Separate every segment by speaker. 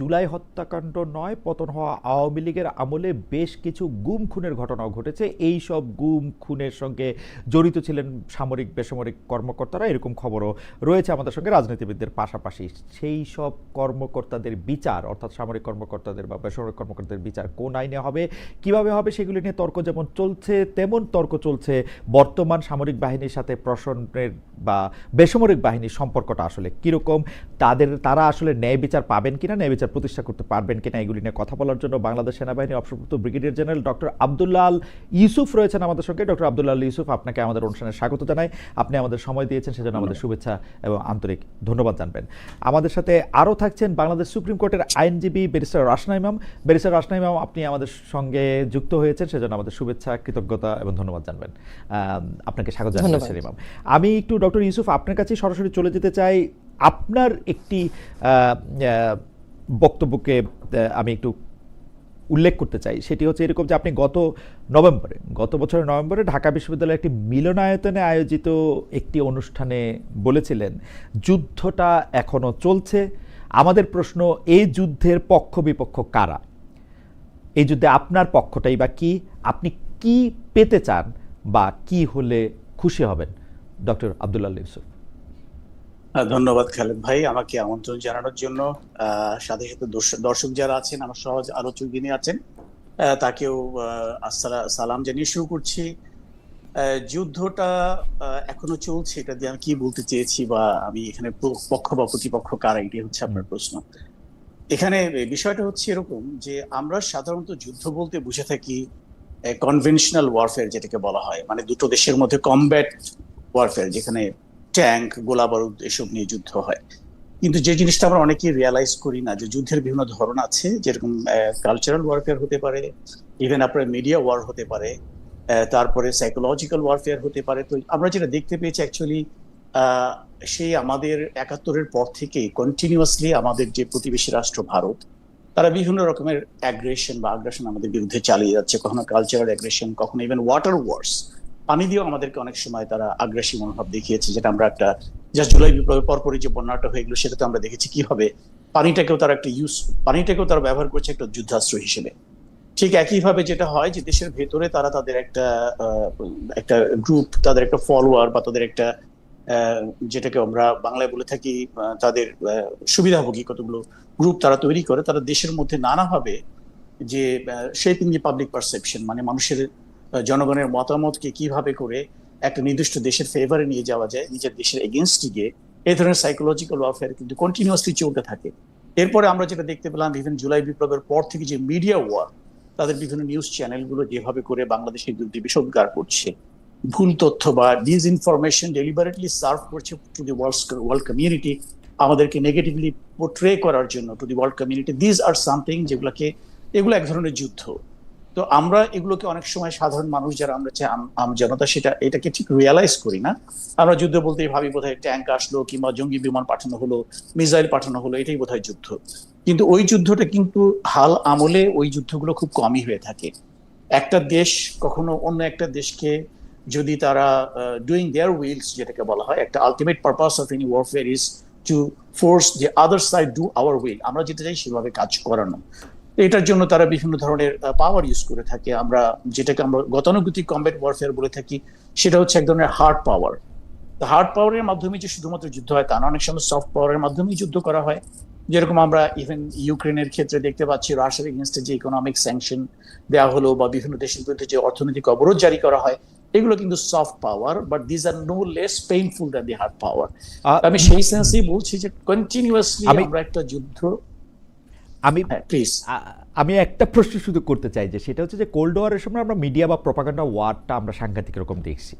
Speaker 1: জুলাই হত্যাকাণ্ড নয়, পতন হওয়া আওয়ামী লীগের আমলে বেশ কিছু গুম খুনের ঘটনাও ঘটেছে। এই সব গুম খুনের সঙ্গে জড়িত ছিলেন সামরিক বেসামরিক কর্মকর্তারা, এরকম খবরও রয়েছে আমাদের সঙ্গে রাজনীতিবিদদের পাশাপাশি। সেই সব কর্মকর্তাদের বিচার, অর্থাৎ সামরিক কর্মকর্তাদের বা বেসামরিক কর্মকর্তাদের বিচার কোন আইনে হবে, কিভাবে হবে, সেগুলি নিয়ে তর্ক যেমন চলছে, তেমন তর্ক চলছে বর্তমান সামরিক বাহিনীর সাথে প্রশাসনের বা বেসামরিক বাহিনীর সম্পর্কটা আসলে কীরকম, তারা আসলে ন্যায় বিচার পাবেন কিনা, ন্যায় বিচার প্রতিষ্ঠা করতে পারবেন কিনা, এগুলি নিয়ে কথা বলার জন্য বাংলাদেশ সেনাবাহিনীর অবসরপ্রাপ্ত brigadier general doctor Abdullah Al Yusuf রয়েছেন আমাদের সঙ্গে। ডক্টর আব্দুল্লাহ আল ইউসুফ, আপনাকে আমাদের অনুষ্ঠানে স্বাগত জানাই। আপনি আমাদের সময় দিয়েছেন, সেজন্য আমাদের শুভেচ্ছা এবং আন্তরিক ধন্যবাদ জানবেন। আমাদের সাথে আরও থাকছেন বাংলাদেশ সুপ্রিম কোর্টের আইনজীবী ব্যারিস্টার রাসনা ইমাম। ব্যারিস্টার রাসনা ইমাম, আপনি আমাদের সঙ্গে যুক্ত হয়েছেন, সেজন্য আমাদের শুভেচ্ছা, কৃতজ্ঞতা এবং ধন্যবাদ জানবেন। আপনাকে স্বাগত জানাচ্ছি ইমাম। আমি একটু ডক্টর ইউসুফ আপনার কাছে সরাসরি চলে যেতে চাই। আপনার একটি বক্তব্যকে আমি একটু উল্লেখ করতে চাই, সেটি হচ্ছে এরকম যে আপনি গত বছরের নভেম্বরে ঢাকা বিশ্ববিদ্যালয়ের একটি মিলনায়তনে আয়োজিত একটি অনুষ্ঠানে বলেছিলেন যুদ্ধটা এখনো চলছে। আমাদের প্রশ্ন, এই যুদ্ধের পক্ষ বিপক্ষ কারা? এই যুদ্ধে আপনার পক্ষটাই বা কি? আপনি কি পেতে চান বা কি হলে খুশি হবেন? ডক্টর আব্দুল্লাহ ইউসুফ।
Speaker 2: ধন্যবাদ খালেদ ভাই আমাকে আমন্ত্রণ জানানোর জন্য। সাথে সাথে দর্শক যারা আছেন, আমার সহজ আলোচক যিনি আছেন, তাকেও সালাম জানিয়ে শুরু করছি। যুদ্ধটা এখনো চলছে, এটা দিয়ে আমি কি বলতে চেয়েছি বা আমি এখানে পক্ষ বা প্রতিপক্ষ কারা, এটাই হচ্ছে আপনার প্রশ্ন। এখানে বিষয়টা হচ্ছে এরকম যে আমরা সাধারণত যুদ্ধ বলতে বুঝে থাকি কনভেনশনাল ওয়ারফেয়ার, যেটাকে বলা হয়, মানে দুটো দেশের মধ্যে কমব্যাট ওয়ারফেয়ার, যেখানে ট্যাঙ্ক, গোলা বারুদ এসব নিয়ে যুদ্ধ হয়। কিন্তু যে জিনিসটা আমরা অনেকেই রিয়ালাইজ করি না, যে যুদ্ধের বিভিন্ন ধরন আছে, যেরকম কালচারাল ওয়ারফেয়ার হতে পারে, ইভেন আপনার মিডিয়া ওয়ার হতে পারে, তারপরে সাইকোলজিক্যাল ওয়ারফেয়ার হতে পারে। তো আমরা যেটা দেখতে পেয়েছি অ্যাকচুয়ালি সেই আমাদের ৭১-এর পর থেকেই কন্টিনিউয়াসলি আমাদের যে প্রতিবেশী রাষ্ট্র ভারত, তারা বিভিন্ন রকমের আগ্রাসন আমাদের বিরুদ্ধে চালিয়ে যাচ্ছে। কখনো কালচারাল অ্যাগ্রেশন, কখনো ইভেন ওয়াটার ওয়ার্স, পানি দিয়েও আমাদেরকে অনেক সময় তারা আগ্রাসী মনোভাব দেখিয়েছে। যেটা আমরা একটা জুলাই বিপ্লবের পরপরই যে বন্যাটা হয়ে গেলো, সেটাতে আমরা দেখেছি কিভাবে পানিটাকেও তারা ব্যবহার করছে একটা যুদ্ধাস্ত্র হিসেবে। ঠিক একইভাবে যেটা হয় যে দেশের ভেতরে তারা তাদের একটা গ্রুপ, তাদের একটা ফলোয়ার বা তাদের একটা যেটাকে আমরা বাংলায় বলে থাকি তাদের সুবিধাভোগী কতগুলো গ্রুপ তারা তৈরি করে, তারা দেশের মধ্যে নানাভাবে যে শেপিং দি পাবলিক পারসেপশন, মানে মানুষের জনগণের মতামতকে কিভাবে করে একটা নির্দিষ্ট দেশের ফেভারে নিয়ে যাওয়া যায়, নিজের দেশের এগেনস্টে গিয়ে, এই ধরনের সাইকোলজিক্যাল ওয়ারফেয়ার কিন্তু কন্টিনিউয়াসলি চলতে থাকে। এরপরে আমরা যেটা দেখতে পেলাম ইভেন জুলাই বিপ্লবের পর থেকে, যে মিডিয়া ওয়ার, তাদের বিভিন্ন নিউজ চ্যানেলগুলো যেভাবে করে বাংলাদেশের বিরুদ্ধে বিষোদ্গার করছে, ভুল তথ্য বা ডিসইনফরমেশন ডেলিবারেটলি সার্ভ করছে টু দি ওয়ার্ল্ড কমিউনিটি, আমাদেরকে নেগেটিভলি পোর্ট্রে করার জন্য to the world community. This are something এগুলো এক ধরনের যুদ্ধ। তো আমরা এগুলোকে অনেক সময় সাধারণ মানুষ যারা আমরা জনতা, এটাকে ঠিক রিয়ালাইজ করি না। আমরা যুদ্ধ বলতেই ভাবি বোধহয় ট্যাঙ্ক আসলো, কিংবা জঙ্গি বিমান পাঠানো হলো, মিসাইল পাঠানো হলো, এটাই বোধহয় যুদ্ধ। কিন্তু ওই যুদ্ধটা কিন্তু হাল আমলে ওই যুদ্ধগুলো খুব কমই হয়ে থাকে। একটা দেশ কখনো অন্য একটা দেশকে যদি তারা ডুইং দেয়ার উইলস, যেটাকে বলা হয়, একটা ultimate purpose of any warfare is to force the other side do our will, আমরা যেটা চাই সেভাবে কাজ করানো। এটার জন্য তারা বিভিন্ন ধরনের পাওয়ার ইউজ করে থাকে। যেটাকে আমরা গতানুগতিক কমব্যাট ওয়ারফেয়ার বলে থাকি, সেটা হচ্ছে এক ধরনের হার্ড পাওয়ার। হার্ড পাওয়ারের মাধ্যমে যে শুধুমাত্র যুদ্ধ হয় তা না, অনেক সময় সফট পাওয়ারের মাধ্যমেই যুদ্ধ করা হয়। যেরকম আমরা ইভেন ইউক্রেনের ক্ষেত্রে দেখতে পাচ্ছি, রাশিয়ার এগেইনস্টে যে ইকোনমিক স্যাংশন দেওয়া হলো বা বিভিন্ন দেশের বিরুদ্ধে যে অর্থনৈতিক অবরোধ জারি করা হয়, এগুলো কিন্তু soft power, but this are no less painful than the hard power. আমি সেই সেন্সেই বলছি যে কন্টিনিউয়াসলি আমরা একটা যুদ্ধ।
Speaker 1: আমি একটা প্রশ্ন শুধু করতে চাই, যে সেটা হচ্ছে যে কোল্ড ওয়ারের সময় আমরা মিডিয়া বা প্রপাগান্ডা ওয়ারটা আমরা সাংঘাতিক রকম দেখছি,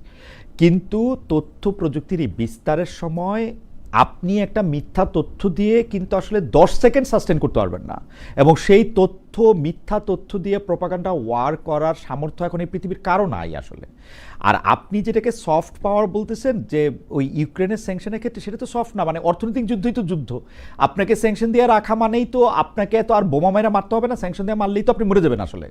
Speaker 1: কিন্তু তথ্য প্রযুক্তির এই বিস্তারের সময় আপনি একটা মিথ্যা তথ্য দিয়ে কিন্তু আসলে 10 সেকেন্ড সাস্টেন করতে পারবেন না, এবং সেই মিথ্যা তথ্য দিয়ে প্রপাগান্ডা ওয়ার করার সামর্থ্য এখন এই পৃথিবীর কারো নাই আসলে। আর আপনি যেটাকে সফট পাওয়ার বলতেছেন, যে ওই ইউক্রেনের স্যাংশনের ক্ষেত্রে, সেটা তো সফট না, মানে অর্থনৈতিক যুদ্ধই তো যুদ্ধ। আপনাকে স্যাংশন দিয়ে রাখা মানেই তো আপনাকে তো আর বোমা মেরে মারতে হবে না, স্যাংশন দিয়ে মারলেই তো আপনি মরে যাবেন আসলে,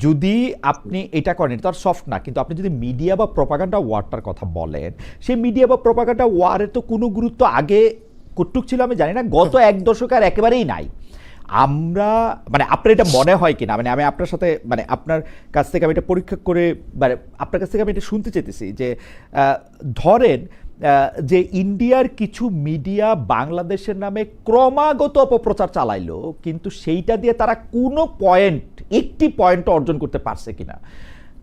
Speaker 1: যদি আপনি এটা করেন। এটা তো আর সফট না। কিন্তু আপনি যদি মিডিয়া বা প্রপাগান্ডা ওয়ারটার কথা বলেন, সেই মিডিয়া বা প্রপাগান্ডা ওয়ারের তো কোনো গুরুত্ব আগে কতটুক ছিল আমি জানি না, গত 1 দশকে আর একেবারেই নাই। আমরা মানে আপনার এটা মনে হয় কিনা, মানে আমি আপনার সাথে মানে আপনার কাছ থেকে আমি এটা পরীক্ষা করে মানে আপনার কাছ থেকে আমি এটা শুনতে চাইতেছি যে ধরেন যে ইন্ডিয়ার কিছু মিডিয়া বাংলাদেশের নামে ক্রমাগত অপপ্রচার চালাইলো, কিন্তু সেইটা দিয়ে তারা কোনো পয়েন্ট, একটি পয়েন্ট অর্জন করতে পারছে কিনা।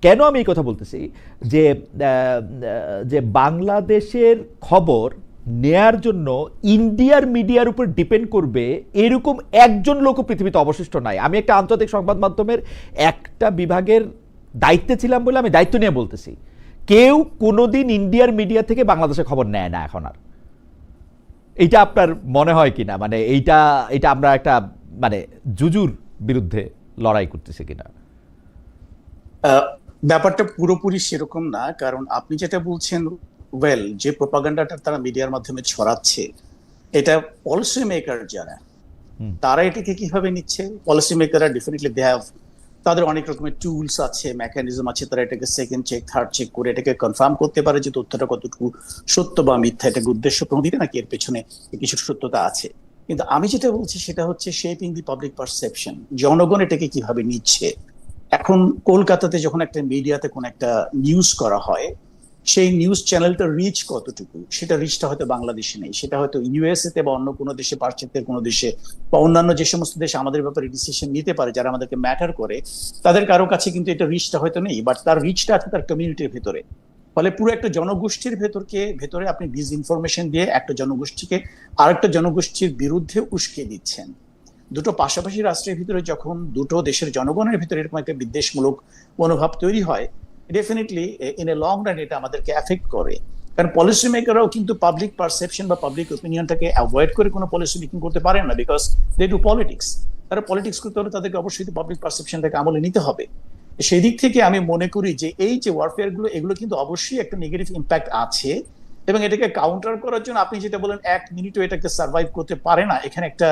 Speaker 1: কেন আমি এই কথা বলতেছি যে যে বাংলাদেশের খবর নেয়ার জন্য ইন্ডিয়ার মিডিয়ার উপর ডিপেন্ড করবে এরকম একজন লোকও পৃথিবীতে অবশিষ্ট নাই। আমি একটা আন্তর্জাতিক সংবাদ মাধ্যমের একটা বিভাগের দায়িত্বে ছিলাম বলে আমি দায়িত্ব নিয়ে বলতেছি, কেউ কোনোদিন ইন্ডিয়ার মিডিয়া থেকে বাংলাদেশের খবর নেয় না এখন আর। এইটা আপনার মনে হয় কিনা, মানে এইটা এটা আমরা একটা মানে জুজুর বিরুদ্ধে লড়াই করতেছি কিনা?
Speaker 2: ব্যাপারটা পুরোপুরি সেরকম না, কারণ আপনি যেটা বলছেন, ওয়েল, যে প্রোপাগান্ডাটা তারা মিডিয়ার মাধ্যমে ছড়াচ্ছে, এটা পলিসি মেকার যারা, তারা এটাকে কিভাবে নিচ্ছে? পলিসি মেকাররা ডেফিনেটলি দে হ্যাভ, তাদের অনেক রকমের টুলস আছে, মেকানিজম আছে, তারা এটাকে সেকেন্ড চেক, থার্ড চেক করে এটাকে কনফার্ম করতে পারে যে তথ্যটা কতটুকু সত্য বা মিথ্যা, এটাকে উদ্দেশ্য প্রণোদিত নাকি এর পেছনে কিছু সত্যতা আছে। কিন্তু আমি যেটা বলছি সেটা হচ্ছে শেপিং দি পাবলিক পারসেপশন, জনগণ এটাকে কিভাবে নিচ্ছে। এখন কলকাতাতে যখন একটা মিডিয়াতে কোন একটা নিউজ করা হয়, সেই নিউজ চ্যানেলটার রিচ কতটুকু, সেটা রিচটা হয়তো বাংলাদেশে নেই, সেটা হয়তো ইউএসএ তে বা অন্য কোনো দেশে, পাশ্চাত্যের কোনো দেশে বা অন্যান্য যে সমস্ত দেশ আমাদের ব্যাপারে ডিসিশন নিতে পারে, যারা আমাদেরকে ম্যাটার করে, তাদের কারো কাছে কিন্তু এটা রিচটা হয়তো নেই, বাট তার রিচটা আছে তার কমিউনিটির ভেতরে। ফলে পুরো একটা জনগোষ্ঠীর ভেতরে আপনি ডিসইনফরমেশন দিয়ে একটা জনগোষ্ঠীকে আরেকটা জনগোষ্ঠীর বিরুদ্ধে উস্কে দিচ্ছেন। দুটো পাশাপাশি রাষ্ট্রের ভিতরে যখন দুটো দেশের জনগণের ভিতরে এরকম একটা বিদ্বেষমূলক মনোভাব তৈরি হয়, definitely in a long run এটা আমাদেরকে এফেক্ট করে। কারণ পলিসি মেকাররাও কিন্তু পাবলিক পারসেপশন বা পাবলিক ওপিনিয়নটাকে অ্যাভয়েড করে কোনো পলিসি মেকিং করতে পারেন না, বিকজ দে ডু পলিটিক্স। তারা পলিটিক্স করতে হলে তাদেরকে অবশ্যই পাবলিক পারসেপশনটাকে আমলে নিতে হবে। সেই দিক থেকে আমি মনে করি যে এই যে ওয়ারফেয়ার গুলো, এগুলো কিন্তু অবশ্যই একটা নেগেটিভ ইম্প্যাক্ট আছে, এবং এটাকে কাউন্টার করার জন্য আপনি যেটা বলেন 1 মিনিটও এটাকে সার্ভাইভ করতে পারে না, এখানে একটা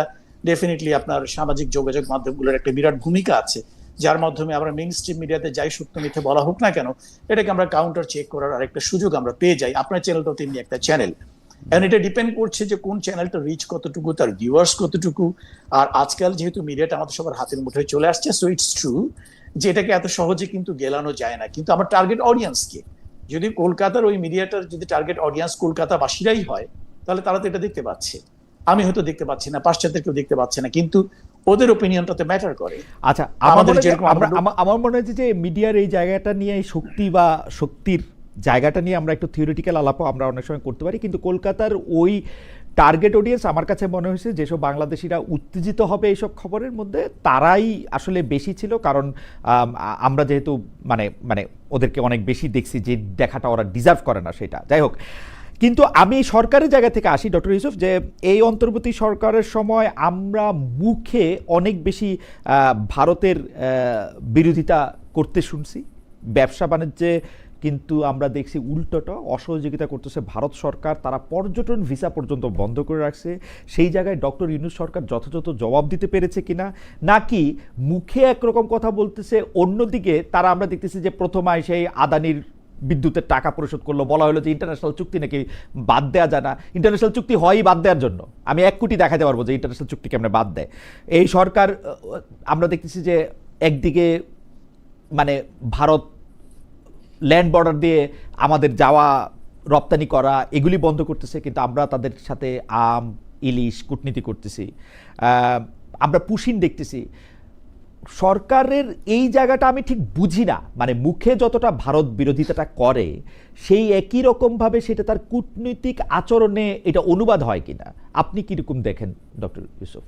Speaker 2: ডেফিনেটলি আপনার সামাজিক যোগাযোগ মাধ্যমগুলোর একটা বিরাট ভূমিকা আছে, যার মাধ্যমে আমরা মেইন স্ট্রিম মিডিয়াতে যাই সত্য মিথ্যে বলা হোক না কেন, এটাকে আমরা কাউন্টার চেক করার আরেকটা সুযোগ আমরা পেয়ে যাই। আপনার চ্যানেলটাও তেমনি একটা চ্যানেল, এন্ড এটা ডিপেন্ড করছে যে কোন চ্যানেলটা রিচ কতটুকু, তার ভিউয়ার্স কতটুকু। আর আজকাল যেহেতু মিডিয়াটা আমাদের সবার হাতের মুঠোয় চলে আসছে, সো ইটস ট্রু যে এটাকে এত সহজে কিন্তু গেলানো যায় না। কিন্তু আমার টার্গেট অডিয়েন্সকে, যদি কলকাতার ওই মিডিয়াটার যদি টার্গেট অডিয়েন্স কলকাতাবাসীরাই হয়, তাহলে তারা তো এটা দেখতে পাচ্ছে, আমি হয়তো দেখতে পাচ্ছি না, পাশ্চাত্যের কেউ দেখতে পাচ্ছে না, কিন্তু ওদের ওপিনিয়নটা তো ম্যাটার করে।
Speaker 1: আচ্ছা, আমার মনে হয় যে মিডিয়ার এই জায়গাটা নিয়ে, এই শক্তি বা শক্তির জায়গাটা নিয়ে আমরা একটু থিওরিটিক্যাল আলাপও আমরা অনেক সময় করতে পারি, কিন্তু কলকাতার ওই টার্গেট অডিয়েন্স আমার কাছে মনে হয়েছে যেসব বাংলাদেশিরা উত্তেজিত হবে এইসব খবরের মধ্যে, তারাই আসলে বেশি ছিল। কারণ আমরা যেহেতু মানে মানে ওদেরকে অনেক বেশি দেখছি, যে দেখাটা ওরা ডিজার্ভ করে না সেটা, যাই হোক। কিন্তু আমি সরকারের জায়গা থেকে আসি ডক্টর ইউসুফ, যে এই অন্তর্বর্তী সরকারের সময় আমরা মুখে অনেক বেশি ভারতের বিরোধিতা করতে শুনছি, ব্যবসা বাণিজ্যে কিন্তু আমরা দেখছি উল্টোটা অসহযোগিতা করতেছে ভারত সরকার। তারা পর্যটন ভিসা পর্যন্ত বন্ধ করে রাখছে। সেই জায়গায় ডক্টর ইউনূস সরকার যথাযথ জবাব দিতে পেরেছে কিনা, নাকি মুখে একরকম কথা বলতেছে, অন্যদিকে তারা আমরা দেখতেছি যে প্রথমায় সেই আদানির বিদ্যুতের টাকা পরিশোধ করলো, বলা হলো যে ইন্টারন্যাশনাল চুক্তি নাকি বাদ দেওয়া যায় না। ইন্টারন্যাশনাল চুক্তি হয়ই বাদ দেওয়ার জন্য, আমি 1 কোটি দেখাতে পারবো যে ইন্টারন্যাশনাল চুক্তি কেমনে বাদ দেয় এই সরকার। আমরা দেখতেছি যে একদিকে মানে ভারত ল্যান্ড বর্ডার দিয়ে আমাদের যাওয়া রপ্তানি করা এগুলি বন্ধ করতেছে, কিন্তু আমরা তাদের সাথে আম, ইলিশ কূটনীতি করতেছি, আমরা পুশিন দেখতেছি। সরকারের এই জায়গাটা আমি ঠিক বুঝি না, মানে মুখে যতটা ভারত বিরোধিতাটা করে, সেই একই রকমভাবে সেটা তার কূটনৈতিক আচরণে এটা অনুবাদ হয় কিনা, আপনি কিরকম দেখেন ডক্টর ইউসুফ?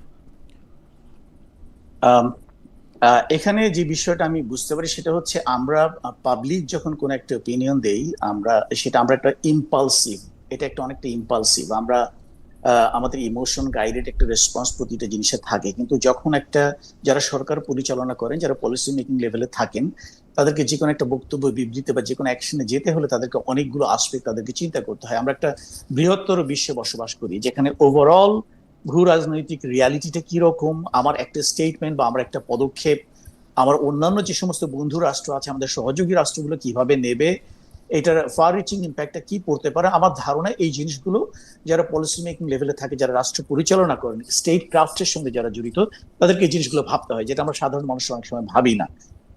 Speaker 2: এখানে যে বিষয়টা আমি বুঝতে পারি সেটা হচ্ছে, আমরা পাবলিক যখন কোন একটা ওপিনিয়ন দেই, আমরা একটা ইম্পালসিভ, এটা একটা অনেকটা ইম্পালসিভ, আমরা আমাদের ইমোশন গাইডেড একটা রেসপন্স প্রতিটা জিনিসে থাকে। কিন্তু যখন যারা সরকার পরিচালনা করেন, যারা পলিসি মেকিং লেভেলে থাকেন, তাদেরকে যে কোনো একটা বক্তব্য, বিবৃতি বা যে কোনো অ্যাকশনে যেতে হলে তাদেরকে অনেকগুলো আসপেক্ট তাদেরকে চিন্তা করতে হয়। আমরা একটা বৃহত্তর বিশ্বে বসবাস করি, যেখানে ওভারঅল ভূ রাজনৈতিক রিয়ালিটিটা কিরকম, আমার একটা স্টেটমেন্ট বা আমার একটা পদক্ষেপ আমার অন্যান্য যে সমস্ত বন্ধু রাষ্ট্র আছে, আমাদের সহযোগী রাষ্ট্রগুলো কিভাবে নেবে, এটার ফার রিচিং ইম্প্যাক্টটা কি পড়তে পারে। আমার ধারণা এই জিনিসগুলো যারা পলিসি মেকিং লেভেলে থাকে, যারা রাষ্ট্র পরিচালনা করেন, স্টেট ক্রাফটের সঙ্গে যারা জড়িত, তাদেরকে এই জিনিসগুলো ভাবতে হয়, যেটা আমরা সাধারণ মানুষ অনেক সময় ভাবি না।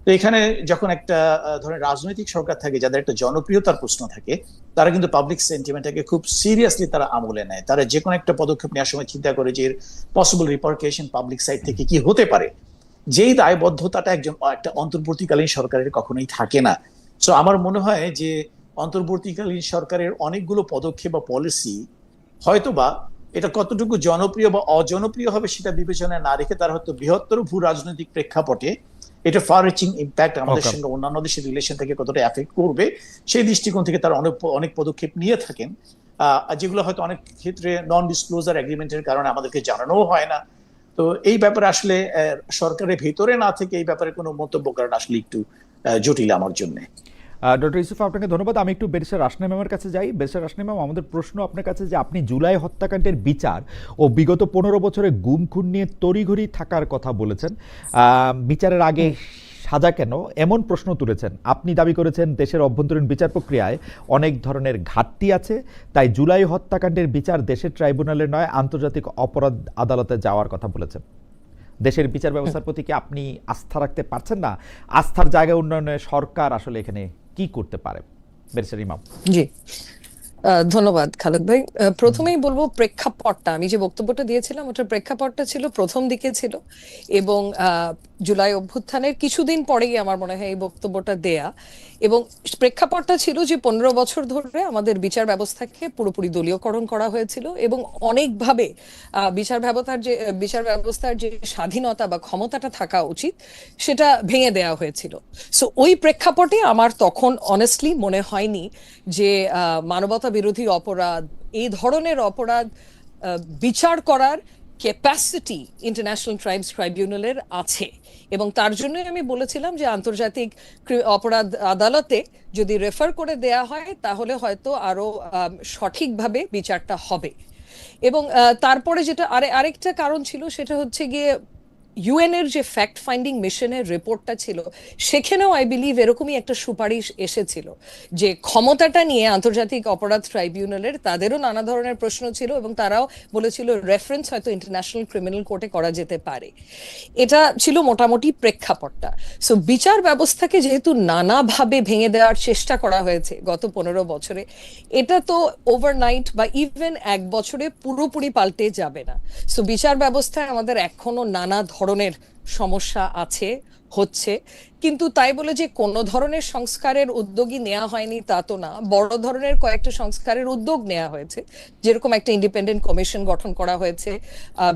Speaker 2: তো এখানে যখন একটা ধরেন রাজনৈতিক সরকার থাকে, যাদের একটা জনপ্রিয়তার প্রশ্ন থাকে, তারা কিন্তু পাবলিক সেন্টিমেন্টটাকে খুব সিরিয়াসলি তারা আমলে নেয়। তারা যে কোনো একটা পদক্ষেপ নেওয়ার সময় চিন্তা করে যে এর পসিবল রিপারকেশন পাবলিক সাইড থেকে কি হতে পারে। যেই দায়বদ্ধতাটা একটা অন্তর্বর্তীকালীন সরকারের কখনোই থাকে না। সো আমার মনে হয় যে অন্তর্বর্তীকালীন সরকারের অনেকগুলো পদক্ষেপ বা পলিসি হয়তোবা এটা কতটুকু জনপ্রিয় বা অজনপ্রিয় হবে সেটা বিবেচনায় না রেখে তারা হয়তো বৃহত্তর ভূ রাজনৈতিক প্রেক্ষাপটে এটা ফার রিচিং ইম্প্যাক্ট আমাদের
Speaker 1: Okay.
Speaker 2: সঙ্গে অন্যান্য দেশের রিলেশন থেকে কতটা এফেক্ট করবে সেই দৃষ্টিকোণ থেকে তারা অনেক অনেক পদক্ষেপ নিয়ে থাকেন, যেগুলো হয়তো অনেক ক্ষেত্রে নন ডিসক্লোজার এগ্রিমেন্টের কারণে আমাদেরকে জানানোও হয় না। তো এই ব্যাপারে আসলে সরকারের ভেতরে না থেকে এই ব্যাপারে কোনো মন্তব্য করাটা আসলে একটু জটিল আমার জন্য।
Speaker 1: ডক্টর ইউসুফ, আপনাকে ধন্যবাদ। আমি একটু ব্যারিস্টার রাশনা ম্যামের কাছে যাই। ব্যারিস্টার রাশনা ম্যাম, আমাদের প্রশ্ন আপনার কাছে যে আপনি জুলাই হত্যাকাণ্ডের বিচার ও বিগত 15 বছরে গুম খুন নিয়ে তড়িঘড়ি থাকার কথা বলেছেন। বিচারের আগে সাজা কেন, এমন প্রশ্ন তুলেছেন। আপনি দাবি করেছেন দেশের অভ্যন্তরীণ বিচার প্রক্রিয়ায় অনেক ধরনের ঘাটতি আছে, তাই জুলাই হত্যাকাণ্ডের বিচার দেশের ট্রাইব্যুনালে নয় আন্তর্জাতিক অপরাধ আদালতে যাওয়ার কথা বলেছেন। দেশের বিচার ব্যবস্থার প্রতি কি আপনি আস্থা রাখতে পারছেন না? আস্থার জায়গা উন্নয়নে সরকার আসলে এখানে কি করতে পারে? ব্যারিস্টার ইমাম।
Speaker 3: জি, ধন্যবাদ খালেদ ভাই। প্রথমেই বলবো প্রেক্ষাপটটা, আমি যে বক্তব্যটা দিয়েছিলাম ওটার প্রেক্ষাপটটা ছিল প্রথম দিকে ছিল, এবং জুলাই অভ্যুত্থানের কিছুদিন পরেই আমার মনে হয় এই বক্তব্যটা দেয়া। এবং প্রেক্ষাপটটা ছিল যে 15 বছর ধরে আমাদের বিচার ব্যবস্থাকে পুরোপুরি দলীয়করণ করা হয়েছিল এবং অনেকভাবে বিচার ব্যবস্থার যে স্বাধীনতা বা ক্ষমতাটা থাকা উচিত সেটা ভেঙে দেওয়া হয়েছিল। সো ওই প্রেক্ষাপটে আমার তখন অনেস্টলি মনে হয়নি যে মানবতা বিরোধী অপরাধ, এই ধরনের অপরাধ বিচার করার ক্যাপাসিটি ইন্টারন্যাশনাল ক্রাইমস ট্রাইব্যুনালের আছে। এবং তার জন্যই আমি বলেছিলাম যে আন্তর্জাতিক অপরাধ আদালতে যদি রেফার করে দেয়া হয় তাহলে হয়তো আরো সঠিকভাবে বিচারটা হবে। এবং তারপরে যেটা আরেকটা কারণ ছিল সেটা হচ্ছে গিয়ে ইউএন এর যে ফ্যাক্ট ফাইন্ডিং মিশনের রিপোর্টটা ছিল সেখানেও আই বিলিভ এরকমই একটা সুপারিশ এসেছিল যে ক্ষমতাটা নিয়ে আন্তর্জাতিক অপরাধ ট্রাইব্যুনালের তাদেরও নানা ধরনের প্রশ্ন ছিল এবং তারাও বলেছিল রেফারেন্স হয়তো ইন্টারন্যাশনাল ক্রিমিনাল কোর্টে করা যেতে পারে। এটা ছিল মোটামুটি প্রেক্ষাপটটা। সো বিচার ব্যবস্থাকে যেহেতু নানাভাবে ভেঙে দেওয়ার চেষ্টা করা হয়েছে গত 15 বছরে, এটা তো ওভারনাইট বা ইভেন এক বছরে পুরোপুরি পাল্টে যাবে না। সো বিচার ব্যবস্থায় আমাদের এখনো নানা ধরনের সমস্যা আছে, হচ্ছে। কিন্তু তাই বলে যে কোনো ধরনের সংস্কারের উদ্যোগই নেওয়া হয়নি তা তো না। বড় ধরনের কয়েকটা সংস্কারের উদ্যোগ নেওয়া হয়েছে, যেরকম একটা ইন্ডিপেন্ডেন্ট কমিশন গঠন করা হয়েছে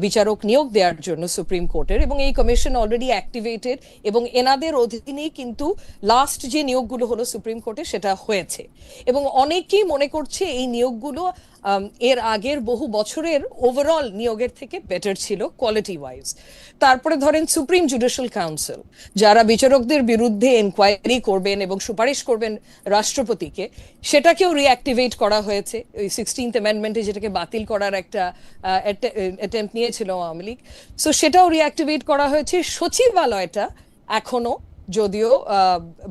Speaker 3: বিচারক নিয়োগ দেওয়ার জন্য সুপ্রিম কোর্টের, এবং এই কমিশন অলরেডি অ্যাক্টিভেটেড এবং এনাদের অধীনেই কিন্তু লাস্ট যে নিয়োগগুলো হলো সুপ্রিম কোর্টে সেটা হয়েছে। এবং অনেকেই মনে করছে এই নিয়োগগুলো এর আগের বহু বছরের ওভারঅল নিয়োগের থেকে বেটার ছিল কোয়ালিটি ওয়াইজ। তারপরে ধরেন সুপ্রিম জুডিশিয়াল কাউন্সিল, যারা বিচারকদের বিরুদ্ধে এনকোয়ারি করবেন এবং সুপারিশ করবেন রাষ্ট্রপতিকে, সেটাকেও রিঅ্যাক্টিভেট করা হয়েছে। ওই 16th অ্যামেন্ডমেন্টে যেটাকে বাতিল করার একটা অ্যাটেম্প্ট নিয়েছিল আওয়ামী লীগ, সো সেটাও রিঅ্যাক্টিভেট করা হয়েছে। সচিবালয়টা এখনো যদিও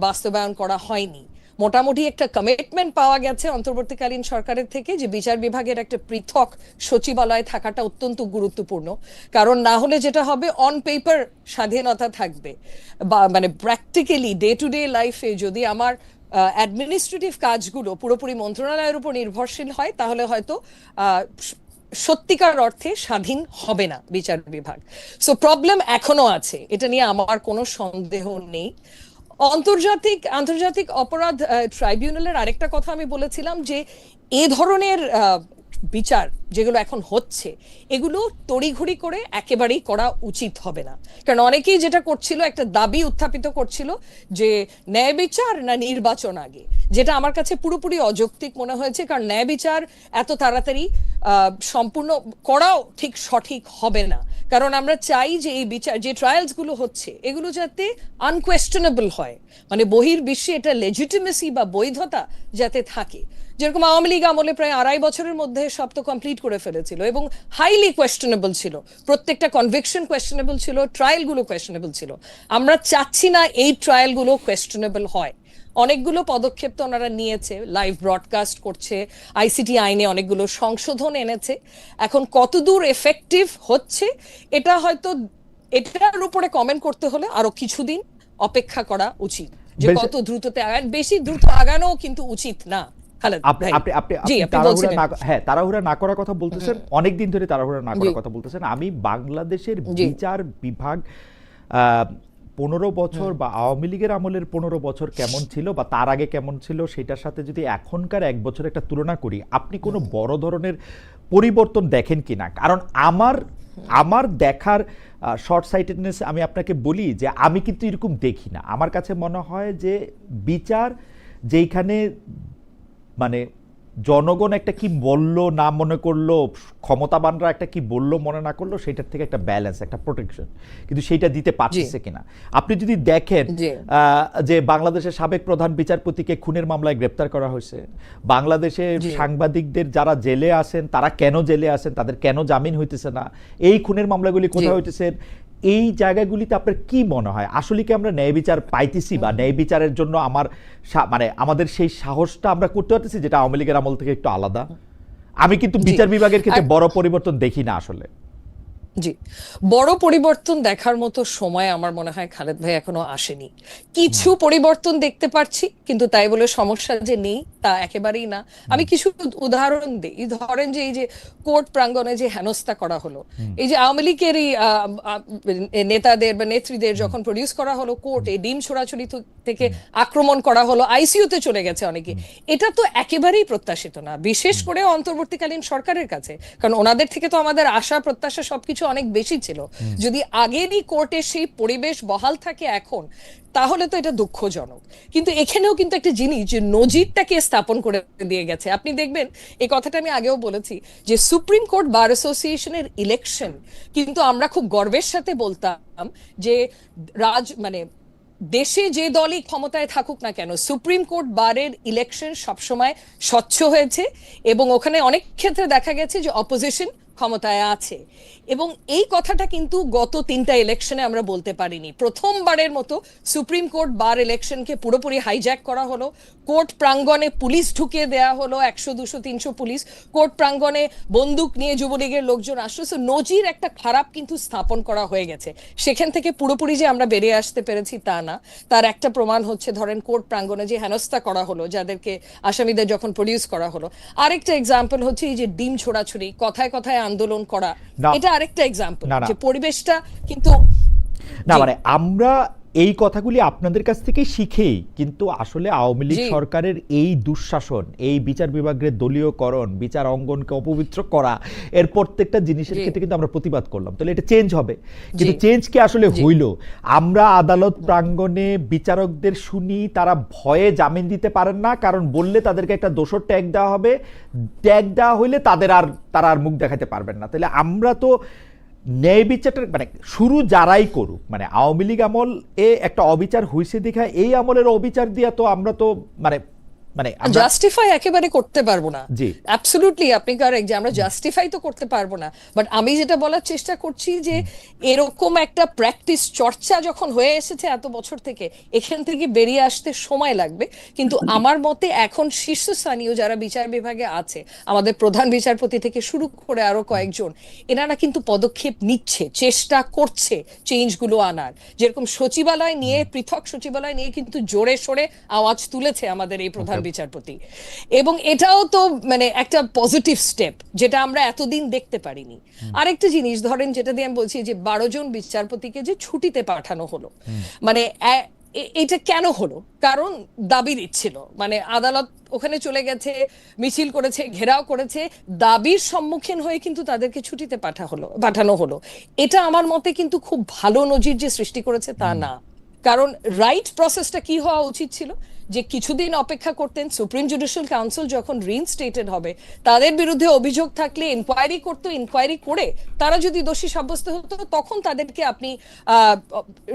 Speaker 3: বাস্তবায়ন করা হয়নি। মোটামুটি একটা কমিটমেন্ট পাওয়া গেছে অন্তর্বর্তীকালীন সরকারের থেকে যে বিচার বিভাগের একটা পৃথক সচিবালয় থাকাটা অত্যন্ত গুরুত্বপূর্ণ, কারণ না হলে যেটা হবে অন পেপার স্বাধীনতা থাকবে বা মানে প্র্যাকটিক্যালি ডে টু ডে লাইফে যদি আমার অ্যাডমিনিস্ট্রেটিভ কাজগুলো পুরোপুরি মন্ত্রণালয়ের উপর নির্ভরশীল হয় তাহলে হয়তো সত্যিকার অর্থে স্বাধীন হবে না বিচার বিভাগ। সো প্রবলেম এখনো আছে, এটা নিয়ে আমার কোনো সন্দেহ নেই। আন্তর্জাতিক অপরাধ ট্রাইব্যুনালের আরেকটা কথা আমি বলেছিলাম যে এ ধরনের বিচার যেগুলো এখন হচ্ছে এগুলো তড়িঘড়ি করে একেবারেই করা উচিত হবে না। কারণ অনেকেই যেটা করছিল, একটা দাবি উত্থাপিত করছিল যে ন্যায় বিচার না নির্বাচন আগে, যেটা আমার কাছে পুরোপুরি অযৌক্তিক মনে হয়েছে। কারণ ন্যায় বিচার এত তাড়াতাড়ি সম্পূর্ণ করাও ঠিক সঠিক হবে না, কারণ আমরা চাই যে এই বিচার যে ট্রায়ালস গুলো হচ্ছে এগুলো যাতে আনকোয়েশ্চেনেবল হয়, মানে বহির্বিশ্বে এটা লেজিটিমেসি বা বৈধতা যাতে থাকে। যেরকম আওয়ামী লীগ আমলে প্রায় 2.5 বছরের মধ্যে সব তো কমপ্লিট করে ফেলেছিল এবং হাইলি কোয়েশ্চেনেবল ছিল, প্রত্যেকটা কনভিকশন কোয়েশ্চেনেবল ছিল, ট্রায়াল গুলো কোয়েশ্চেনেবল ছিল। আমরা চাচ্ছি না এই ট্রায়াল গুলো কোয়েশ্চেনেবল হয়, অনেকগুলো পদক্ষেপ তো ওনারা নিয়েছে, লাইভ ব্রডকাস্ট করছে, আইসিটি আইনে অনেকগুলো সংশোধন এনেছে। এখন কতদূর এফেক্টিভ হচ্ছে এটা হয়তো, এটার উপরে কমেন্ট করতে হলে আরো কিছুদিন অপেক্ষা করা উচিত, যে কত দ্রুততে আগান। বেশি দ্রুত আগানো কিন্তু উচিত না।
Speaker 1: তাড়াহুড়া না করার কথা বলতেছেন, অনেকদিন ধরে তাড়াহুড়া না করার কথা বলতেছেন। আমি বাংলাদেশের বিচার বিভাগ 15 বছর বা আওয়ামী লীগের আমলের 15 বছর কেমন ছিল বা তার আগে কেমন ছিল সেটার সাথে যদি এখনকার এক বছর একটা তুলনা করি, আপনি কোনো বড় ধরনের পরিবর্তন দেখেন কিনা? কারণ আমার দেখার শর্ট সাইটেডনেস, আমি আপনাকে বলি যে আমি কিন্তু এরকম দেখি না। আমার কাছে মনে হয় যে বিচার যেইখানে মানে জনগণ একটা কি বলল না মনে করলো, ক্ষমতাবানরা একটা কি বলল মনে না করলো, সেটার থেকে একটা ব্যালেন্স, একটা প্রোটেকশন কিন্তু সেইটা দিতে পারছে কিনা। আপনি যদি দেখেন যে বাংলাদেশের সাবেক প্রধান বিচারপতিকে খুনের মামলায় গ্রেপ্তার করা হয়েছে, বাংলাদেশের সাংবাদিকদের যারা জেলে আছেন তারা কেন জেলে আছেন, তাদের কেন জামিন হইতেছে না, এই খুনের মামলাগুলি কোথায় হইতেছে, এই জায়গাগুলিতে আপনার কি মনে হয় আসলে কি আমরা ন্যায় বিচার পাইতেছি বা ন্যায় বিচারের জন্য আমাদের সেই সাহসটা আমরা করতে পারতেছি, যেটা আওয়ামী লীগের আমল থেকে একটু আলাদা? আমি কিন্তু বিচার বিভাগের ক্ষেত্রে বড় পরিবর্তন দেখি না আসলে।
Speaker 3: জি, বড় পরিবর্তন দেখার মতো সময় আমার মনে হয় খালেদ ভাই এখনো আসেনি। কিছু পরিবর্তন দেখতে পাচ্ছি, কিন্তু তাই বলে সমস্যা যে নেই তা একেবারেই না। আমি কিছু উদাহরণ দিই। ধরেন যে এই যে কোর্ট প্রাঙ্গণে যে হেনস্থা করা হলো, এই যে আওয়ামী লীগেরই নেতাদের বা নেত্রীদের যখন প্রডিউস করা হলো কোর্টে, ডিম ছোড়াছুড়ি থেকে আক্রমণ করা হলো, আইসিইউতে চলে গেছে অনেকে, এটা তো একেবারেই প্রত্যাশিত না, বিশেষ করে অন্তর্বর্তীকালীন সরকারের কাছে। কারণ ওনাদের থেকে তো আমাদের আশা প্রত্যাশা সবকিছু অনেক বেশি ছিল। যদি আগেরই কোর্টে সেই পরিবেশ বহাল থাকে এখন, তাহলে তো এটা দুঃখজনক। কিন্তু এখানেও কিন্তু একটা জিনিস, যে নজিরটাকে স্থাপন করে দিয়ে গেছে। আপনি দেখবেন, এই কথাটা আমি আগেও বলেছি, যে সুপ্রিম কোর্ট বার অ্যাসোসিয়েশনের ইলেকশন কিন্তু আমরা খুব গর্বের সাথে বলতাম যে দেশে যে দলই ক্ষমতায় থাকুক না কেন, সুপ্রিম কোর্ট বারের ইলেকশন সবসময় স্বচ্ছ হয়েছে, এবং ওখানে অনেক ক্ষেত্রে দেখা গেছে যে অপোজিশন ক্ষমতায় আছে। এবং এই কথাটা কিন্তু গত 3টা ইলেকশনে আমরা বলতে পারিনি। প্রথমবারের মতো সুপ্রিম কোর্ট বার ইলেকশনকে পুরোপুরি হাইজ্যাক করা হলো, কোর্ট প্রাঙ্গণে পুলিশ ঢুকিয়ে দেয়া হলো, 100, 200, 300 পুলিশ, কোর্ট প্রাঙ্গণে বন্দুক নিয়ে যুবলীগের লোকজন আসলো। নজির একটা খারাপ কিন্তু স্থাপন করা হয়ে গেছে। সেখান থেকে পুরোপুরি যে আমরা বেরিয়ে আসতে পেরেছি তা না। তার একটা প্রমাণ হচ্ছে, ধরেন কোর্ট প্রাঙ্গণে যে হেনস্থা করা হলো, যাদেরকে আসামিদের যখন প্রডিউস করা হলো। আরেকটা এক্সাম্পল হচ্ছে এই যে ডিম ছোড়াছুড়ি, কথায় কথায় আন্দোলন করা, এটা আরেকটা এক্সাম্পল যে পরিবেশটা কিন্তু
Speaker 1: না, মানে আমরা এই কথাগুলি আপনাদের কাছ থেকে শিখেই কিন্তু আসলে আওয়ামী লীগ সরকারের এই দুঃশাসন, এই বিচার বিভাগের দলীয়করণ, বিচার অঙ্গনকে অপবিত্র করা, এর প্রত্যেকটা জিনিসের ক্ষেত্রে কিন্তু আমরা প্রতিবাদ করলাম। তাহলে এটা চেঞ্জ হবে, কিন্তু চেঞ্জ কি আসলে হইল? আমরা আদালত প্রাঙ্গণে বিচারকদের শুনি, তারা ভয়ে জামিন দিতে পারেন না, কারণ বললে তাদেরকে একটা দোষর ট্যাগ দেওয়া হবে, ট্যাগ দেওয়া হইলে তারা আর মুখ দেখাতে পারবেন না। তাহলে আমরা তো ন্যায় বিচারটা মানে শুরু যারাই করুক, মানে আওয়ামী লীগ আমল একটা অবিচার হইছে দেখা এই আমলের অবিচার দিয়া তো আমরা তো মানে
Speaker 3: জাস্টিফাই একেবারে করতে পারবো না। অ্যাবসলিউটলি আপনি কারেক্ট যে আমরা জাস্টিফাই তো করতে পারবো না। বাট আমি যেটা বলার চেষ্টা করছি যে এরকম একটা প্র্যাকটিস, চর্চা যখন হয়ে এসেছে এত বছর থেকে, এখান থেকে বেরিয়ে আসতে সময় লাগবে। কিন্তু আমার মতে এখন শীর্ষস্থানীয় যারা বিচার বিভাগে আছে, আমাদের প্রধান বিচারপতি থেকে শুরু করে আরো কয়েকজন, এনারা কিন্তু পদক্ষেপ নিচ্ছে, চেষ্টা করছে চেঞ্জগুলো আনার। যেরকম সচিবালয় নিয়ে, পৃথক সচিবালয় নিয়ে কিন্তু জোরে সোরে আওয়াজ তুলেছে আমাদের এই প্রধান বিচারপতি, এবং এটাও তো মানে একটা পজিটিভ স্টেপ, যেটা আমরা এতদিন দেখতে পারিনি। আরেকটা জিনিস ধরেন, যেটা দিয়ে আমি বলছি যে 12 জন বিচারপতিকে যে ছুটিতে পাঠানো হলো, মানে এটা কেন হলো? কারণ দাবি দিচ্ছিল, মানে আদালত ওখানে চলে গেছে, মিছিল করেছে, ঘেরাও করেছে, দাবির সম্মুখীন হয়ে কিন্তু তাদেরকে ছুটিতে পাঠানো হলো। এটা আমার মতে কিন্তু খুব ভালো নজির যে সৃষ্টি করেছে তা না। কারণ রাইট প্রসেসটা কি হওয়া উচিত ছিল, যে কিছুদিন অপেক্ষা করতেন, সুপ্রিম জুডিশিয়াল কাউন্সিল যখন রিইনস্টেটেড হবে, তাদের বিরুদ্ধে অভিযোগ থাকলে ইনকোয়ারি করতো, ইনকোয়ারি করে তারা যদি দোষী সাব্যস্ত হতো, তখন তাদেরকে আপনি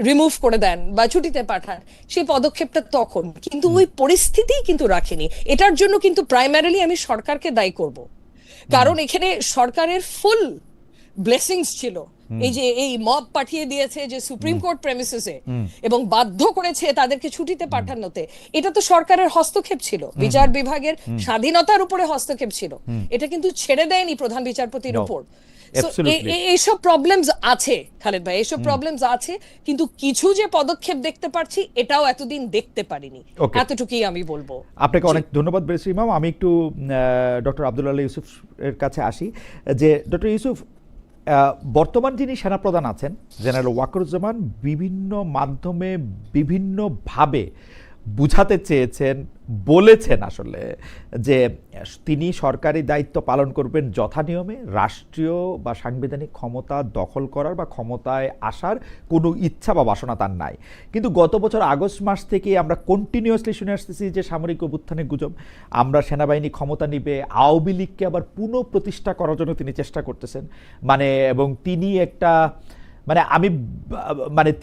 Speaker 3: রিমুভ করে দেন বা ছুটিতে পাঠান। সেই পদক্ষেপটা তখন কিন্তু ওই পরিস্থিতি কিন্তু রাখেনি। এটার জন্য কিন্তু প্রাইমারিলি আমি সরকারকে দায়ী করব, কারণ এখানে সরকারের ফুল ব্লেসিংস ছিল এই যে এই মব পাঠিয়ে দিয়েছে যে সুপ্রিম কোর্ট প্রেমিসেসে এবং বাধ্য করেছে তাদেরকে ছুটিতে পাঠানোতে, এটা তো সরকারের হস্তক্ষেপ ছিল, বিচার বিভাগের স্বাধীনতার উপরে হস্তক্ষেপ ছিল। এটা কিন্তু ছেড়ে দেয়নি প্রধান বিচারপতির
Speaker 1: No,
Speaker 3: উপর। So,
Speaker 1: absolutely.
Speaker 3: এইসব প্রবলেমস আছে খালেদ ভাই, এইসব প্রবলেমস আছে, কিন্তু কিছু যে পদক্ষেপ দেখতে পারছি এটাও এতদিন দেখতে পারিনি,
Speaker 1: Okay.
Speaker 3: এতটুকুই আমি বলবো।
Speaker 1: আপনাকে অনেক ধন্যবাদ বেরিস ইমাম। আমি একটু ডক্টর আব্দুল আলী ইউসুফ এর কাছে আসি। যে ডক্টর ইউসুফ, বর্তমান যিনি সেনাপ্রধান আছেন জেনারেল ওয়াকারুজ্জামান বিভিন্ন মাধ্যমে বিভিন্নভাবে বুঝাতে চেয়েছেন, বলেছেন আসলে যে তিনি সরকারি দায়িত্ব পালন করবেন যথানিয়মে, রাষ্ট্রীয় বা সাংবিধানিক ক্ষমতা দখল করার বা ক্ষমতায় আসার কোনো ইচ্ছা বা বাসনা তার নাই। কিন্তু গত বছর আগস্ট মাস থেকে আমরা কন্টিনিউয়াসলি শুনে আসতেছি যে সামরিক অভ্যুত্থানের গুজব, আমরা সেনাবাহিনী ক্ষমতা নিবে, আওয়ামী লীগকে আবার পুনঃপ্রতিষ্ঠা করার জন্য তিনি চেষ্টা করতেছেন। এবং তিনি একটা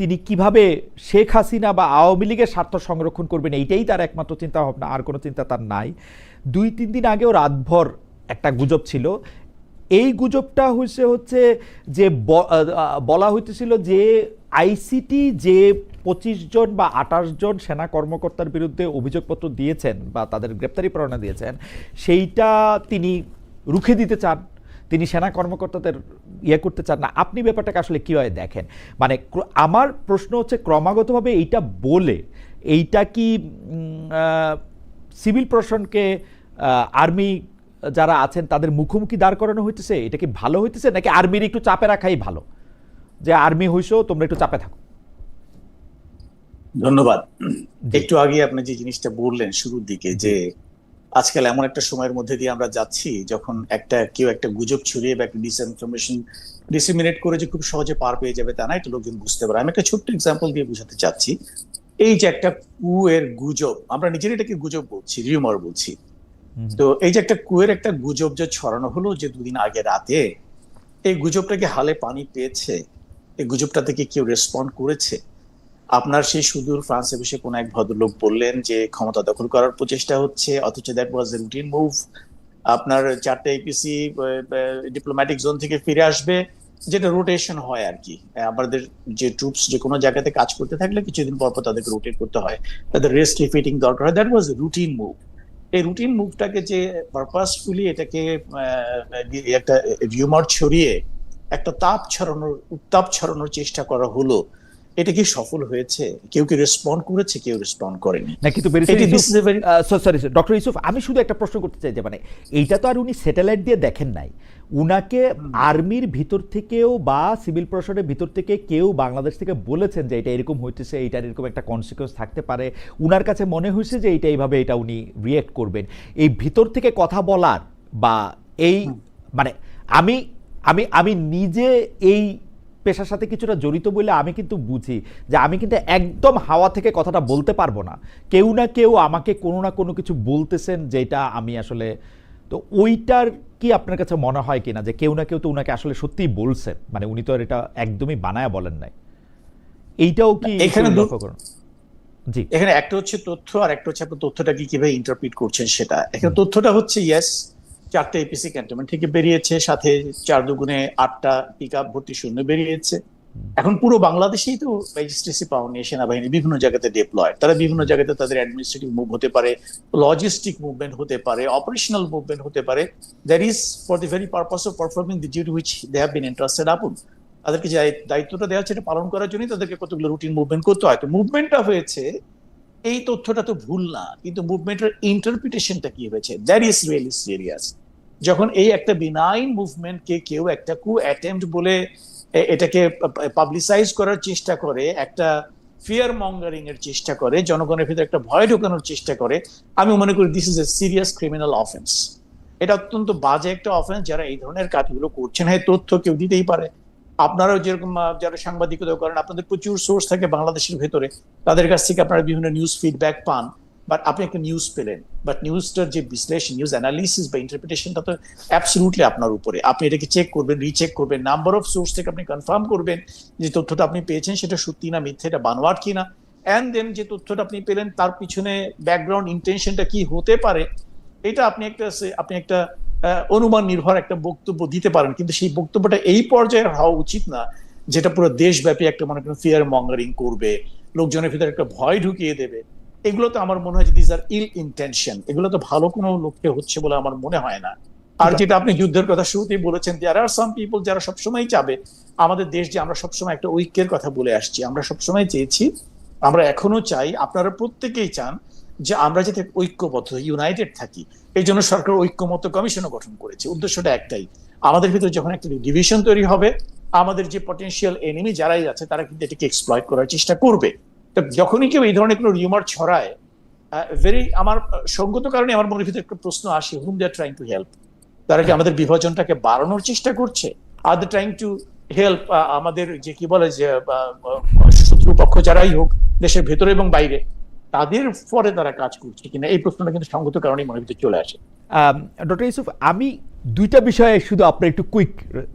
Speaker 1: তিনি কিভাবে শেখ হাসিনা বা আওয়ামী লীগের স্বার্থ সংরক্ষণ করবেন এইটাই তার একমাত্র চিন্তা ভাবনা, আর কোনো চিন্তা তার নাই। 2-3 দিন আগেও রাতভর একটা গুজব ছিল। এই গুজবটা হচ্ছে যে বলা হইতেছিল যে আইসিটি যে 25 জন বা 28 জন সেনা কর্মকর্তার বিরুদ্ধে অভিযোগপত্র দিয়েছেন বা তাদের গ্রেপ্তারি পরোয়ানা দিয়েছেন, সেইটা তিনি রুখে দিতে চান, তিনি সেনা কর্মকর্তাদের করতে চান না। আপনি ব্যাপারটাকে আসলে কীভাবে দেখেন? আমার প্রশ্ন হচ্ছে, ক্রমাগতভাবে এইটা বলে এইটা কি সিভিল প্রশাসনকে, আর্মি যারা আছেন তাদের মুখোমুখি দাঁড় করানো হইতেছে? এটা কি ভালো হইতেছে, নাকি আর্মির একটু চাপে রাখাই ভালো, যে আর্মি হইছো তোমরা একটু চাপে থাকো?
Speaker 2: ধন্যবাদ। একটু আগে আপনি যে জিনিসটা বললেন শুরুর দিকে, যে আজকাল এমন একটা সময়ের মধ্যে দিয়ে আমরা যাচ্ছি যখন কেউ একটা গুজব ছড়িয়ে বা একটা ডিসইনফরমেশন ডিসিমিনেট করে যে খুব সহজে পার পেয়ে যাবে তা না, এটা লোকজন বুঝতে পারে। আমি একটা ছোট্ট এক্সাম্পল দিয়ে বুঝাতে চাচ্ছি। এই যে একটা কুয়ের গুজব, আমরা নিজের এটাকে গুজব বলছি, রিউমার বলছি। তো এই যে একটা কুয়ের একটা গুজব যে ছড়ানো হলো যে 2 দিন আগে রাতে, এই গুজবটাকে হালে পানি পেয়েছে? এই গুজবটা থেকে কেউ রেসপন্ড করেছে? আপনার সেই সুদূর ফ্রান্সে বসে কোন এক ভদ্রলোক বললেন যে ক্ষমতা দখল করার প্রচেষ্টা হচ্ছে, অথচ that was A routine move. আপনার 4টা এপিসি ডিপ্লোম্যাটিক জোন থেকে ফিরে আসবে, যেটা রোটেশন হয় আর কি। আমাদের যে ট্রুপস যে কোনো জায়গাতে কাজ করতে থাকলে কিছুদিন পর পর তাদেরকে রোটেট করতে হয়, তাদের রেস্ট রিফিটিং দরকার হয়। That was routine move. এই রুটিন মুভটাকে যে পারপাসফুলি এটাকে একটা রিউমার ছড়িয়ে একটা উত্তাপ ছড়ানোর চেষ্টা করা হলো, এটা কি সফল হয়েছে? কেউ কি রেসপন্ড করেছে? কেউ রেসপন্ড করেনি।
Speaker 1: না, কিন্তু সরি ডক্টর ইউসুফ, আমি শুধু একটা প্রশ্ন করতে চাই যে এইটা তো আর উনি স্যাটেলাইট দিয়ে দেখেন নাই। উনাকে আর্মির ভিতর থেকেও বা সিভিল প্রশাসনের ভিতর থেকে কেউ বাংলাদেশ থেকে বলেছেন যে এটা এরকম হইতেছে, এইটার এরকম একটা কনসিকুয়েন্স থাকতে পারে, উনার কাছে মনে হয়েছে যে এইভাবে এটা উনি রিয়েক্ট করবেন। এই ভিতর থেকে কথা বলার বা এই আমি আমি আমি নিজে এই পেশার সাথে কিছুটা জড়িত বলে আমি কিন্তু বুঝি যে আমি কিন্তু একদম হাওয়া থেকে কথাটা বলতে পারবো না। কেউ না কেউ আমাকে কোনো না কোনো কিছু বলতেছেন, যেটা আমি আসলে, তো ওইটার কি আপনার কাছে মনে হয় কিনা যে কেউ না কেউ তো উনাকে আসলে সত্যিই বলছেন, উনি তো আর এটা একদমই বানায়া বলেন নাই? এইটাও কি
Speaker 2: এখানে
Speaker 1: লক্ষ্য করুন? জি,
Speaker 2: এখানে একটা হচ্ছে তথ্য, আর একটা হচ্ছে আপনি তথ্যটাকে কিভাবে ইন্টারপ্রিট করছেন সেটা। এখানে তথ্যটা হচ্ছে ইয়েস, 4টা এপিসি ক্যান্টনমেন্ট থেকে বেরিয়েছে, সাথে 4 দুগুণে 8টা পিকআপ ভর্তি সৈন্য বেরিয়েছে। এখন পুরো বাংলাদেশেই তো ম্যাজিস্ট্রেসি পাওয়ার নিয়ে সেনাবাহিনী বিভিন্ন জায়গাতে ডিপ্লয়, তারা বিভিন্ন জায়গাতে তাদের অ্যাডমিনিস্ট্রেটিভ মুভ হতে পারে, লজিস্টিক মুভমেন্ট হতে পারে, অপারেশনাল মুভমেন্ট হতে পারে। That is for the very purpose of performing the duty which they have been entrusted upon. তাদেরকে যে দায়িত্বটা দেওয়া হচ্ছে এটা পালন করার জন্যই তাদেরকে কতগুলো রুটিন মুভমেন্ট করতে হয়। তো মুভমেন্টটা হয়েছে, এই তথ্যটা তো ভুল না, কিন্তু মুভমেন্টের ইন্টারপ্রিটেশনটা কি হয়েছে, দ্যাট ইজ রিয়েলি সিরিয়াস। যখন এই একটা বিনাইন মুভমেন্টকে কেউ একটা অ্যাটেম্পট বলে এটাকে পাবলিসাইজ করার চেষ্টা করে, একটা ফিয়ার মঙ্গারিং এর চেষ্টা করে, জনগণের ভিতরে একটা ভয় ঢোকানোর চেষ্টা করে, আমি মনে করি this is a serious criminal offence. এটা অত্যন্ত বাজে একটা অফেন্স। যারা এই ধরনের কাজগুলো করছেন, হ্যাঁ তথ্য কেউ দিতেই পারে। আপনারাও যেরকম যারা সাংবাদিকতা করেন, আপনাদের প্রচুর সোর্স থাকে বাংলাদেশের ভেতরে, তাদের কাছ থেকে আপনারা বিভিন্ন নিউজ ফিডব্যাক পান। বাট আপনি একটা নিউজ পেলেন, বাট নিউজটার যে বিশ্লেষণ, নিউজ অ্যানালিসিস বা ইন্টারপ্রিটেশনটা তো অ্যাবসলিউটলি আপনার উপরে। আপনি এটাকে চেক করবেন, রিচেক করবেন, নাম্বার অফ সোর্স থেকে আপনি কনফার্ম করবেন যে তথ্যটা আপনি পেয়েছেন সেটা সত্যি না মিথ্যে, এটা বানোয়াট কিনা। অ্যান্ড দেন যে তথ্যটা আপনি পেলেন তার পিছনে ব্যাকগ্রাউন্ড ইন্টেনশনটা কি হতে পারে, এটা আপনি একটা অনুমান নির্ভর একটা বক্তব্য দিতে পারেন, কিন্তু সেই বক্তব্যটা এই পর্যায়ে হওয়া উচিত না যেটা পুরো দেশব্যাপী একটা মনে করেন ফিয়ার মঙ্গারিং করবে, লোকজনের ভিতরে একটা ভয় ঢুকিয়ে দেবে। এগুলো তো আমার মনে হয় যে দিস আর ইল ইন্টেনশন, এগুলো তো ভালো কোনো লক্ষ্যে হচ্ছে বলে আমার মনে হয় না। আর যেটা আপনি যুদ্ধের কথা শুরুতেই বলেছেন, দেয়ার আর সাম পিপল যারা সবসময় চাবে আমাদের দেশ, যে আমরা সবসময় একটা ঐক্যের কথা বলে আসছি, আমরা সবসময় চেয়েছি, আমরা এখনো চাই, আপনারা প্রত্যেকেই চান যে আমরা যাতে ঐক্যবদ্ধ ইউনাইটেড থাকি। এই জন্য সরকার ঐক্যমত্য কমিশনও গঠন করেছে। উদ্দেশ্যটা একটাই, আমাদের ভিতরে যখন একটা ডিভিশন তৈরি হবে, আমাদের যে পটেনশিয়াল এনিমি যারাই আছে তারা কিন্তু এটাকে এক্সপ্লয়েট করার চেষ্টা করবে। তো যখনই কেউ এই ধরনের কোনো রিউমার ছড়ায়, আমার সঙ্গত কারণে আমার মনের ভিতরে একটা প্রশ্ন আসে, হুম দে আর ট্রাইং টু হেল্প? তারা কি আমাদের বিভাজনটাকে বাড়ানোর চেষ্টা করছে? আর দে ট্রাইং টু হেল্প আমাদের যে কি বলে যে শত্রুপক্ষ যারাই হোক দেশের ভেতরে এবং বাইরে, তাদের পরে তারা কাজ করছে কিনা, এই প্রশ্নটা কিন্তু সঙ্গত কারণেই মনের ভিতরে চলে আসে।
Speaker 1: ডক্টর ইউসুফ, আমি দুইটা বিষয়ে শুধু আপনার একটু কুইক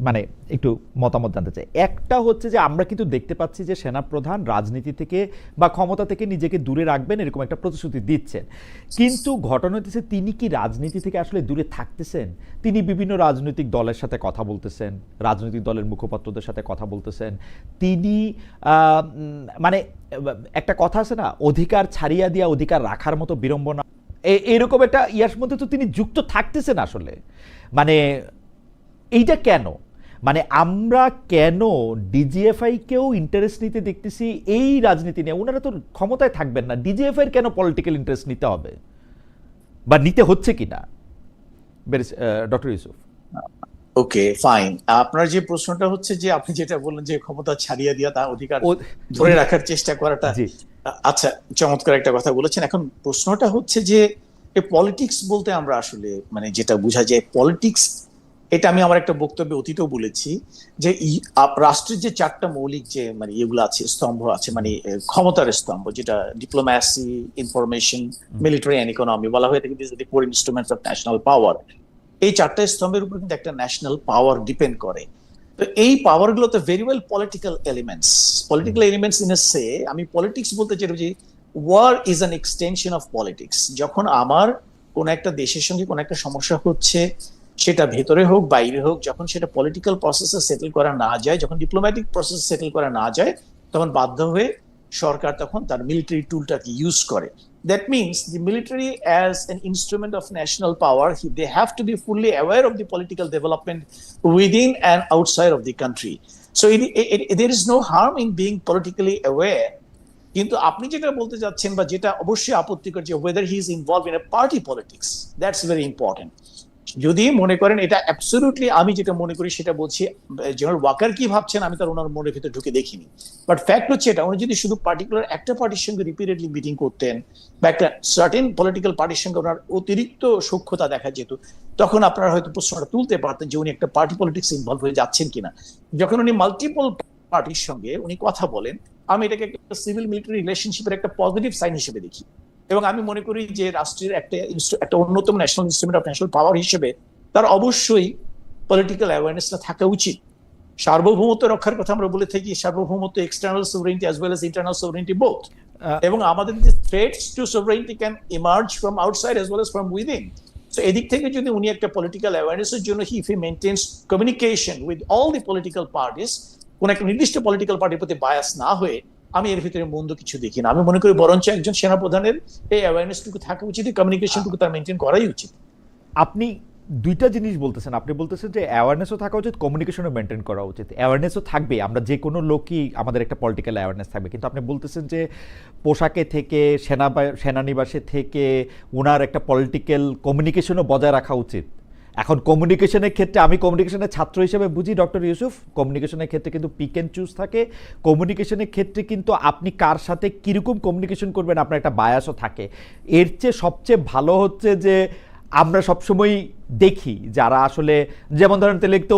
Speaker 1: মানে একটু মতামত জানতে চাই। একটা হচ্ছে যে আমরা কিন্তু দেখতে পাচ্ছি যে সেনাপ্রধান রাজনীতি থেকে বা ক্ষমতা থেকে নিজেকে দূরে রাখবেন এরকম একটা প্রতিশ্রুতি দিচ্ছেন, কিন্তু ঘটনা হচ্ছে তিনি কি রাজনীতি থেকে আসলে দূরে থাকতেছেন? তিনি বিভিন্ন রাজনৈতিক দলের সাথে কথা বলতেছেন, রাজনৈতিক দলের মুখপাত্রদের সাথে কথা বলতেছেন। তিনি মানে একটা কথা আছে না, অধিকার ছাড়িয়া দিয়া অধিকার রাখার মতো বিড়ম্বনা, এরকম একটা ইয়ার মধ্যে তো তিনি যুক্ত থাকতেছেন আসলে। মানে এইটা কেন? মানে আমরা কেন ডিজিএফআই কেও ইন্টারেস্ট নিতে দেখতেছি এই রাজনীতি নিয়ে? ওনারা তো ক্ষমতায় থাকবেন না, ডিজিএফআই এর কেন পলিটিক্যাল ইন্টারেস্ট নিতে হবে বা নিতে হচ্ছে কিনা? ডক্টর ইউসুফ।
Speaker 2: ওকে, ফাইন। আপনার যে প্রশ্নটা হচ্ছে যে আপনি যেটা বললেন যে ক্ষমতা ছাড়িয়ে দিয়া তা অধিকার ধরে রাখার চেষ্টা করাটা, আচ্ছা, চমৎকার একটা কথা বলেছেন। এখন প্রশ্নটা হচ্ছে যে পলিটিক্স বলতে আমরা আসলে মানে যেটা বোঝা যায় পলিটিক্স, এটা আমি আমার একটা বক্তব্যে অতীতেও বলেছি যে রাষ্ট্রের যে চারটা মৌলিক যে মানে এগুলো আছে, স্তম্ভ আছে, মানে ক্ষমতার স্তম্ভ, যেটা diplomacy, information, military and economy বলা হয়ে থাকে, this are the core instruments of national পাওয়ার। এই চারটা স্তম্ভের উপর কিন্তু একটা ন্যাশনাল পাওয়ার ডিপেন্ড করে। তো এই পাওয়ার গুলো তো very well political elements in a সে। আমি পলিটিক্স বলতে চাই যে war is an extension of politics. যখন আমার কোন একটা দেশের সঙ্গে কোন একটা সমস্যা হচ্ছে, সেটা ভেতরে হোক বাইরে হোক, যখন সেটা পলিটিক্যাল প্রসেসে সেটেল করা না যায়, যখন ডিপ্লোম্যাটিক প্রসেসে সেটেল করা না যায়, তখন বাধ্য হয়ে সরকার তখন তার মিলিটারি টুলটাকে ইউজ করে। That means the military as an instrument of national power, they have to be fully aware of the political development within and outside of the country. So there is no harm in being politically aware. কিন্তু আপনি যেটা বলতে যাচ্ছেন বা যেটা অবশ্যই আপত্তিকর, যে whether he is involved in a party politics, that's very important. যদি মনে করেন এটা অ্যাবসলিউটলি, আমি যেটা মনে করি সেটা বলছি, জেনারেল ওয়াকার কি ভাবছেন আমি তার ওনার মনের ভিতরে ঢুকে দেখিনি, বাট ফ্যাক্ট হচ্ছে এটা, উনি যদি শুধু পার্টিকুলার একটা পার্টির সঙ্গে রিপিটেডলি মিটিং করতেন বা একটা সার্টেন পলিটিক্যাল পার্টির সঙ্গে ওনার অতিরিক্ত সূক্ষ্মতা দেখা যেত, তখন আপনারা হয়তো প্রশ্নটা তুলতে পারতেন যে উনি একটা পার্টি পলিটিক্স ইনভলভ হয়ে যাচ্ছেন কিনা। যখন উনি মাল্টিপল পার্টির সঙ্গে উনি কথা বলেন, আমি এটাকে একটা সিভিল মিলিটারি রিলেশনশিপের একটা পজিটিভ সাইন হিসেবে দেখি। এবং আমি মনে করি যে রাষ্ট্রের একটা অন্যতম ন্যাশনাল ইনস্ট্রুমেন্ট অফ ন্যাশনাল পাওয়ার হিসেবে তার অবশ্যই পলিটিক্যাল অ্যাওয়ারনেসটা থাকা উচিত। সার্বভৌমত্ব রক্ষার কথা আমরা বলে থাকি, সার্বভৌমত্ব, external sovereignty as well as internal sovereignty both. এবং আমাদের যে threats to sovereignty can emerge from outside as well as from within. So এদিক থেকে যদি উনি একটা পলিটিক্যাল অ্যাওয়ারনেসের জন্য if he maintains communication with all the political parties, কোন একটা নির্দিষ্ট পলিটিক্যাল পার্টির প্রতি বায়াস না হয়ে, আমি এর ভিতরে মন্দ কিছু দেখি না। আমি মনে করি বরঞ্চ একজন সেনাপ্রধানের এই অ্যাওয়ারনেসটুকু থাকা উচিত, কমিউনিকেশনটুকু তার মেনটেন করাই উচিত।
Speaker 1: আপনি দুইটা জিনিস বলতেছেন, আপনি বলতেছেন যে অ্যাওয়ারনেসও থাকা উচিত, কমিউনিকেশনও মেনটেন করা উচিত। অ্যাওয়ারনেসও থাকবে, আমরা যে কোনো লোকই আমাদের একটা পলিটিক্যাল অ্যাওয়ারনেস থাকবে, কিন্তু আপনি বলতেছেন যে পোশাকে থেকে, সেনানিবাসে থেকে ওনার একটা পলিটিক্যাল কমিউনিকেশনও বজায় রাখা উচিত। এখন কমিউনিকেশনের ক্ষেত্রে, আমি কমিউনিকেশনের ছাত্র হিসেবে বুঝি ডক্টর ইউসুফ, কমিউনিকেশনের ক্ষেত্রে কিন্তু পিক অ্যান্ড চুজ থাকে। কমিউনিকেশনের ক্ষেত্রে কিন্তু আপনি কার সাথে কীরকম কমিউনিকেশন করবেন আপনার একটা বায়াসও থাকে। এর চেয়ে সবচেয়ে ভালো হচ্ছে যে আমরা সবসময় দেখি যারা আসলে, যেমন ধরেন তাহলে তো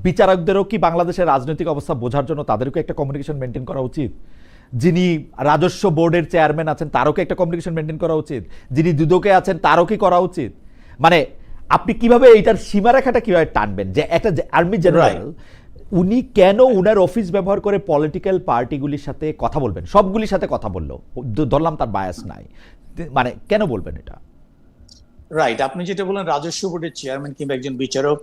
Speaker 1: বিচারকদেরও কি বাংলাদেশের রাজনৈতিক অবস্থা বোঝার জন্য তাদেরকে একটা কমিউনিকেশন মেনটেন করা উচিত? যিনি রাজস্ব বোর্ডের চেয়ারম্যান আছেন তারও কি একটা কমিউনিকেশন মেনটেন করা উচিত? যিনি দুদকে আছেন তারও কি করা উচিত? মানে আপনি কিভাবে এইটার সীমারেখাটা কিভাবে টানবেন যে একটা আর্মি জেনারেল উনি কেন উনার অফিস ব্যবহার করে পলিটিক্যাল পার্টিগুলির সাথে কথা বলবেন? সবগুলির সাথে কথা বললো, ধরলাম তার বায়াস নাই, মানে কেন বলবেন এটা?
Speaker 2: রাইট, আপনি যেটা বলেন রাজস্ব বোর্ডের চেয়ারম্যান কিংবা একজন বিচারক,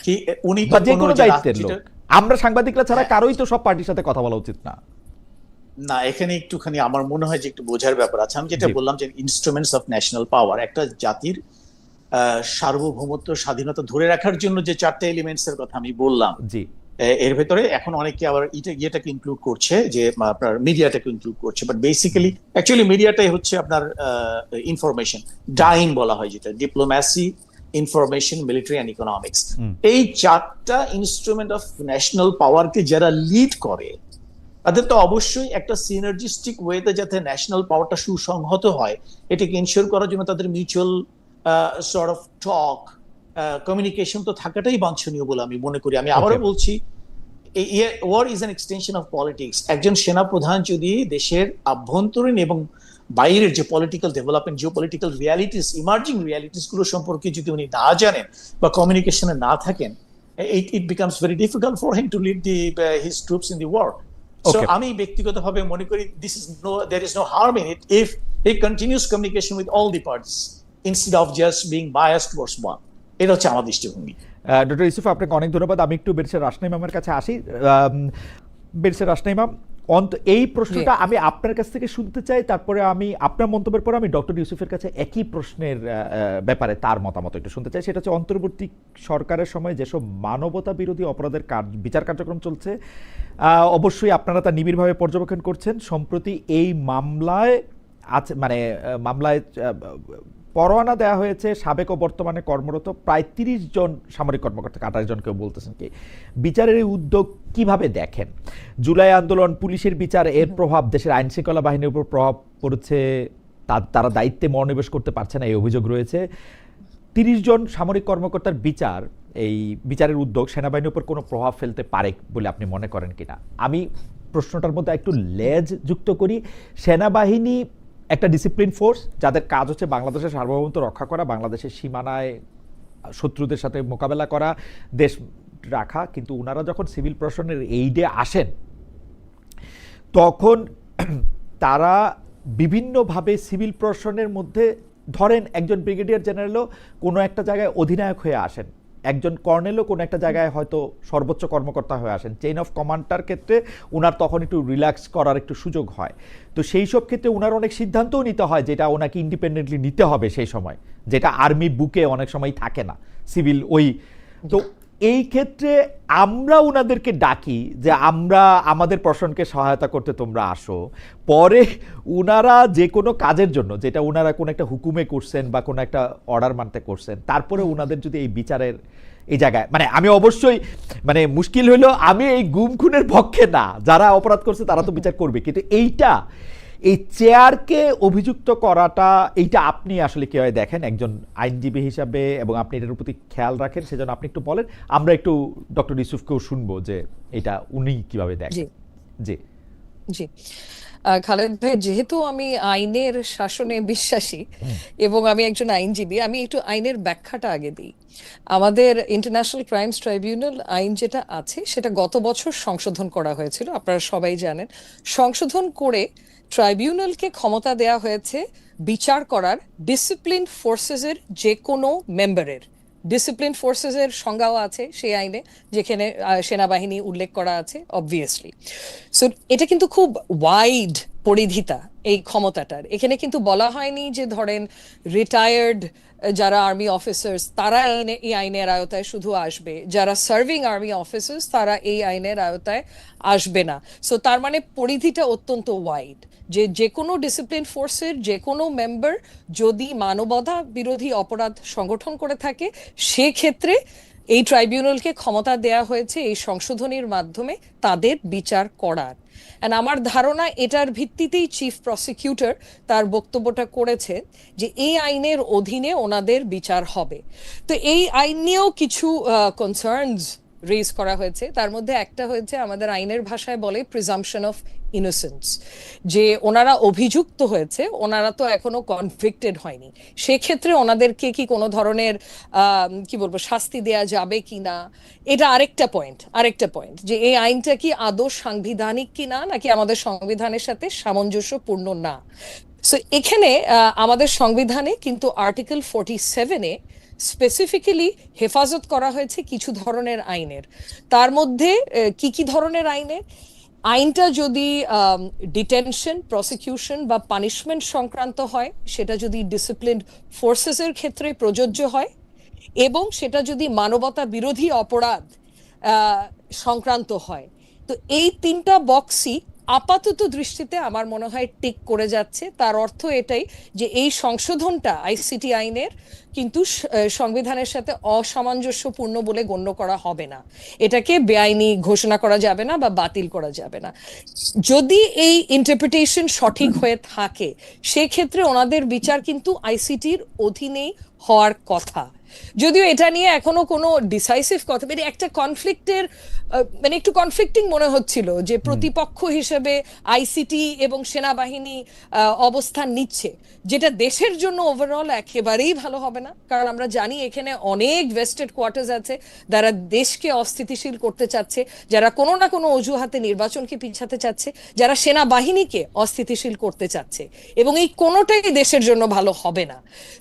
Speaker 2: কি উনি তো
Speaker 1: বা যে
Speaker 2: কোনো
Speaker 1: কোনো
Speaker 2: যে
Speaker 1: দায়িত্বের লোক, আমরা সাংবাদিকরা ছাড়া
Speaker 2: হ্যাঁ,
Speaker 1: কারোই তো সব পার্টির সাথে কথা বলা উচিত না।
Speaker 2: না, এখানে একটুখানি আমার মনে হয় যে একটু বোঝার ব্যাপার আছে। আমি যেটা
Speaker 1: জি
Speaker 2: বললাম যে ইনস্ট্রুমেন্টস অফ ন্যাশনাল পাওয়ার, একটা জাতির সার্বভৌমত্ব স্বাধীনতা ধরে রাখার জন্য যে চারটে এলিমেন্টস এর কথা আমি বললাম,
Speaker 1: জি
Speaker 2: এর ভেতরে এখন অনেকে আবার ইয়েটাকে ইনক্লুড করছে, যে আপনার মিডিয়াটাকে ইনক্লুড করছে, বাট বেসিক্যালি অ্যাকচুয়ালি মিডিয়াটাই হচ্ছে আপনার ইনফরমেশন ডাইন বলা হয়, যেটা diplomacy, information, military and economics.
Speaker 1: Hmm
Speaker 2: এই চারটা ইনস্ট্রুমেন্ট অফ ন্যাশনাল পাওয়ারকে যারা লিড করে, তাদের তো অবশ্যই একটা সিনার্জিস্টিক ওয়েতে যাতে ন্যাশনাল পাওয়ারটা সুসংহত হয়, এটাকে ইনশিওর করার জন্য তাদের mutual sort of talk, communication তো থাকাটাই বাঞ্ছনীয় বলে আমি মনে করি। আমি
Speaker 1: ওকে
Speaker 2: আবারও বলছি, war is an extension of politics. একজন সেনাপ্রধান যদি দেশের আভ্যন্তরীণ এবং বাইরের যে political development, geo political realities, emerging realities গুলো সম্পর্কে যদি উনি না জানেন বা কমিউনিকেশনে না থাকেন, it becomes very difficult for him to lead his troops in the war. So
Speaker 1: ওকে
Speaker 2: আমি ব্যক্তিগতভাবে মনে করি there is no harm in it if he continues communication with all the parties instead of just being biased towards one. এটা হচ্ছে আমার দৃষ্টিভঙ্গি।
Speaker 1: Doctor Yusuf, আপনাকে অনেক ধন্যবাদ। আমি একটু বেরসের রাসনাইম আমার কাছে আসি। বেরসের রাসনাইম, এই
Speaker 3: জি
Speaker 1: প্রশ্নটা আমি আপনার কাছ থেকে শুনতে চাই, তারপরে আমি আপনার মন্তব্যের পর আমি ডক্টর ইউসুফের কাছে একই প্রশ্নের ব্যাপারে তার মতামত একটু শুনতে চাই। সেটা হচ্ছে অন্তর্বর্তী সরকারের সময় যেসব মানবতা বিরোধী অপরাধের বিচার কার্যক্রম চলছে, অবশ্যই আপনারা তা নিবিড়ভাবে পর্যবেক্ষণ করছেন। সম্প্রতি এই মামলায় আছে, মানে মামলায় পরোয়ানা দেওয়া হয়েছে সাবেক ও বর্তমানে কর্মরত প্রায় 30 জন সামরিক কর্মকর্তা, 28 জন কেউ বলতেছেন। কি বিচারের এই উদ্যোগ কিভাবে দেখেন? জুলাই আন্দোলন, পুলিশের বিচার, এর প্রভাব দেশের আইন শৃঙ্খলা বাহিনীর উপর প্রভাব পড়েছে, তারা দায়িত্বে মনোনিবেশ করতে পারছে না, এই অভিযোগ রয়েছে। 30 জন সামরিক কর্মকর্তার বিচার, এই বিচারের উদ্যোগ সেনাবাহিনীর উপর কোনো প্রভাব ফেলতে পারে বলে আপনি মনে করেন কিনা? আমি প্রশ্নটার মধ্যে একটু লেজ যুক্ত করি। সেনাবাহিনী একটা ডিসিপ্লিন ফোর্স, যাদের কাজ হচ্ছে বাংলাদেশের সার্বভৌমত্ব রক্ষা করা, বাংলাদেশের সীমানায় শত্রুদের সাথে মোকাবেলা করা, দেশ রাখা। কিন্তু ওনারা যখন সিভিল প্রশাসনের এইডে আসেন, তখন তারা বিভিন্নভাবে সিভিল প্রশাসনের মধ্যে, ধরেন একজন ব্রিগেডিয়ার জেনারেলও কোনো একটা জায়গায় অধিনায়ক হয়ে আসেন, একজন কর্নেলও কোনো একটা জায়গায় হয়তো সর্বোচ্চ কর্মকর্তা হয়ে আসেন। চেইন অফ কমান্ডার ক্ষেত্রে ওনার তখন একটু রিল্যাক্স করার একটু সুযোগ হয়। তো সেই সব ক্ষেত্রে ওনার অনেক সিদ্ধান্তও নিতে হয়, যেটা ওনাকে ইন্ডিপেন্ডেন্টলি নিতে হবে সেই সময়, যেটা আর্মি বুকে অনেক সময় থাকে না সিভিল ওই। তো এই ক্ষেত্রে আমরা ওনাদেরকে ডাকি যে আমরা আমাদের প্রশাসনকে সহায়তা করতে তোমরা আসো, পরে ওনারা যে কোনো কাজের জন্য, যেটা ওনারা কোনো একটা হুকুমে করছেন বা কোনো একটা অর্ডার মানতে করছেন, তারপরে ওনাদের যদি এই বিচারের এই জায়গায়, মানে আমি অবশ্যই, মানে মুশকিল হইলো, আমি এই গুম খুনের পক্ষে না, যারা অপরাধ করছে তারা তো বিচার করবে, কিন্তু এই চেয়ারকে অভিযুক্ত করাটা, এইটা আপনি আসলে কিভাবে দেখেন একজন আইনজীবী হিসাবে, এবং আপনি এটার প্রতি খেয়াল রাখেন, সেজন্য আপনি একটু বলেন। আমরা একটু ডক্টর ইউসুফকেও শুনবো যে এটা উনি কিভাবে
Speaker 3: জি
Speaker 1: দেখেন। জি
Speaker 3: জি খালেদ ভাই, যেহেতু আমি আইনের শাসনে বিশ্বাসী এবং আমি একজন আইনজীবী, আমি একটু আইনের ব্যাখ্যাটা আগে দিই। আমাদের ইন্টারন্যাশনাল ক্রাইমস ট্রাইব্যুনাল আইন যেটা আছে, সেটা গত বছর সংশোধন করা হয়েছিল, আপনারা সবাই জানেন। সংশোধন করে ট্রাইব্যুনালকে ক্ষমতা দেয়া হয়েছে বিচার করার ডিসিপ্লিন ফোর্সেসের যে কোনো মেম্বারের। ডিসিপ্লিন ফোর্সেসের সংজ্ঞাও আছে সেই আইনে, যেখানে সেনাবাহিনী উল্লেখ করা আছে অবভিয়াসলি। সো এটা কিন্তু খুব ওয়াইড পরিধিতা এই ক্ষমতাটার। এখানে কিন্তু বলা হয়নি যে ধরেন রিটায়ার্ড যারা আর্মি অফিসার্স তারা এই আইনের আওতায় শুধু আসবে, যারা সার্ভিং আর্মি অফিসার্স তারা এই আইনের আওতায় আসবে না। সো তার মানে পরিধিটা অত্যন্ত ওয়াইড, যে কোনো ডিসিপ্লিন ফোর্সের যে কোনো মেম্বার যদি মানবতা বিরোধী অপরাধ সংগঠন করে থাকে, সেক্ষেত্রে এই ট্রাইব্যুনালকে ক্ষমতা দেয়া হয়েছে এই সংশোধনীর মাধ্যমে তাদের বিচার করার। এন্ড আমার ধারণা এটার ভিত্তিতেই চিফ প্রসিকিউটর তার বক্তব্যটা করেছে যে এই আইনের অধীনে ওনাদের বিচার হবে। তো এই আইন নিয়েও কিছু কনসার্নস রেজ করা হয়েছে। তার মধ্যে একটা হয়েছে, আমাদের আইনের ভাষায় বলে প্রিজাম্পশন অফ ইনোসেন্স, যে ওনারা অভিযুক্ত হয়েছে, ওনারা তো এখনো কনভিক্টেড হয়নি, সেক্ষেত্রে ওনাদেরকে কি কোনো ধরনের কি বলবো শাস্তি দেয়া যাবে কিনা। এটা আরেকটা পয়েন্ট যে এই আইনটা কি আদৌ সাংবিধানিক কিনা, নাকি আমাদের সংবিধানের সাথে সামঞ্জস্যপূর্ণ না। সো এখানে আমাদের সংবিধানে কিন্তু আর্টিকেল 47-এ স্পেসিফিক্যালি হেফাজত করা হয়েছে কিছু ধরনের আইনের। তার মধ্যে কি কি ধরনের আইনের? আইনটা যদি ডিটেনশন, প্রসিকিউশন বা পানিশমেন্ট সংক্রান্ত হয়, সেটা যদি ডিসিপ্লিনড ফোর্সেসের ক্ষেত্রে প্রযোজ্য হয়, এবং সেটা যদি মানবতা বিরোধী অপরাধ সংক্রান্ত হয়। তো এই তিনটা বক্সই আপাতত দৃষ্টিতে আমার মনে হয় টিক করে যাচ্ছে। তার অর্থ এটাই যে এই সংশোধনটা আইসিটি আইনের কিন্তু সংবিধানের সাথে অসামঞ্জস্যপূর্ণ বলে গণ্য করা হবে না। এটাকে বেআইনি ঘোষণা করা যাবে না বা বাতিল করা যাবে না। যদি এই ইন্টারপ্রিটেশন সঠিক হয়ে থাকে, সেক্ষেত্রে ওনাদের বিচার কিন্তু আইসিটির অধীনেই হওয়ার কথা। যদিও এটা নিয়ে এখনো কোনো ডিসাইসিভ কথা, মানে একটা কনফ্লিক্টের মানে একটু কনফ্লিক্টিং মনে হচ্ছিল যে প্রতিপক্ষ হিসেবে আইসিটি এবং সেনাবাহিনী অবস্থান নিচ্ছে, যেটা দেশের জন্য ওভারঅল একেবারেই ভালো হবে না। কারণ আমরা জানি এখানে অনেক ভেস্টেড কোয়ার্টার্স আছে যারা দেশকে অস্থিতিশীল করতে চাচ্ছে, যারা কোনো না কোনো অজুহাতে নির্বাচনকে পিছাতে চাচ্ছে, যারা সেনাবাহিনীকে অস্থিতিশীল করতে চাচ্ছে, এবং এই কোনোটাই দেশের জন্য ভালো হবে না।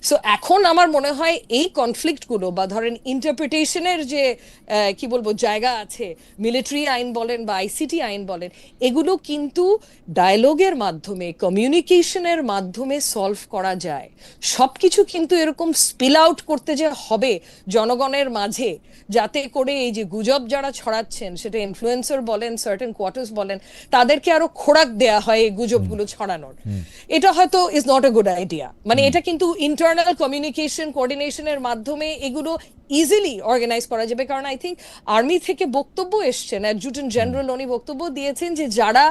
Speaker 3: সো এখন আমার মনে হয় এই কনফ্লিক্টগুলো বা ধরেন ইন্টারপ্রিটেশনের যে কি বলবো জায়গা আছে, মিলিটারি আইন বলেন বা আইসিটি আইন বলেন, এগুলো কিন্তু ডায়ালগের মাধ্যমে, কমিউনিকেশনের মাধ্যমে সলভ করা যায়। সবকিছু কিন্তু এরকম স্পিল আউট করতে যে হবে জনগণের মাঝে, যাতে করে এই যে গুজব যারা ছড়াচ্ছেন, সেটা ইনফ্লুয়েন্সার বলেন, সার্টেন কোয়ার্টার্স বলেন, তাদেরকে আরো খোরাক দেয়া হয় এই গুজবগুলো ছড়ানোর, এটা হয়তো is not a good idea. মানে এটা কিন্তু ইন্টারনাল কমিউনিকেশন, কোঅর্ডিনেশনের মাধ্যমে এগুলো ইজিলি অর্গানাইজ করা যাবে। কারণ আই থিঙ্ক আর্মি থেকে বক্তব্য এসছেন, অ্যাডজুটেন্ট জেনারেল উনি বক্তব্য দিয়েছেন যে যারা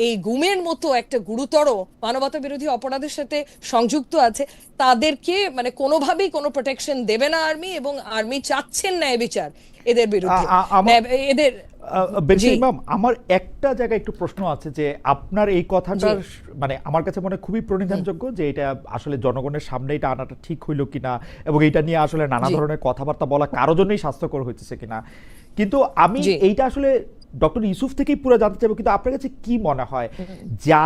Speaker 3: এই গুমের মতো একটা গুরুতর মানবতা বিরোধী অপরাধের সাথে সংযুক্ত আছে, তাদেরকে মানে কোনোভাবেই কোনো প্রোটেকশন দেবে না আর্মি, এবং আর্মি চাচ্ছেন ন্যায় বিচার এদের বিরুদ্ধে। এদের
Speaker 1: বেনজির ইমাম, আমার একটা জায়গায় একটু প্রশ্ন আছে যে আপনার এই কথাটার মানে আমার কাছে মনে খুবই প্রণিধানযোগ্য যে এটা আসলে জনগণের সামনে এটা আনাটা ঠিক হইল কিনা, এবং এটা নিয়ে আসলে নানা ধরনের কথাবার্তা বলা কারো জন্যই স্বাস্থ্যকর হইতেছে কিনা। কিন্তু আমি এইটা আসলে ডক্টর ইউসুফ থেকেই পুরো জানতে চাইবো, কিন্তু আপনার কাছে কি মনে হয় যা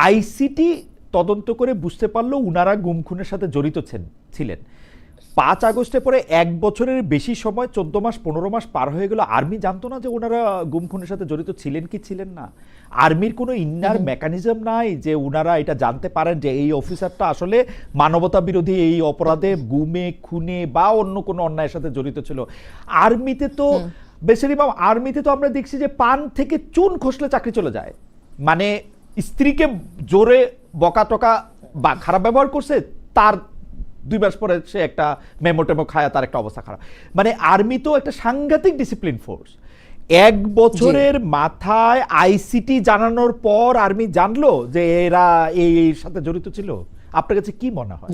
Speaker 1: আইসিটি তদন্ত করে বুঝতে পারলো উনারা গুম খুনের সাথে জড়িত ছিলেন, 5 আগস্টের পরে 1 বছরের বেশি সময়, 14 মাস 15 মাস পার হয়ে গেল, আর্মি জানতো না যে ওনারা গুম খুনের সাথে জড়িত ছিলেন কি ছিলেন না? আর্মির কোনো ইন্নার মেকানিজম নাই যে ওনারা এটা জানতে পারেন যে এই অফিসারটা আসলে মানবতা বিরোধী এই অপরাধে, গুমে খুনে বা অন্য কোনো অন্যায়ের সাথে জড়িত ছিল? আর্মিতে তো বেশির ভাগ আর্মিতে তো আমরা দেখছি যে পান থেকে চুন খসলে চাকরি চলে যায়। মানে স্ত্রীকে জোরে বকা টকা বা খারাপ ব্যবহার করছে, তার 2 মাস পরে সে একটা মেমো টেমো খায়, তার একটা অবস্থা খারাপ। মানে আর্মি তো একটা সাংঘাতিক ডিসিপ্লিন ফোর্স। 1 বছরের মাথায় আইসিটি জানানোর পর আর্মি জানলো যে এরা এই সাথে জড়িত ছিল। আপনার কাছে কি মনে হয়?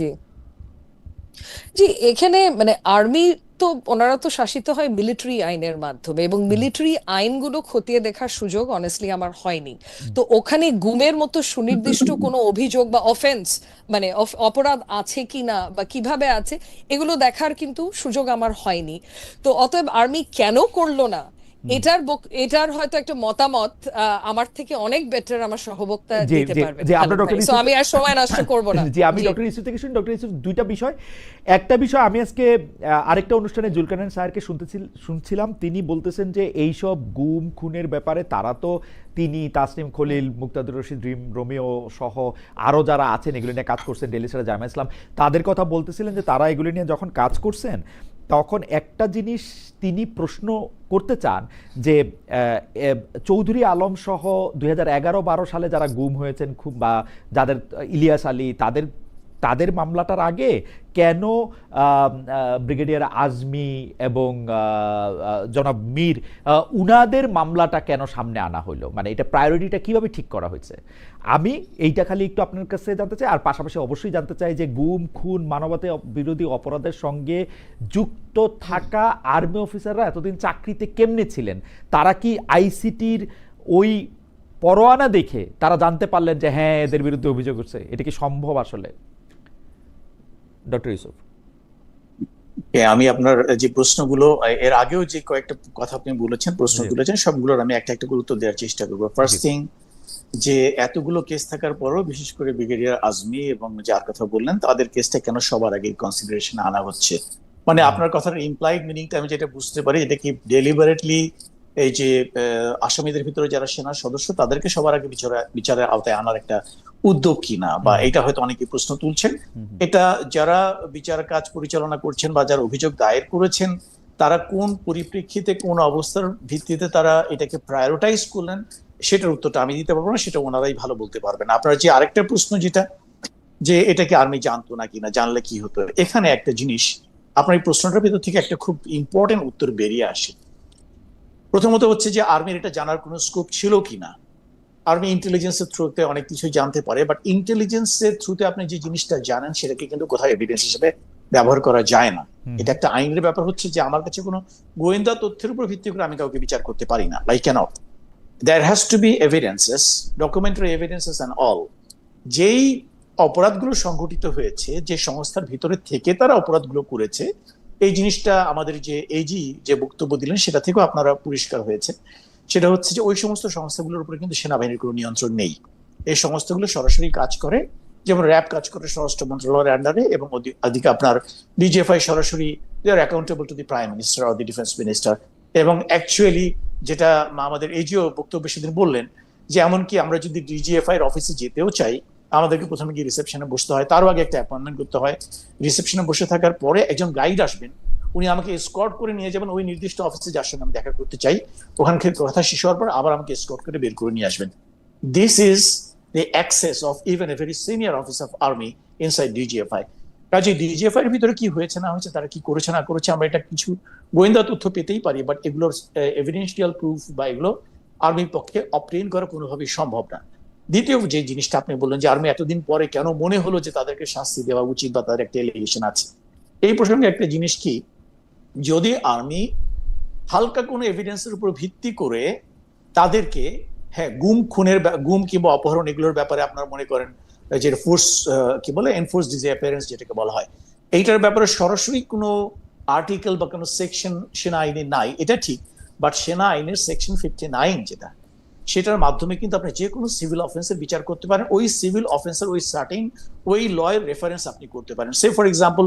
Speaker 3: জি, এখানে মানে আর্মি তো ওনারা তো শাসিত হয় মিলিটারি আইনের মাধ্যমে, এবং মিলিটারি আইনগুলো খতিয়ে দেখার সুযোগ অনেস্টলি আমার হয়নি। তো ওখানে গুমের মতো সুনির্দিষ্ট কোনো অভিযোগ বা অফেন্স, মানে অপরাধ আছে কিনা বা কিভাবে আছে, এগুলো দেখার কিন্তু সুযোগ আমার হয়নি। তো অতএব আর্মি কেন করলো না, এটার হয়তো একটা মতামত আমার থেকে অনেক বেটার আমার সহবক্তা দিতে পারবে। সো আমি আর সময় নষ্ট করব না।
Speaker 1: জি, আমি ডক্টর ইউসুফ থেকে শুনি। ডক্টর ইউসুফ, দুইটা বিষয়। একটা বিষয়, আমি আজকে আরেকটা অনুষ্ঠানে জুলকারনাইন স্যারকে শুনছিলাম, তিনি বলতেছেন যে এইসব গুম খুনের ব্যাপারে তারা তো, তিনি, তাসনিম খলিল, মুক্তাদুর রশিদ রোমিও সহ আরও যারা আছেন এগুলো নিয়ে কাজ করছেন, ডেলি সারা জামা ইসলাম, তাদের কথা বলতেছিলেন যে তারা এগুলো নিয়ে যখন কাজ করছেন তখন একটা জিনিস তিনি প্রশ্ন করতে চান যে চৌধুরী আলম সহ 2011-12 সালে যারা গুম হয়েছেন খুব, বা যাদের ইলিয়াস আলী, তাদের মামলাটার আগে কেন ব্রিগেডিয়ার আজমি এবং জনাব মীর, উনাদের মামলাটা কেন সামনে আনা হলো? মানে এটা প্রায়োরিটিটা কিভাবে ঠিক করা হয়েছে? আমি এইটা খালি একটু আপনার কাছে জানতে চাই। আর পাশাপাশি অবশ্যই জানতে চাই যে গুম খুন, মানবতা বিরোধী অপরাধের সঙ্গে যুক্ত থাকা আর্মি অফিসাররা এতদিন চাকরিতে কেমনে ছিলেন? তারা কি আইসিটির ওই পরোয়ানা দেখে তারা জানতে পারলেন যে হ্যাঁ এদের বিরুদ্ধে অভিযোগ হচ্ছে? এটা কি সম্ভব আসলে? ডক্টর ইউসুফ।
Speaker 2: আমি আপনার যে প্রশ্নগুলো, এর আগেও যে কয়েকটা কথা আপনি বলেছেন, প্রশ্ন তুলেছেন, সবগুলোর আমি একটা একটা করে উত্তর দেওয়ার চেষ্টা করবো। ফার্স্ট থিং, যে এতগুলো কেস থাকার পরও বিশেষ করে ব্রিগেডিয়ার আজমি এবং যার কথা বললেন তাদের কেসটা কেন সবার আগে কনসিডারেশন আনা হচ্ছে? মানে আপনার কথার ইমপ্লাইড মিনিংটা আমি যেটা বুঝতে পারি, এটা কি ডেলিবারেটলি এই যে আসামিদের ভিতরে যারা সেনা সদস্য তাদেরকে সবার আগে বিচারের আওতায় আনার একটা উদ্যোগ কিনা, বা এটা হয়তো অনেকে প্রশ্ন তুলছেন। এটা যারা বিচার কাজ পরিচালনা করছেন বা যারা অভিযোগ দায়ের করেছেন তারা কোন পরিপ্রেক্ষিতে কোন অবস্থার ভিত্তিতে তারা এটাকে প্রায়োরিটাইজ করলেন সেটার উত্তরটা আমি দিতে পারবো না, সেটা ওনারাই ভালো বলতে পারবেন। আপনার যে আরেকটা প্রশ্ন যেটা যে এটাকে আর্মি জানতো নাকি না, জানলে কি হতো, এখানে একটা জিনিস আপনার এই প্রশ্নটার ভিতর থেকে একটা খুব ইম্পর্টেন্ট উত্তর বেরিয়ে আসে। প্রথমত হচ্ছে যে আর্মির এটা জানার কোনো স্কোপ ছিল কিনা। আর্মি ইন্টেলিজেন্সের থ্রুতে অনেক কিছুই জানতে পারে, বাট ইন্টেলিজেন্সের থ্রুতে আপনি যে জিনিসটা জানেন সেটাকে কিন্তু কোথাও এভিডেন্স হিসেবে ব্যবহার করা যায় না। এটা একটা আইনের ব্যাপার, হচ্ছে যে আমার কাছে কোনো গোয়েন্দা তথ্যের উপর ভিত্তি করে আমি কাউকে বিচার করতে পারি না। লাইক কেন there has to be evidences, documentary evidences and all. যেই অপরাধগুলো সংঘটিত হয়েছে, যে সংস্থার ভিতরে থেকে তারা অপরাধগুলো করেছে, এই জিনিসটা আমাদের যে এজি যে বক্তব্য দিলেন সেটা থেকেও আপনারা পরিষ্কার হয়েছে। সেটা হচ্ছে যে ওই সমস্ত সংস্থাগুলোর উপরে কিন্তু সেনাবাহিনীর কোনো নিয়ন্ত্রণ নেই। এই সংস্থাগুলো সরাসরি কাজ করে, যেমন র্যাব কাজ করে স্বরাষ্ট্র মন্ত্রণালয়ের আন্ডারে, এবং ওদিকে আপনার ডিজিএফআই সরাসরি they are accountable to the prime minister or the defence minister. এবং অ্যাকচুয়ালি যেটা আমাদের এজিও বক্তব্য সেদিন বললেন যে এমনকি আমরা যদি ডিজিএফআই এর অফিসে যেতেও চাই আমাদেরকে প্রথমে গিয়ে রিসেপশনে বসতে হয়, তারও আগে একটা অ্যাপয়েন্টমেন্ট করতে হয়। রিসেপশনে বসে থাকার পরে একজন গাইড আসবেন, উনি আমাকে এসকর্ট করে নিয়ে যাবেন ওই নির্দিষ্ট অফিসে যার সঙ্গে আমি দেখা করতে চাই। ওখানকার কথা শেষ হওয়ার পর আবার আমাকে এসকর্ট করে বের করে নিয়ে আসবেন। This is the access of even a very senior office of army inside DGFI. কাজে ডিজিএফআই এর ভিতরে কি হয়েছে না হয়েছে, তারা কি করেছে না করেছে, আমরা এটা কিছু গোয়েন্দা তথ্য পেতেই পারি, বাট এগুলোর এভিডেন্সিয়াল প্রুফ বা এগুলো আর্মির পক্ষে অবটেইন করা কোনোভাবেই সম্ভব না। দ্বিতীয় যে জিনিসটা আপনি বললেন যে আর্মি এতদিন পরে কেন মনে হলো যে তাদেরকে শাস্তি দেওয়া উচিত বা তাদের একটা এলিগেশন আছে, এই প্রসঙ্গে একটা জিনিস কি, যদি আর্মি হালকা কোনো এভিডেন্সের উপর ভিত্তি করে তাদেরকে, হ্যাঁ, গুম কিংবা অপহরণ এগুলোর ব্যাপারে আপনারা মনে করেন যে ফোর্স কি বলে এনফোর্স ডিসঅ্যাপিয়ারেন্স যেটাকে বলা হয়, এইটার ব্যাপারে সরাসরি কোনো আর্টিকেল বা কোনো সেকশন সেনা আইনে নাই, এটা ঠিক। বাট সেনা আইনের সেকশন 59 যেটা, সেটার মাধ্যমে কিন্তু আপনি যে কোনো সিভিল অফেন্সের বিচার করতে পারেন। ওই সিভিল অফেন্সের ওই সার্টেন ওই লয়ের রেফারেন্স আপনি করতে পারেন। সে ফর এক্সাম্পল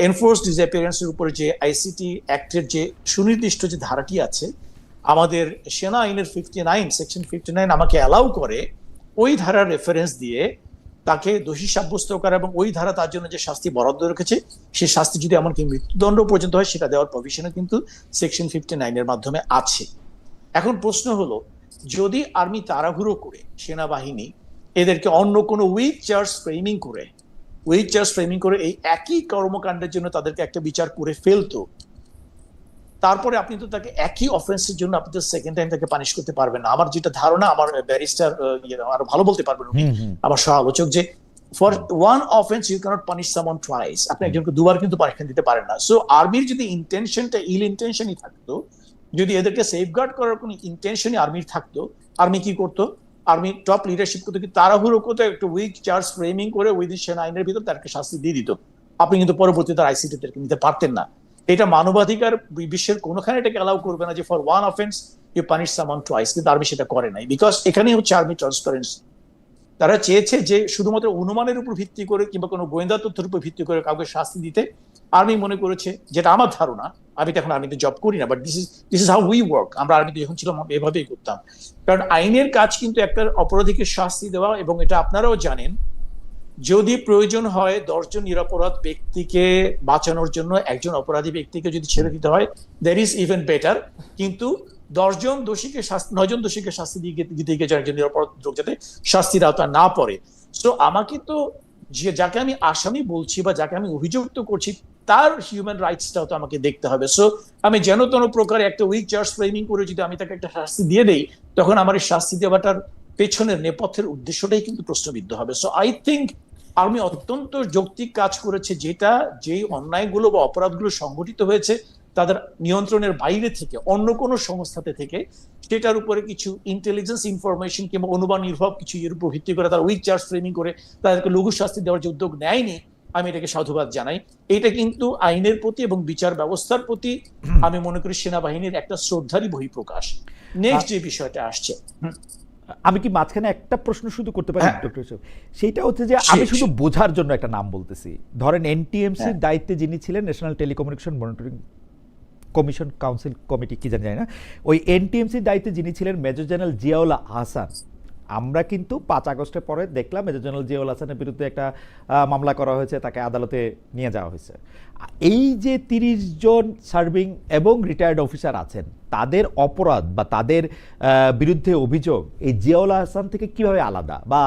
Speaker 2: এনফোর্স ডিসঅ্যাপিয়ারেন্সের উপরে যে আইসিটি অ্যাক্টের যে সুনির্দিষ্ট যে ধারাটি আছে, আমাদের সেনা আইনের 59 সেকশন 59 আমাকে অ্যালাউ করে ওই ধারার রেফারেন্স দিয়ে তাকে দোষী সাব্যস্ত করা, এবং ওই ধারা তার জন্য যে শাস্তি বরাদ্দ রেখেছে সেই শাস্তি যদি এমনকি মৃত্যুদণ্ড পর্যন্ত হয় সেটা দেওয়ার প্রভিশনও কিন্তু সেকশন 59 এর মাধ্যমে আছে। এখন প্রশ্ন হলো, যদি আর্মি তাড়াহুড়ো করে সেনাবাহিনী এদেরকে অন্য কোনো উইক চার্জ ফ্রেমিং করে এই একই কর্মকাণ্ডের জন্য তাদেরকে একটা বিচার করে ফেলতো, তারপরে আপনি তো তাকে একই অফেন্সের জন্য আপনি তো সেকেন্ড টাইম তাকে পানিশ করতে পারবেন না। আমার যেটা ধারণা, আমার ব্যারিস্টার আরো ভালো বলতে পারবেন উনি, আমার সহ আলোচক, যে for one offence you cannot punish someone twice, আপনি একজনকে দুবার কিন্তু পানিশমেন্ট দিতে পারেন না। সো আর্মির যদি ইন্টেনশনটা ইল ইন্টেনশনই থাকতো, যদি এদেরকে সেফগার্ড করার কোনো ইন্টেনশনই আর্মির থাকতো, আর্মি কি করতো, আর্মি টপ লিডারশিপ করতো কি তাড়াহুড়ো করতো একটু উইক চার্জ ফ্রেমিং করে উইদিন সেনা আইনের ভিতর তাকে শাস্তি দিয়ে দিত, আপনি কিন্তু পরবর্তীতে আইসিটি নিতে পারতেন না। এটা মানবাধিকার বিশ্বের কোনোখানে এটাকে অ্যালাউ করবে না যে for one offence you punish someone twice, কিন্তু আর্মি সেটা করে নাই। বিকজ এখানেই হচ্ছে আর্মি ট্রান্সপারেন্সি। তারা চেয়েছে যে শুধুমাত্র অনুমানের উপর ভিত্তি করে কিংবা কোনো গোয়েন্দা তথ্যের উপর ভিত্তি করে কাউকে শাস্তি দিতে আর্মি মনে করেছে, যেটা আমার ধারণা, আমি তো এখন আর্মিতে জব করি না, but this is how we work, আমরা আর্মিতে যখন ছিলাম এভাবেই করতাম। কারণ আইনের কাজ কিন্তু একটা অপরাধীকে শাস্তি দেওয়া, এবং এটা আপনারাও জানেন, যদি প্রয়োজন হয় 10 জন নিরপরাধ ব্যক্তিকে বাঁচানোর জন্য একজন অপরাধী ব্যক্তিকে যদি ছেড়ে দিতে হয়, দ্যাট ইজ ইভেন বেটার। কিন্তু 9 জন দোষীকে শাস্তি দিতে গিয়ে একজন নিরপরাধ লোক যাতে শাস্তির আওতা না পড়ে। সো আমাকে তো যাকে আমি আসামি বলছি বা যাকে আমি অভিযুক্ত করছি তার হিউম্যান রাইটসটাও তো আমাকে দেখতে হবে। সো আমি যেন তেন প্রকারে একটা উইক চার্জ ফ্রেমিং করে যদি আমি তাকে একটা শাস্তি দিয়ে দেই, তখন আমার এই শাস্তি দেওয়াটার পেছনের নেপথ্যের উদ্দেশ্যটাই কিন্তু প্রশ্নবিদ্ধ হবে। সো আই থিঙ্ক আর্মি অত্যন্ত যৌক্তিক কাজ করেছে, যেটা যেই অন্যায়গুলো বা অপরাধগুলো সংঘটিত হয়েছে তাদের নিয়ন্ত্রণের বাইরে থেকে অন্য কোনো সংস্থাতে থেকে, সেটার উপরে কিছু ইন্টেলিজেন্স ইনফরমেশন কিংবা অনুমান নির্ভর কিছু এর উপর ভিত্তি করে তারা উইক চার্জ ফ্রেমিং করে তাদেরকে লঘু শাস্তি দেওয়ার যে উদ্যোগ নেয়নি, আমি এটাকে সাধুবাদ জানাই। এটা কিন্তু আইনের প্রতি এবং বিচার ব্যবস্থার প্রতি আমি মনে করি সেনাবাহিনীর একটা শ্রদ্ধারই বহিঃপ্রকাশ। নেক্সট যে বিষয়টা আসছে,
Speaker 1: আমি কি মাঝখানে একটা প্রশ্ন শুধু করতে পারি
Speaker 2: হ্যাঁ।
Speaker 1: ডক্টর ইউসুফ? সেইটা হচ্ছে যে আমি
Speaker 2: Sure,
Speaker 1: শুধু
Speaker 2: sure.
Speaker 1: বোঝার জন্য একটা নাম বলতেছি। ধরেন এনটিএমসির
Speaker 2: হ্যাঁ।
Speaker 1: দায়িত্বে যিনি ছিলেন, national telecommunication monitoring commission council committee কি জানি না, ওই এনটিএমসির দায়িত্বে যিনি ছিলেন মেজর জেনারেল জিয়াউল আহসান, আমরা কিন্তু 5 আগস্টের পরে দেখলাম মেজর জেনারেল জিয়াউল হাসানের বিরুদ্ধে একটা মামলা করা হয়েছে, তাকে আদালতে নিয়ে যাওয়া হয়েছে। এই যে 30 জন সার্ভিং এবং রিটায়ার্ড অফিসার আছেন, তাদের অপরাধ বা তাদের বিরুদ্ধে অভিযোগ এই জিয়াউল হাসান থেকে কিভাবে আলাদা, বা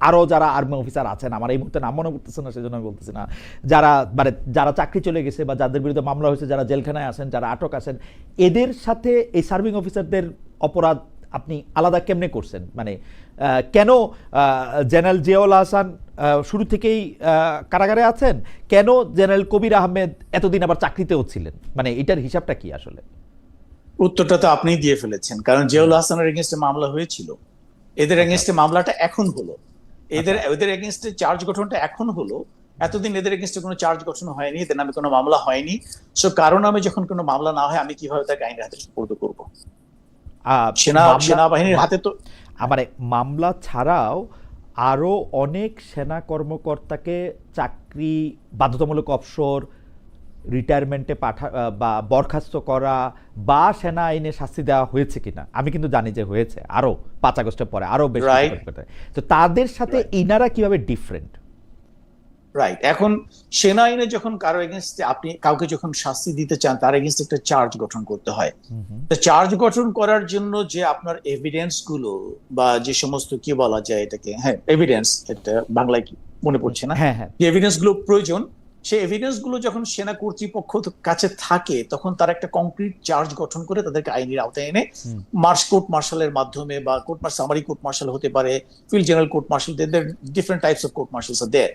Speaker 1: আরও যারা আর্মি অফিসার আছেন, আমার এই মুহূর্তে নাম মনে পড়তেছে না সেজন্য আমি বলতেছি না, যারা মানে যারা চাকরি চলে গেছে বা যাদের বিরুদ্ধে মামলা হয়েছে, যারা জেলখানায় আছেন, যারা আটক আছেন, এদের সাথে এই সার্ভিং অফিসারদের অপরাধ আপনি আলাদা কেমনে করছেন? মানে কেন জেনারেল জিয়াউল হাসান শুরু থেকেই কারাগারে আছেন, কেন জেনারেল কবির আহমেদ এতদিন আবার চাকরিতেও ছিলেন? মানে এটার হিসাবটা কি আসলে?
Speaker 2: উত্তরটা তো আপনিই দিয়ে ফেলেছেন, কারণ জিয়াউল হাসানের এগেইনস্টে মামলা হয়েছিল, এদের এগেইনস্টে মামলাটা এখন হলো, এদের এগেইনস্টে চার্জ গঠনটা এখন হলো। এতদিন এদের এগেইনস্টে কোনো চার্জ গঠন হয়নি, এদের নামে কোনো মামলা হয়নি। সো কারণ নামে যখন কোনো মামলা না হয়, আমি কিভাবে তাকে আইনের হাতে সুপর্দ করব? সেনাবাহিনীর হাতে তো
Speaker 1: মানে মামলা ছাড়াও আরো অনেক সেনা কর্মকর্তাকে চাকরি, বাধ্যতামূলক অবসর, রিটায়ারমেন্টে বা বরখাস্ত করা বা সেনা আইনে শাস্তি দেওয়া হয়েছে কিনা আমি কিন্তু জানি যে হয়েছে, আরো 5 আগস্টের পরে আরো বেশি
Speaker 2: Right.
Speaker 1: কর্মকর্তা। তো তাদের সাথে ইনারা কিভাবে ডিফারেন্ট?
Speaker 2: রাইট। এখন সেনা আইনে যখন কারো এগেইনস্টে আপনি কাউকে যখন শাস্তি দিতে চান, তার এগেইনস্টে একটা চার্জ গঠন করতে হয়। তো চার্জ গঠন করার জন্য যে আপনার এভিডেন্স গুলো বা যে সমস্ত কি বলা যায় এটাকে, হ্যাঁ এভিডেন্স, এটা বাংলায় কি মনে পড়ছে না,
Speaker 1: হ্যাঁ হ্যাঁ,
Speaker 2: যে এভিডেন্স গুলো প্রয়োজন, সেই এভিডেন্স গুলো যখন সেনা কর্তৃপক্ষ কাছে থাকে, তখন তার একটা কংক্রিট চার্জ গঠন করে তাদেরকে আইনের আওতায় এনে কোর্ট মার্শালের মাধ্যমে, বা সামারি কোর্ট মার্শাল হতে পারে, field general court martial, different types of court martials are there.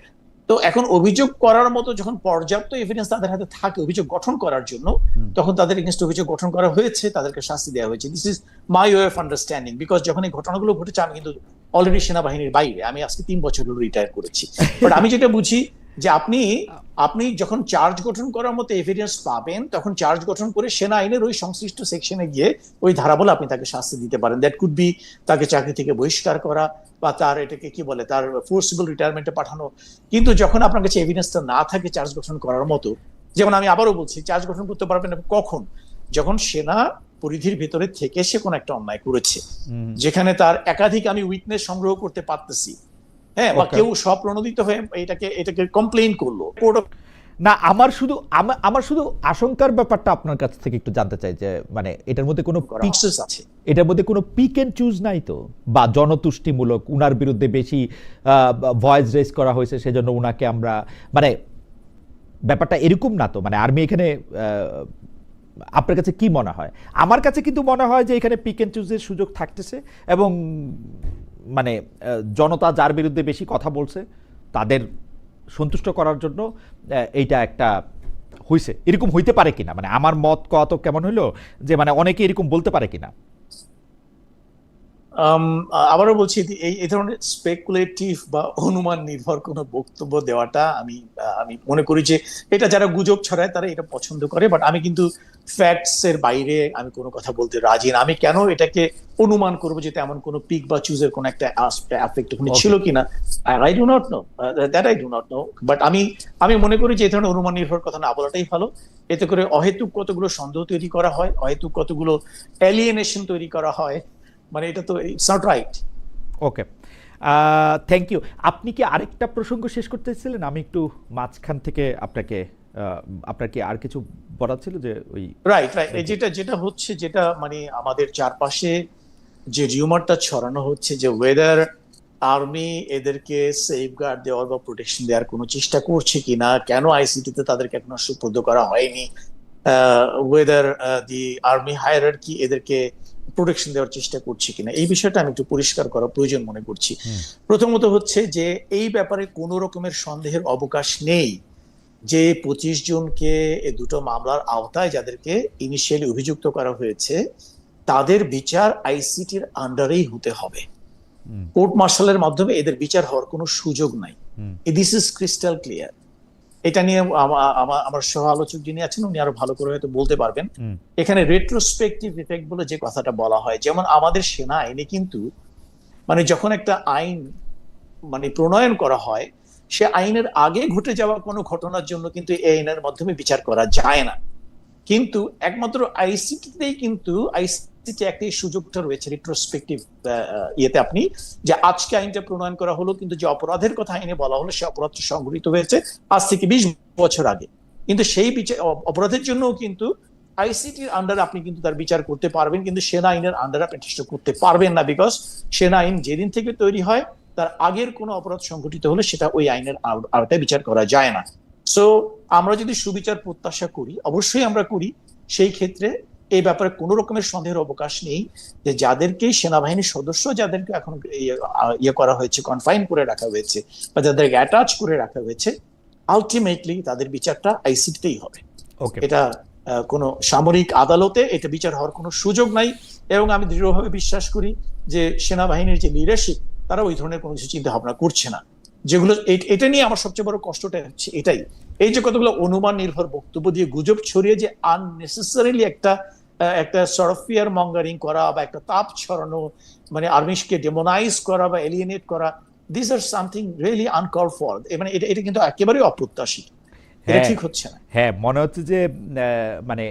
Speaker 2: তো এখন অভিযোগ করার মতো যখন পর্যাপ্ত এভিডেন্স তাদের হাতে থাকে অভিযোগ গঠন করার জন্য, তখন তাদের এগেইনস্ট অভিযোগ গঠন করা হয়েছে, তাদেরকে শাস্তি দেওয়া হয়েছে। This is my way of understanding, because যখন এই ঘটনাগুলো ঘটেছে আমি কিন্তু অলরেডি সেনাবাহিনীর বাইরে, আমি আজকে 3 বছর হলো রিটায়ার করেছি। বাট আমি যেটা বুঝি যে আপনি যখন চার্জ গঠন করার মতো এভিডেন্স পাবেন, তখন চার্জ গঠন করে সেনা আইনের ওই সংশ্লিষ্ট সেকশনে গিয়ে ওই ধারা বলে আপনি তাকে শাস্তি দিতে পারেন। দ্যাট কুড বি তাকে চাকরি থেকে বহিষ্কার করা, বা তার এটাকে কি বলে, তার ফোর্সিবল রিটায়ারমেন্টে পাঠানো। কিন্তু যখন আপনার কাছে এভিডেন্সটা না থাকে চার্জ গঠন করার মতো, যেমন আমি আবারও বলছি, চার্জ গঠন করতে পারবেন কখন? যখন সেনা পরিধির ভিতরে থেকে সে কোনো একটা অন্যায় করেছে, যেখানে তার একাধিক আমি উইটনেস সংগ্রহ করতে পারতেছি, হ্যাঁ, বা কেউ স্বপ্রণোদিত হয়ে এটাকে কমপ্লেইন করলো কোর্ট অফ।
Speaker 1: না, আমার শুধু আশঙ্কার ব্যাপারটা আপনার কাছ থেকে একটু জানতে চাই যে মানে এটার মধ্যে কোনো
Speaker 2: আছে,
Speaker 1: এটার মধ্যে কোনো পিক এন্ড চুজ নাই তো, বা জনতুষ্টিমূলক উনার বিরুদ্ধে বেশি ভয়েস রেজ করা হয়েছে সেজন্য উনাকে আমরা, মানে ব্যাপারটা এরকম না তো? মানে আর্মি এখানে আপনার কাছে কি মনে হয়? আমার কাছে কিন্তু মনে হয় যে এখানে পিক এন্ড চুজের সুযোগ থাকতেছে, এবং মানে জনতা যার বিরুদ্ধে বেশি কথা বলছে তাদের সন্তুষ্ট করার জন্য এইটা একটা হইছে, এরকম হইতে পারে কিনা, মানে আমার মত কত কেমন হইলো যে মানে অনেকে এরকম বলতে পারে কিনা?
Speaker 2: আবারও বলছি, এই ধরনের স্পেকুলেটিভ বা অনুমান নির্ভর কোনো বক্তব্য দেওয়াটা আমি মনে করি যে এটা যারা গুজব ছড়ায় তারা এটা পছন্দ করে, বাট আমি কিন্তু ফ্যাক্টস এর বাইরে আমি কোনো কথা বলতে রাজি না। আমি কেন এটাকে অনুমান করবো যে এমন কোনো পিক বা চুজের কোনো একটা অ্যাফেক্ট ওখানে ছিল কিনা, I do not know that, I do not know. But আমি মনে করি যে এই ধরনের অনুমান নির্ভর কথা না বলাটাই ভালো। এতে করে অহেতুক কতগুলো সন্দেহ তৈরি করা হয়, অহেতুক কতগুলো এলিয়েনেশন তৈরি করা হয়, মানে এটা তো it's not right.
Speaker 1: Okay, thank you. আপনি কি আরেকটা প্রসঙ্গ শেষ করতে চাইছিলেন? আমি একটু মাঝখান থেকে আপনার কি আর কিছু বলার ছিল? যে ওই
Speaker 2: রাইট যেটা হচ্ছে, যেটা মানে আমাদের চারপাশে যে রিউমারটা ছড়ানো হচ্ছে যে ওয়েদার আর্মি এদেরকে সেফগার্ড দেওয়ার বা প্রোটেকশন দেওয়ার কোনো চেষ্টা করছে কিনা, কেন আইসিটিতে তাদেরকে এখনো সুপর্দ করা হয়নি, ওয়েদার দি আর্মি হায়ারার্কি এদেরকে প্রোটেকশন দেওয়ার চেষ্টা করছে কিনা, এই বিষয়টা আমি একটু পরিষ্কার করা প্রয়োজন মনে করছি। প্রথমত হচ্ছে যে এই ব্যাপারে কোনো রকমের সন্দেহের অবকাশ নেই যে 25 জনকে এই দুটো মামলার আওতায় যাদেরকে ইনিশিয়ালি অভিযুক্ত করা হয়েছে তাদের বিচার আইসিটির আন্ডারেই হতে হবে। কোর্ট মার্শালের মাধ্যমে এদের বিচার হওয়ার কোনো সুযোগ নাই। This is crystal clear. এটা নিয়ে আমার সহ আলোচক যিনি আছেন উনি আরো ভালো করে হয়তো বলতে পারবেন। এখানে রেট্রোস্পেক্টিভ ইফেক্ট বলে যে কথাটা বলা হয়, যেমন আমাদের সেনা আইনে কিন্তু মানে যখন একটা আইন মানে প্রণয়ন করা হয়, সে আইনের আগে ঘটে যাওয়া কোনো ঘটনার জন্য কিন্তু এই আইনের মাধ্যমে বিচার করা যায় না। কিন্তু একমাত্র আইসিটিতেই কিন্তু আইসিটি একটা এই সুযোগটা রয়েছে রিট্রোস্পেক্টিভ ইয়েতে, আপনি যে আজকে আইনটা প্রণয়ন করা হলো, কিন্তু যে অপরাধের কথা আইনে বলা হলো সে অপরাধটা সংঘটিত হয়েছে আজ থেকে 20 বছর আগে, কিন্তু সেই বিচার অপরাধের জন্য কিন্তু আইসিটির আন্ডারে আপনি কিন্তু তার বিচার করতে পারবেন, কিন্তু সেনা আইনের আন্ডারে আপনি চেষ্টা করতে পারবেন না, বিকজ সেনা আইন যেদিন থেকে তৈরি হয় তার আগের কোনো অপরাধ সংঘটিত হলে সেটা ওই আইনের আওতায় বিচার করা যায় না। সো আমরা যদি সুবিচার প্রত্যাশা করি, অবশ্যই আমরা করি, সেই ক্ষেত্রে এই ব্যাপারে কোনো রকমের সন্দেহের অবকাশ নেই যে যাদেরকে সেনাবাহিনীর সদস্য যাদেরকে এখন ইয়ে করা হয়েছে, কনফাইন করে রাখা হয়েছে বা যাদেরকে অ্যাটাচ করে রাখা হয়েছে, আলটিমেটলি তাদের বিচারটা আইসিটিতেই হবে।
Speaker 1: ওকে,
Speaker 2: এটা কোনো সামরিক আদালতে এটা বিচার হওয়ার কোনো সুযোগ নাই। এবং আমি দৃঢ়ভাবে বিশ্বাস করি যে সেনাবাহিনীর যে লিডারশিপ তারা ওই ধরনের কোনো কিছু চিন্তা ভাবনা করছে না। যেগুলো এটা নিয়ে আমার সবচেয়ে বড় কষ্টটা হচ্ছে এটাই, এই যে কতগুলো অনুমান নির্ভর বক্তব্য দিয়ে গুজব ছড়িয়ে যে আননেসেসারিলি একটা সর্ট অফ ফিয়ার মঙ্গারিং করা বা একটা তাপ ছড়ানো, মানে আর্মিকে ডেমোনাইজ করা বা এলিয়েনেট করা, this are something really uncalled for. মানে এটা কিন্তু একেবারেই অপ্রত্যাশিত, এটা ঠিক হচ্ছে না।
Speaker 1: হ্যাঁ, মনে হচ্ছে যে মানে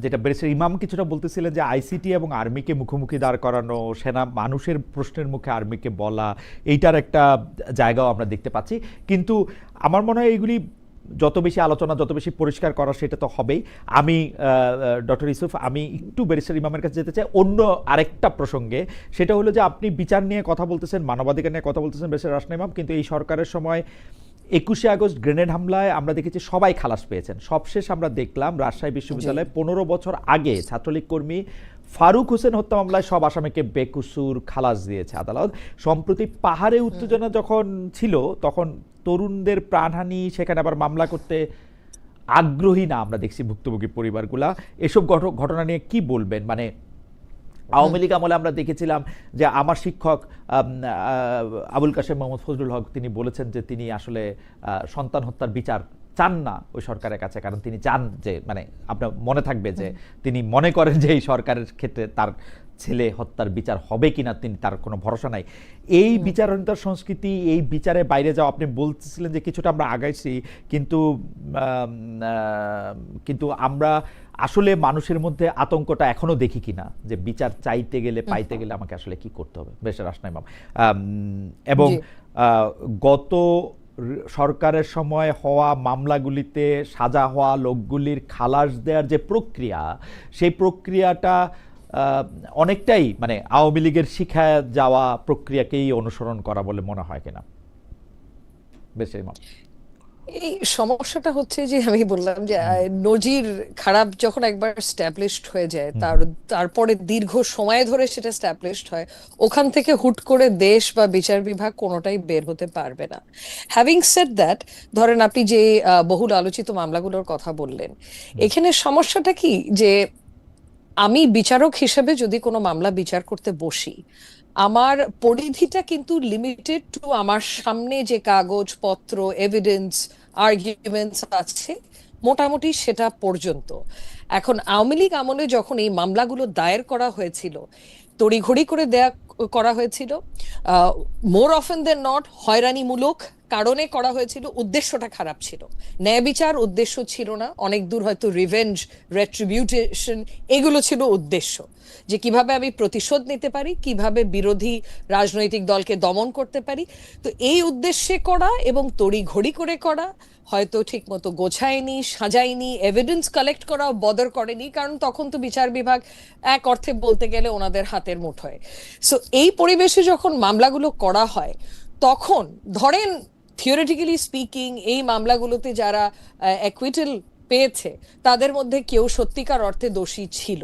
Speaker 1: যেটা ব্যারিস্টার ইমাম কিছুটা বলতেছিলেন যে আইসিটি এবং আর্মিকে মুখোমুখি দাঁড় করানো, সেনা মানুষের প্রশ্নের মুখে আর্মিকে বলা, এইটার একটা জায়গাও আমরা দেখতে পাচ্ছি। কিন্তু আমার মনে হয় এইগুলি যত বেশি আলোচনা, যত বেশি পরিষ্কার করা, সেটা তো হবেই। আমি ডক্টর ইউসুফ, আমি একটু ব্যারিস্টার ইমামের কাছে যেতে চাই অন্য আরেকটা প্রসঙ্গে। সেটা হলো যে আপনি বিচার নিয়ে কথা বলতেছেন, মানবাধিকার নিয়ে কথা বলতেছেন ব্যারিস্টার রাসনা ইমাম, কিন্তু এই সরকারের সময় 21শে আগস্ট গ্রেনেড হামলায় আমরা দেখেছি সবাই খালাস পেয়েছেন। সবশেষ আমরা দেখলাম রাজশাহী বিশ্ববিদ্যালয়ে 15 বছর আগে ছাত্রলীগ কর্মী ফারুক হোসেন হত্যা মামলায় সব আসামিকে বেকসুর খালাস দিয়েছে আদালত। সম্প্রতি পাহাড়ে উত্তেজনা যখন ছিল তখন তরুণদের প্রাণহানি, সেখানে আবার মামলা করতে আগ্রহী না আমরা দেখছি ভুক্তভোগী পরিবারগুলা। এসব ঘটনা নিয়ে কি বলবেন? মানে আওয়ামী লীগ আমলে আমরা দেখেছিলাম যে আমার শিক্ষক আবুল কাশেম মোহাম্মদ ফজলুল হক তিনি বলেছেন যে তিনি আসলে সন্তান হত্যার বিচার চান না ওই সরকারের কাছে, কারণ তিনি চান যে, মানে আপনার মনে থাকবে যে তিনি মনে করেন যে এই সরকারের ক্ষেত্রে তার ছেলে হত্যার বিচার হবে কিনা তিনি তার কোনো ভরসা নাই। এই বিচারহীনতার সংস্কৃতি, এই বিচারে বাইরে যাওয়া, আপনি বলতেছিলেন যে কিছুটা আমরা আগাইছি, কিন্তু কিন্তু আমরা আসলে মানুষের মধ্যে আতঙ্কটা এখনো দেখি কিনা যে বিচার চাইতে গেলে, পাইতে গেলে আমাকে আসলে কি করতে হবে। বেশ রাসনা ইমাম, এবং গত সরকারের সময় হওয়া মামলাগুলিতে সাজা হওয়া লোকগুলির খালাস দেওয়ার যে প্রক্রিয়া, সেই প্রক্রিয়াটা অনেকটাই মানে আওয়ামী লীগের শিখায় যাওয়া প্রক্রিয়াকেই অনুসরণ করা বলে মনে হয় কিনা? বেশ ইমাম,
Speaker 3: এই সমস্যাটা হচ্ছে যে আমি বললাম যে নজির খারাপ যখন একবার স্ট্যাবলিশড হয়ে যায়, তারপরে দীর্ঘ সময় ধরে সেটা স্ট্যাবলিশড হয়, ওখান থেকে হুট করে দেশ বা বিচার বিভাগ কোনোটাই বের হতে পারবে না। হ্যাভিং সেড দ্যাট, ধরেন আপনি যে বহুল আলোচিত মামলাগুলোর কথা বললেন, এখানে সমস্যাটা কি যে আমি বিচারক হিসেবে যদি কোনো মামলা বিচার করতে বসি, আমার পরিধিটা কিন্তু লিমিটেড টু আমার সামনে যে কাগজপত্র, এভিডেন্স, আর্গুমেন্টস আছে মোটামুটি সেটা পর্যন্ত। এখন আওয়ামী লীগ আমলে যখন এই মামলাগুলো দায়ের করা হয়েছিল, তড়িঘড়ি করে করা হয়েছিল, মোর অফেন দেন নট হয়রানিমূলক কারণে করা হয়েছিল, উদ্দেশ্যটা খারাপ ছিল, ন্যায় বিচার উদ্দেশ্য ছিল না, অনেক দূর হয়তো রিভেঞ্জ, রেট্রিবিউশন এগুলো ছিল উদ্দেশ্য, যে কিভাবে আমি প্রতিশোধ নিতে পারি, কিভাবে বিরোধী রাজনৈতিক দলকে দমন করতে পারি। তো এই উদ্দেশ্যে করা এবং তড়িঘড়ি করে করা, হয়তো ঠিক মতো গোছায়নি, সাজায়নি, এভিডেন্স কালেক্ট করাও বদর করেনি, কারণ তখন তো বিচার বিভাগ এক অর্থে বলতে গেলে ওনাদের হাতের মুঠোয়। সো এই পরিবেশে যখন মামলাগুলো করা হয়, তখন ধরেন থিওরিটিক্যালি স্পিকিং এই মামলাগুলোতে যারা অ্যাকুইটাল পেয়েছে তাদের মধ্যে কেউ সত্যিকার অর্থে দোষী ছিল,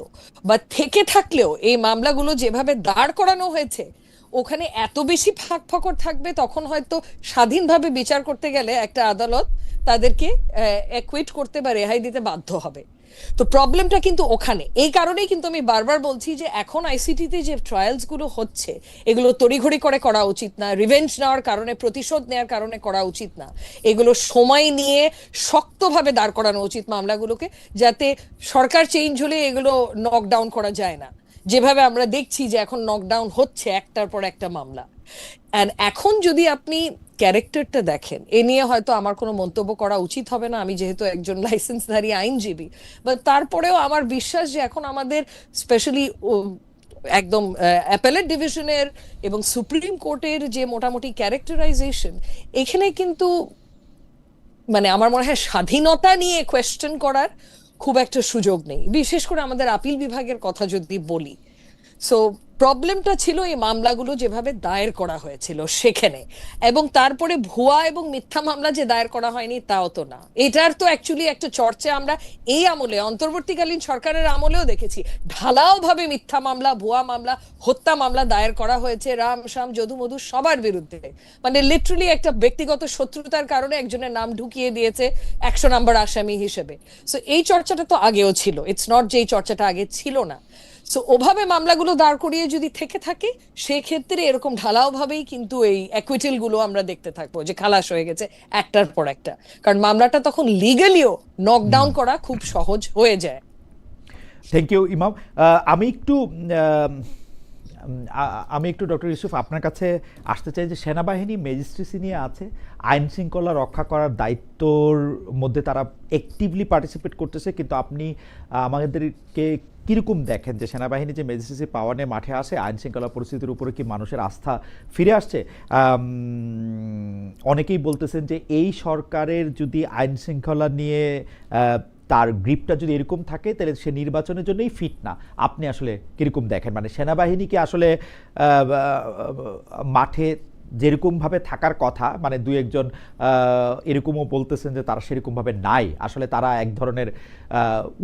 Speaker 3: বা থেকে থাকলেও এই মামলাগুলো যেভাবে দাঁড় করানো হয়েছে ওখানে এত বেশি ফাঁক ফকর থাকবে, তখন হয়তো স্বাধীনভাবে বিচার করতে গেলে একটা আদালত তাদেরকে অ্যাকুইট করতে বা রেহাই দিতে বাধ্য হবে। তো প্রবলেমটা কিন্তু ওখানে। এই কারণেই কিন্তু আমি বারবার বলছি যে এখন আইসিটিতে যে ট্রায়ালস গুলো হচ্ছে এগুলো তড়িঘড়ি করে করা উচিত না, রিভেঞ্জ নেওয়ার কারণে, প্রতিশোধ নেওয়ার কারণে করা উচিত না। এগুলো সময় নিয়ে শক্তভাবে দাঁড় করানো উচিত মামলাগুলোকে, যাতে সরকার চেঞ্জ হলে এগুলো নকডাউন করা যায় না, যেভাবে আমরা দেখছি যে এখন নকডাউন হচ্ছে একটার পর একটা মামলা। অ্যান্ড এখন যদি আপনি ক্যারেক্টারটা দেখেন, এ নিয়ে হয়তো আমার কোনো মন্তব্য করা উচিত হবে না, আমি যেহেতু একজন লাইসেন্সধারী আইনজীবী, বাট তারপরেও আমার বিশ্বাস যে এখন আমাদের স্পেশালি একদম অ্যাপেলেট ডিভিশনের এবং সুপ্রিম কোর্টের যে মোটামুটি ক্যারেক্টারাইজেশন, এখানে কিন্তু মানে আমার মনে হয় স্বাধীনতা নিয়ে কোয়েশ্চেন করার খুব একটা সুযোগ নেই, বিশেষ করে আমাদের আপিল বিভাগের কথা যদি বলি। সো প্রবলেমটা ছিল এই মামলাগুলো যেভাবে দায়ের করা হয়েছিল সেখানে, এবং তারপরে ভুয়া এবং মিথ্যা মামলা যে দায়ের করা হয়নি তাও তো না। এটার তো অ্যাকচুয়ালি একটা চর্চা আমরা এই আমলে, অন্তর্বর্তীকালীন সরকারের আমলেও দেখেছি, ঢালাও ভাবে মিথ্যা মামলা, ভুয়া মামলা, হত্যা মামলা দায়ের করা হয়েছে রাম শাম যদু মধু সবার বিরুদ্ধে। মানে লিটারালি একটা ব্যক্তিগত শত্রুতার কারণে একজনের নাম ঢুকিয়ে দিয়েছে 100 নম্বর আসামি হিসেবে। সো এই চর্চাটা তো আগেও ছিল, ইটস নট যে এই চর্চাটা আগে ছিল না। সো ওভাবে মামলাগুলো দাঁড় করিয়ে যদি থেকে থাকে, সেক্ষেত্রে এরকম ঢালাও ভাবেই কিন্তু এই অ্যাকুইটেল গুলো আমরা দেখতে থাকবো যে খালাস হয়ে গেছে একটার পর একটা, কারণ মামলাটা তখন লিগালিও নকডাউন করা খুব সহজ হয়ে যায়।
Speaker 1: থ্যাংক ইউ ইমাম। আমি একটু ডক্টর ইউসুফ আপনার কাছে আসতে চাই যে সেনাবাহিনী ম্যাজিস্ট্রেসি নিয়ে আছে, আইন শৃঙ্খলা রক্ষা করার দায়িত্বর মধ্যে তারা অ্যাক্টিভলি পার্টিসিপেট করতেছে, কিন্তু আপনি আমাদেরকে কীরকম দেখেন যে সেনাবাহিনী যে ম্যাজিস্ট্রেসি পাওয়ার নিয়ে মাঠে আসে, আইন শৃঙ্খলা পরিস্থিতির উপরে কি মানুষের আস্থা ফিরে আসছে? অনেকেই বলতেছেন যে এই সরকারের যদি আইন শৃঙ্খলা নিয়ে তার গ্রিপটা যদি এরকম থাকে তাহলে সে নির্বাচনের জন্যই ফিট না। আপনি আসলে কীরকম দেখেন, মানে সেনাবাহিনীকে আসলে মাঠে যেরকমভাবে থাকার কথা, মানে দুই একজন এরকমও বলতেছেন যে তারা সেরকমভাবে নাই, আসলে তারা এক ধরনের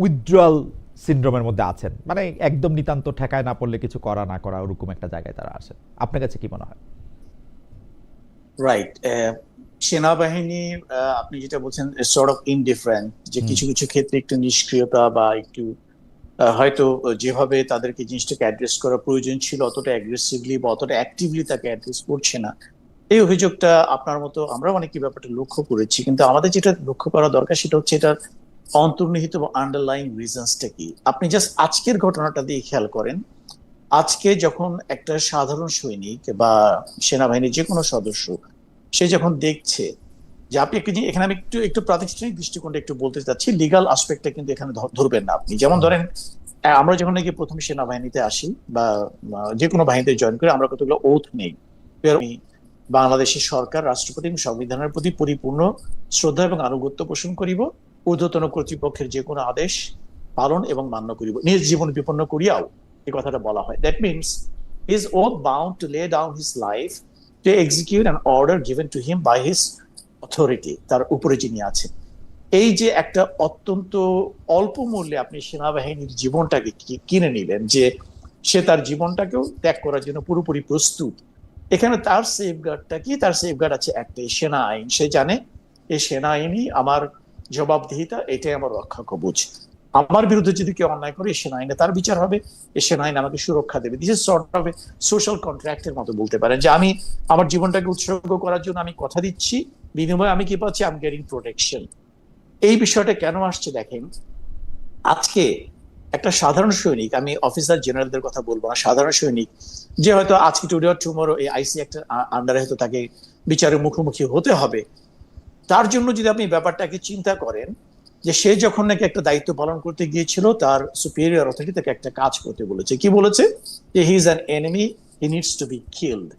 Speaker 1: উইথড্রয়াল সিনড্রোমের মধ্যে আছেন, মানে একদম নিতান্ত ঠেকায় না পড়লে কিছু করা না করা ওরকম একটা জায়গায় তারা আসেন। আপনার কাছে কি মনে হয়?
Speaker 2: রাইট, সেনাবাহিনী আপনি যেটা বলছেন সর্ট অফ ইনডিফারেন্ট, যে কিছু কিছু ক্ষেত্রে একটু নিষ্ক্রিয়তা বা একটু হয়তো যেভাবে তাদেরকে জিনিসটাকে অ্যাড্রেস করা প্রয়োজন ছিল অতটা অ্যাগ্রেসিভলি বা অতটা অ্যাক্টিভলি তাকে অ্যাড্রেস করছে না, এই অভিযোগটা আপনার মতো আমরা অনেকই ব্যাপারটা লক্ষ্য করেছি। কিন্তু আমাদের যেটা লক্ষ্য করা দরকার সেটা হচ্ছে এটার অন্তর্নিহিত বা আন্ডারলাইং রিজনসটা কি। আপনি জাস্ট আজকের ঘটনাটা দিয়ে খেয়াল করেন, আজকে যখন একটা সাধারণ সৈনিক বা সেনাবাহিনীর যে কোনো সদস্য সে যখন দেখছে যে আপনি একটু এখানে আমি একটু একটু প্রাতিষ্ঠানিক দৃষ্টিকোণটা একটু বলতে চাচ্ছি, লিগাল আসপেক্টটা কিন্তু এখানে ধরবেন না আপনি। যেমন ধরেন আমরা যখন নাকি প্রথম সেনাবাহিনীতে আসি বা যে কোনো বাহিনীতে জয়েন করি, আমরা কতগুলো ওথ নেই, বাংলাদেশের সরকার, রাষ্ট্রপতি এবং সংবিধানের প্রতি পরিপূর্ণ শ্রদ্ধা এবং আনুগত্য পোষণ করিব, ঊর্ধ্বতন কর্তৃপক্ষের যে কোনো আদেশ পালন এবং মান্য করিব, নিজ জীবন বিপন্ন করিয়াও, এই কথাটা বলা হয়। That means he is oath bound to lay down his life to execute an order given to him by his authority, তার উপরে যিনি আছেন। এই যে একটা অত্যন্ত অল্প মূল্যে আপনি সেনাবাহিনীর জীবনটাকে কিনে নিলেন, যে সে তার জীবনটাকেও ত্যাগ করার জন্য পুরোপুরি প্রস্তুত। এখানে তার সেফগার্ডটা কি? তার সেফগার্ড আছে একটাই, সেনা আইন। সে জানে এই সেনা আইনই আমার জবাবদিহিতা, এটাই আমার রক্ষা কবচ। আমার বিরুদ্ধে যদি কেউ অন্যায় করে, এই সেনা আইনে তার বিচার হবে, এই সেনা আইন আমাকে সুরক্ষা দেবে। This is sort of social কন্ট্রাক্টের মতো বলতে পারেন, যে আমি আমার জীবনটাকে উৎসর্গ করার জন্য আমি কথা দিচ্ছি, বিনিময়ে আমি কি পাচ্ছি? I am getting protection. এই বিষয়টা কেন আসছে দেখেন, আজকে একটা সাধারণ সৈনিক, আমি অফিসার জেনারেলদের কথা বলবো না, সাধারণ সৈনিক যে হয়তো আজকে টুডে অর টুমরো এই আইসি একটা আন্ডারে হয়তো তাকে বিচারের মুখোমুখি হতে হবে, তার জন্য যদি আপনি ব্যাপারটাকে চিন্তা করেন যে সে যখন নাকি একটা দায়িত্ব পালন করতে গিয়েছিল, তার সুপিরিয়র অথরিটি তাকে একটা কাজ করতে বলেছে, কি বলেছে? যে he is an enemy, he needs to be killed.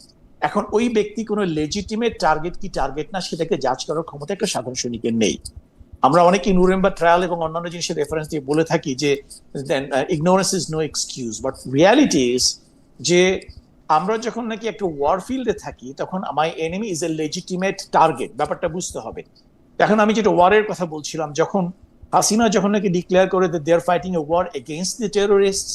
Speaker 2: এখন ওই ব্যক্তি কোনো লেজিটিমেট টার্গেট কি টার্গেট না, সেটাকে জাজ করার ক্ষমতা একটা সাধারণ সৈনিকের নেই। আমরা অনেকে নুরেমবার্গ ট্রায়াল এবং অন্যান্য জিনিসের রেফারেন্স দিয়ে বলে থাকি যে ignorance is no excuse, but reality is যে আমরা যখন নাকি একটা ওয়ার ফিল্ডে থাকি, তখন my enemy is a legitimate target, ব্যাপারটা বুঝতে হবে। এখন আমি যেটা ওয়ারের কথা বলছিলাম, যখন হাসিনা যখন নাকি ডিক্লেয়ার করে they are fighting a war against the terrorist,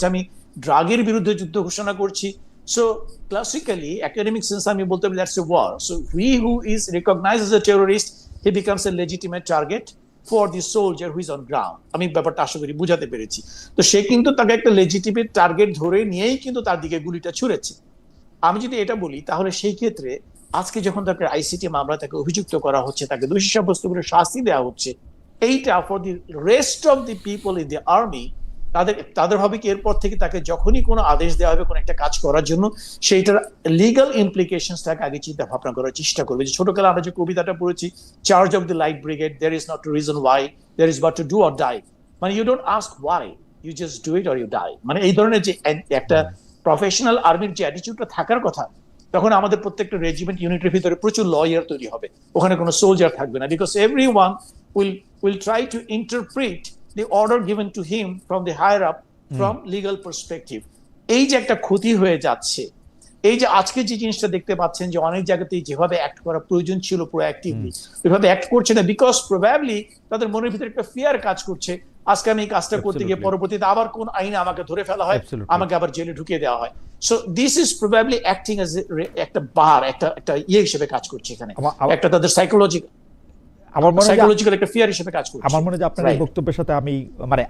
Speaker 2: আমি ড্রাগের বিরুদ্ধে যুদ্ধ ঘোষণা করছি, সো ক্লাসিক্যালি একাডেমিক সেন্স আমি বলতে পারি that's a war. So he who is recognised as a terrorist, he becomes a legitimate target for the soldier who is on ground. আমি ব্যাপারটা আশা করি বুঝাতে পেরেছি। তো সে কিন্তু তাকে একটা লেজিটিমেট টার্গেট ধরে নিয়েই কিন্তু তার দিকে গুলিটা ছুঁড়েছে। আমি যদি এটা বলি, তাহলে সেই ক্ষেত্রে আজকে যখন তাকে আইসিটি মামলা তাকে অভিযুক্ত করা হচ্ছে, তাকে দোষী সাব্যস্ত করে শাস্তি দেওয়া হচ্ছে, এইটা for the rest of the people in the army তাদের হবে কি এরপর থেকে তাকে যখনই কোনো আদেশ দেওয়া হবে কোনো একটা কাজ করার জন্য সেইটার লিগাল ইমপ্লিকেশনস তাকে আগে চিন্তা ভাবনা করার চেষ্টা করবে। যে ছোটকালে আমরা যে কবিতাটা পড়েছি, charge of the light brigade, there is not to reason why, there is but to do or die. মানে you don't ask why, you just do it or you die. মানে এই ধরনের যে একটা প্রফেশনাল আর্মির যে অ্যাটিটিউডটা থাকার কথা, তখন আমাদের প্রত্যেকটা রেজিমেন্ট ইউনিটের ভিতরে প্রচুর লয়ার তৈরি হবে, ওখানে কোনো সোলজার থাকবে না, because everyone will try to interpret the order given to him from the higher up from legal perspective. এই যে একটা ক্ষতি হয়ে যাচ্ছে, এই যে আজকে যে জিনিসটা দেখতে পাচ্ছেন যে অনেক জায়গাতেই যেভাবে অ্যাক্ট করা প্রয়োজন ছিল প্রোঅ্যাক্টিভলি ওইভাবে অ্যাক্ট করছে না, বিকজ প্রবাবলি তাদের মনের ভিতরে একটা ফিয়ার কাজ করছে, আজকে আমি এই কাজটা করতে গিয়ে পরবর্তীতে আবার কোন আইনে আমাকে ধরে ফেলা হয়, আমাকে আবার জেলে ঢুকিয়ে দেওয়া হয়। So this is probably acting as একটা বার, একটা হিসেবে কাজ করছে এখানে, একটা তাদের সাইকোলজিক্যাল একটা ফিয়ার হিসেবে কাজ করছে।
Speaker 1: আমার মনে হয় আপনার এই বক্তব্যের সাথে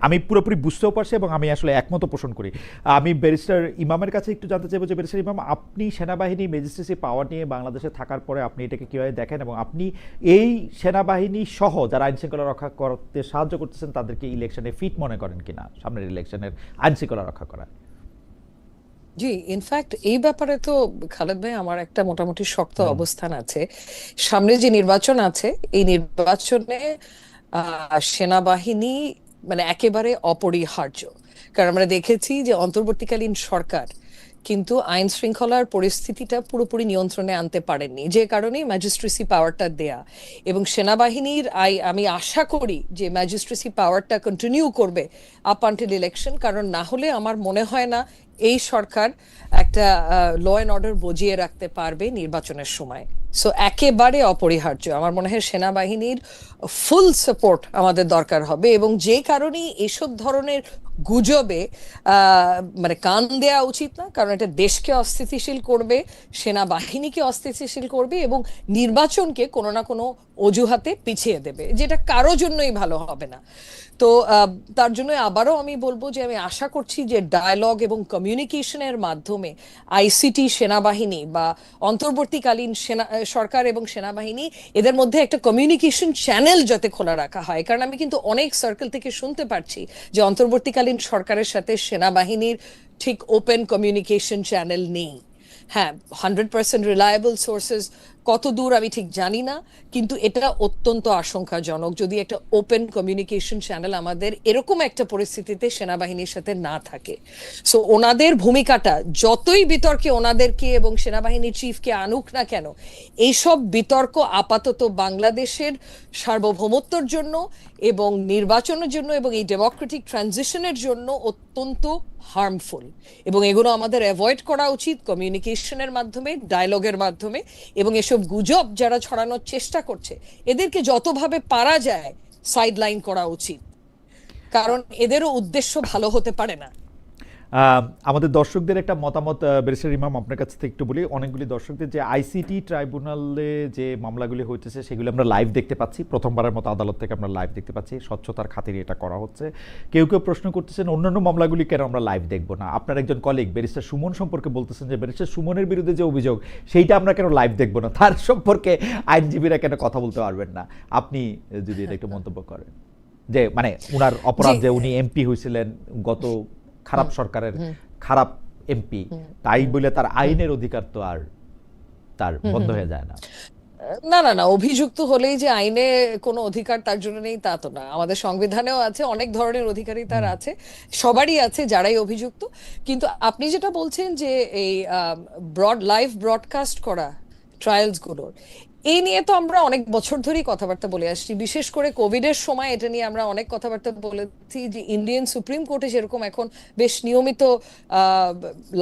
Speaker 1: আমি পুরোপুরি বুঝতেও পারছি এবং আমি আসলে একমত পোষণ করি। আমি ব্যারিস্টার ইমামের কাছে একটু জানতে চাইবো যে ব্যারিস্টার ইমাম, আপনি সেনাবাহিনী ম্যাজিস্ট্রেসি পাওয়ার নিয়ে বাংলাদেশে থাকার পরে আপনি এটাকে কিভাবে দেখেন, এবং আপনি এই সেনাবাহিনী সহ যারা আইন শৃঙ্খলা রক্ষা করতে সাহায্য করতেছেন তাদেরকে ইলেকশনে ফিট মনে করেন কিনা, সামনের ইলেকশনের আইন শৃঙ্খলা রক্ষা করা?
Speaker 3: জি, ইনফ্যাক্ট এই ব্যাপারে তো খালেদ ভাই আমার একটা মোটামুটি শক্ত অবস্থান আছে। সামনে যে নির্বাচন আছে এই নির্বাচনে সেনাবাহিনী মানে একেবারে অপরিহার্য, কারণ আমরা দেখেছি যে অন্তর্বর্তীকালীন সরকার কিন্তু আইন শৃঙ্খলার পরিস্থিতিটা পুরোপুরি নিয়ন্ত্রণে আনতে পারেননি, যে কারণে ম্যাজিস্ট্রেসি পাওয়ারটা দেয়া, এবং সেনাবাহিনীর আমি আশা করি যে ম্যাজিস্ট্রেসি পাওয়ারটা কন্টিনিউ করবে আপ আনটিল ইলেকশন, কারণ না হলে আমার মনে হয় না এই সরকার একটা ল অ্যান্ড অর্ডার বজিয়ে রাখতে পারবে নির্বাচনের সময়। সো একেবারে অপরিহার্য, আমার মনে হয় সেনাবাহিনীর ফুল সাপোর্ট আমাদের দরকার হবে, এবং যে কারণেই এসব ধরনের গুজবে মানে কান দেওয়া উচিত না, কারণ এটা দেশকে অস্থিতিশীল করবে, সেনাবাহিনীকে অস্থিতিশীল করবে এবং নির্বাচনকে কোনো না কোনো অজুহাতে পিছিয়ে দেবে, যেটা কারো জন্যই ভালো হবে না। তো তার জন্য আবারও আমি বলবো যে আমি আশা করছি যে ডায়ালগ এবং কমিউনিকেশনের মাধ্যমে আইসিটি, সেনাবাহিনী বা অন্তর্বর্তীকালীন সরকার এবং সেনাবাহিনী এদের মধ্যে একটা কমিউনিকেশন চ্যানেল যাতে খোলা রাখা হয়, কারণ আমি কিন্তু অনেক সার্কেল থেকে শুনতে পারছি যে অন্তর্বর্তীকালীন সরকারের সাথে সেনাবাহিনীর ঠিক ওপেন কমিউনিকেশন চ্যানেল নেই। হ্যাঁ, 100% রিলায়েবল সোর্সেস কত দূর আমি ঠিক জানি না, কিন্তু এটা অত্যন্ত আশঙ্কাজনক যদি একটা ওপেন কমিউনিকেশন চ্যানেল আমাদের এরকম একটা পরিস্থিতিতে সেনাবাহিনীর সাথে না থাকে। সো ওনাদের ভূমিকাটা যতই বিতর্কে ওনাদেরকে এবং সেনাবাহিনীর চিফকে আনুক না কেন, এইসব বিতর্ক আপাতত বাংলাদেশের সার্বভৌমত্বর জন্য এবং নির্বাচনের জন্য এবং এই ডেমোক্রেটিক ট্রানজিশনের জন্য অত্যন্ত হার্মফুল, এবং এগুলো আমাদের অ্যাভয়েড করা উচিত কমিউনিকেশনের মাধ্যমে, ডায়লগের মাধ্যমে, এবং এসব গুজব যারা ছড়ানোর চেষ্টা করছে এদেরকে যতভাবে পারা যায় সাইডলাইন করা উচিত, কারণ এদেরও উদ্দেশ্য ভালো হতে পারে না।
Speaker 1: আমাদের দর্শকদের একটা মতামত ব্যারিস্টার ইমাম আপনার কাছ থেকে একটু বলি। অনেকগুলি দর্শকদের যে আইসিটি ট্রাইব্যুনালে যে মামলাগুলি হইতেছে সেগুলো আমরা লাইভ দেখতে পাচ্ছি, প্রথমবারের মতো আদালত থেকে আমরা লাইভ দেখতে পাচ্ছি, স্বচ্ছতার খাতিরে এটা করা হচ্ছে। কেউ কেউ প্রশ্ন করতেছেন অন্যান্য মামলাগুলি কেন আমরা লাইভ দেখবো না। আপনার একজন কলিগ ব্যারিস্টার সুমন সম্পর্কে বলতেছেন যে ব্যারিস্টার সুমনের বিরুদ্ধে যে অভিযোগ সেইটা আমরা কেন লাইভ দেখবো না, তার সম্পর্কে আইনজীবীরা কেন কথা বলতে পারবেন না। আপনি যদি এটা একটু মন্তব্য করেন যে মানে উনার অপরাধ যে উনি এমপি হয়েছিলেন গত খারাপ সরকারের খারাপ এমপি, তাই বলে তার আইনের অধিকার তো আর তার বন্ধ হয়ে যায় না।
Speaker 3: না না না, অভিযুক্ত হলেই যে আইনে কোনো অধিকার তার জন্য নেই তা তো না, আমাদের সংবিধানেও আছে, অনেক ধরনের অধিকারই তার আছে, সবারই আছে যারাই অভিযুক্ত। কিন্তু আপনি যেটা বলছেন যে এই লাইভ ব্রডকাস্ট করা ট্রায়ালস গুলোর, এই নিয়ে তো আমরা অনেক বছর ধরেই কথাবার্তা বলে আসছি, বিশেষ করে কোভিডের সময় এটা নিয়ে আমরা অনেক কথাবার্তা বলেছি যে ইন্ডিয়ান সুপ্রিম কোর্টে যেরকম এখন বেশ নিয়মিত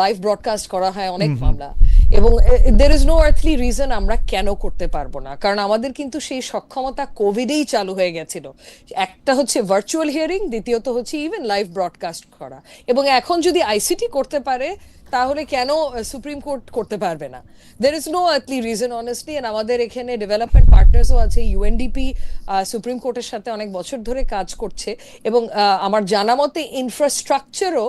Speaker 3: লাইভ ব্রডকাস্ট করা হয় অনেক মামলা, এবং there is no earthly reason আমরা কেন করতে পারবো না, কারণ আমাদের কিন্তু সেই সক্ষমতা কোভিডেই চালু হয়ে গেছিল। একটা হচ্ছে ভার্চুয়াল হিয়ারিং, দ্বিতীয়ত হচ্ছে ইভেন লাইভ ব্রডকাস্ট করা, এবং এখন যদি আইসিটি করতে পারে তাহলে কেন সুপ্রিম কোর্ট করতে পারবে না? There is no earthly reason honestly. And আমাদের এখানে ডেভেলপমেন্ট পার্টনার্সও আছে, ইউএনডিপি সুপ্রিম কোর্টের সাথে অনেক বছর ধরে কাজ করছে, এবং আমার জানা মতে ইনফ্রাস্ট্রাকচারও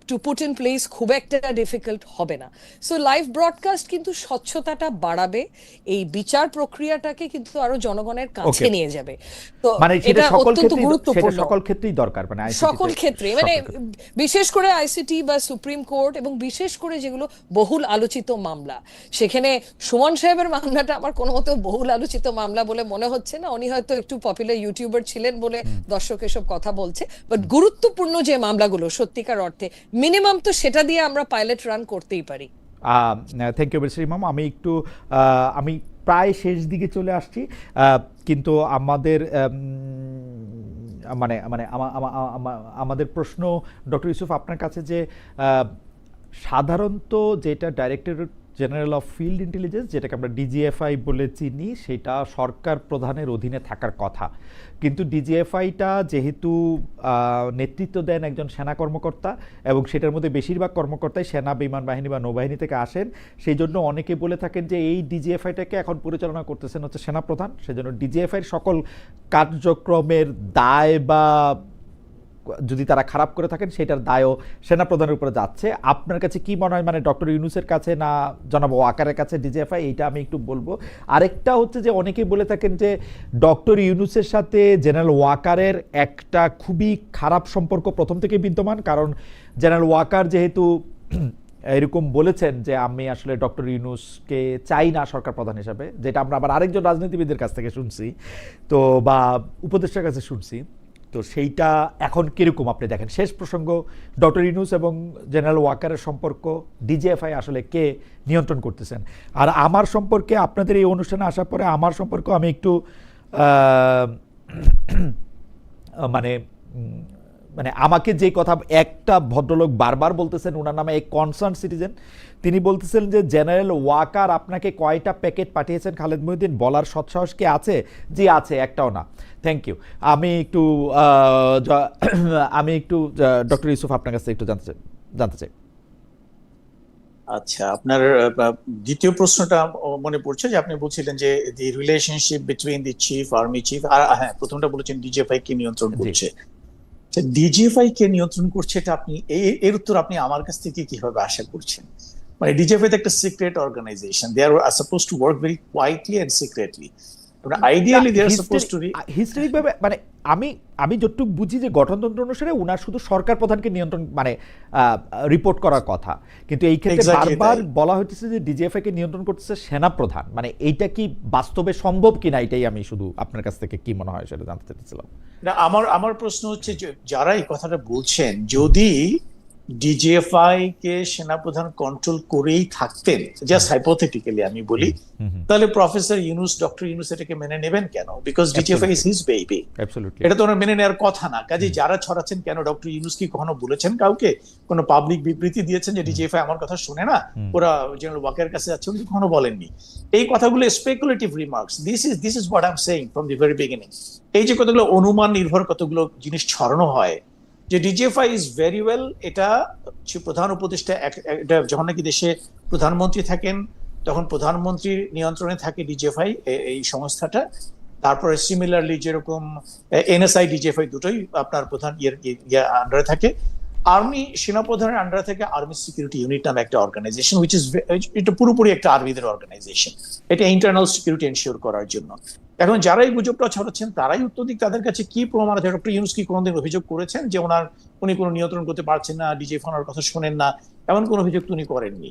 Speaker 3: টু পুট ইন প্লেস খুব একটা ডিফিকাল্ট হবে না। সো লাইভ ব্রডকাস্ট কিন্তু স্বচ্ছতাটা বাড়াবে, এই বিচার প্রক্রিয়াটাকে কিন্তু আরো জনগণের কাছে
Speaker 1: Okay.
Speaker 3: নিয়ে যাবে। তো
Speaker 1: মানে সেটা
Speaker 3: এটা
Speaker 1: সকল
Speaker 3: অত্যন্ত
Speaker 1: ক্ষেত্রেই
Speaker 3: গুরুত্বপূর্ণ,
Speaker 1: সকল ক্ষেত্রেই দরকার, মানে ICT
Speaker 3: সকল
Speaker 1: তে
Speaker 3: ক্ষেত্রে,
Speaker 1: সব
Speaker 3: মানে
Speaker 1: ক্ষেত্রে।
Speaker 3: বিশেষ করে আইসিটি বা সুপ্রিম কোর্ট, এবং বিশেষ করে যেগুলো বহুল আলোচিত মামলা, সেখানে সুমন সাহেবের মামলাটা আমার কোনো মতো বহুল আলোচিত মামলা বলে মনে হচ্ছে না। উনি হয়তো একটু পপুলার ইউটিউবার ছিলেন বলে দর্শক এসব কথা বলছে, বাট গুরুত্বপূর্ণ যে মামলাগুলো সত্যিকার অর্থে মিনিমাম তো সেটা দিয়ে আমরা পাইলট রান করতেই পারি।
Speaker 1: থ্যাংক ইউ বেশি ইমাম। আমি প্রায় শেষ দিকে চলে আসছি, কিন্তু আমাদের মানে মানে আমাদের প্রশ্ন ডক্টর ইউসুফ আপনার কাছে যে সাধারণত যেটা directorate general of field intelligence, যেটাকে আমরা ডিজিএফআই বলে চিনি, সেটা সরকার প্রধানের অধীনে থাকার কথা, কিন্তু ডিজিএফআইটা যেহেতু নেতৃত্ব দেন একজন সেনা কর্মকর্তা, এবং সেটার মধ্যে বেশিরভাগ কর্মকর্তাই সেনা, বিমান বাহিনী বা নৌবাহিনী থেকে আসেন, সেই জন্য অনেকে বলে থাকেন যে এই ডিজিএফআইটাকে এখন পরিচালনা করতেছেন হচ্ছে সেনাপ্রধান। সেজন্য ডিজিএফআইয়ের সকল কার্যক্রমের দায় বা যদি তারা খারাপ করে থাকেন সেটার দায়ও সেনাপ্রধানের উপরে যাচ্ছে। আপনার কাছে কি মনে হয়, মানে ডক্টর ইউনূসের কাছে না জনাব ওয়াকারের কাছে ডিজিএফআই, এইটা আমি একটু বলবো। আরেকটা হচ্ছে যে অনেকেই বলে থাকেন যে ডক্টর ইউনূসের সাথে জেনারেল ওয়াকারের একটা খুবই খারাপ সম্পর্ক প্রথম থেকে বিদ্যমান, কারণ জেনারেল ওয়াকার যেহেতু এরকম বলেছেন যে আমি আসলে ডক্টর ইউনূসকে চাই না সরকার প্রধান হিসাবে, যেটা আমরা আবার আরেকজন রাজনীতিবিদের কাছ থেকে শুনছি, তো বা উপদেষ্টার কাছে শুনছি। তো সেইটা এখন কিরকম আপনি দেখেন? শেষ প্রসঙ্গ, ডক্টর ইউনূস এবং জেনারেল ওয়াকারের সম্পর্ক ডিজিএফআই আসলে কে নিয়ন্ত্রণ করতেছেন? আর আমার সম্পর্কে, আপনাদের এই অনুষ্ঠানে আসার পরে আমার সম্পর্ক আমি একটু মানে মানে আমাকে যে কথা একটা ভদ্রলোক বারবার বলতেছেন, ওনার নামে এক কনসার্ন সিটিজেন, তিনি বলতেছেন যে জেনারেল ওয়াকার আপনাকে কয়টা প্যাকেট পাঠিয়েছেন খালেদ মহিউদ্দিন, বলার সৎসাহস কি আছে? জি আছে, একটাও না। Thank you. আমি একটু ডক্টর ইউসুফ আপনার কাছে একটু জানতে চাই।
Speaker 2: আচ্ছা, আপনার দ্বিতীয় প্রশ্নটা মনে পড়ছে যে আপনি বলছিলেন যে the relationship between the chief, army chief, আর হ্যাঁ, প্রথমটা বলেছেন ডিজিএফআই কে নিয়ন্ত্রণ করছে। ডিজিএফআই কে নিয়ন্ত্রণ করছে, এটা আপনি এর উত্তর আপনি আমার কাছ থেকে কিভাবে আশা করছেন? মানে ডিজিএফআই একটা secret organisation, they are suppose to work very quietly and secretly. Ideally they are suppose to
Speaker 1: historic ভাবে, মানে আমি যতটুকু বুঝি যে গঠনতন্ত্র অনুসারে উনার শুধু সরকার প্রধানকে নিয়ন্ত্রণ, মানে রিপোর্ট করার কথা, কিন্তু এই ক্ষেত্রে বারবার বলা হচ্ছে যে ডিজিএফআই কে নিয়ন্ত্রণ করতেছে সেনা প্রধান। মানে এইটা কি বাস্তবে সম্ভব কিনা, এটাই আমি শুধু আপনার কাছ থেকে কি মনে হয় সেটা জানতে চাইছিলাম।
Speaker 2: না, আমার প্রশ্ন হচ্ছে যে যারা এই কথাটা বলছেন, যদি ডিজিএফআই কে সেনাপ্রধান কন্ট্রোল করেই থাকতেন, জাস্ট হাইপোথেটিক্যালি আমি বলি, তাহলে প্রফেসর ইউনূস, ডক্টর ইউনূস এটাকে মেনে নেবেন কেন? Because DGFI is his baby. এটা তো ওনার মেনে নেওয়ার কথা না। কাজে যারা ছড়াচ্ছেন, কেন ডক্টর ইউনূস কি কখনো বলেছেন কাউকে, কোনো পাবলিক বিবৃতি দিয়েছেন যে ডিজিএফআই আমার কথা শুনে না, ওরা জেনারেল ওয়াকারের কাছে যাচ্ছে? উনি কখনো বলেননি। এই কথাগুলো speculative remarks. This is what I am saying from the very beginning. এই যে কতগুলো অনুমান নির্ভর কতগুলো জিনিস ছড়ানো হয় যে ডিজিএফআই ইজ ভেরি ওয়েল, এটা প্রধান উপদেষ্টা, যখন নাকি দেশে প্রধানমন্ত্রী থাকেন তখন প্রধানমন্ত্রীর নিয়ন্ত্রণে থাকে ডিজিএফআই এই সংস্থাটা। তারপরে সিমিলারলি যেরকম এনএসআই, ডিজিএফআই দুটোই আপনার প্রধান আন্ডারে থাকে। আর্মি সেনাপ্রধানের আন্ডারে থেকে আর্মি সিকিউরিটি ইউনিট নামে একটা অর্গানাইজেশন, হুইচ ইজ, এটা পুরোপুরি একটা আর্মিদের অর্গানাইজেশন, এটা ইন্টারনাল সিকিউরিটি এনশিওর করার জন্য। এখন যারা এই গুজবটা ছড়াচ্ছেন তারাই উত্তর দিক, তাদের কাছে কি প্রমাণ আছে? ডক্টর ইউনূস কি কোনোদিন অভিযোগ করেছেন যে উনি কোনো নিয়ন্ত্রণ করতে পারছেন না, ডিজিএফআই ওনার কথা শোনেন না, এমন কোনো অভিযোগ উনি করেননি?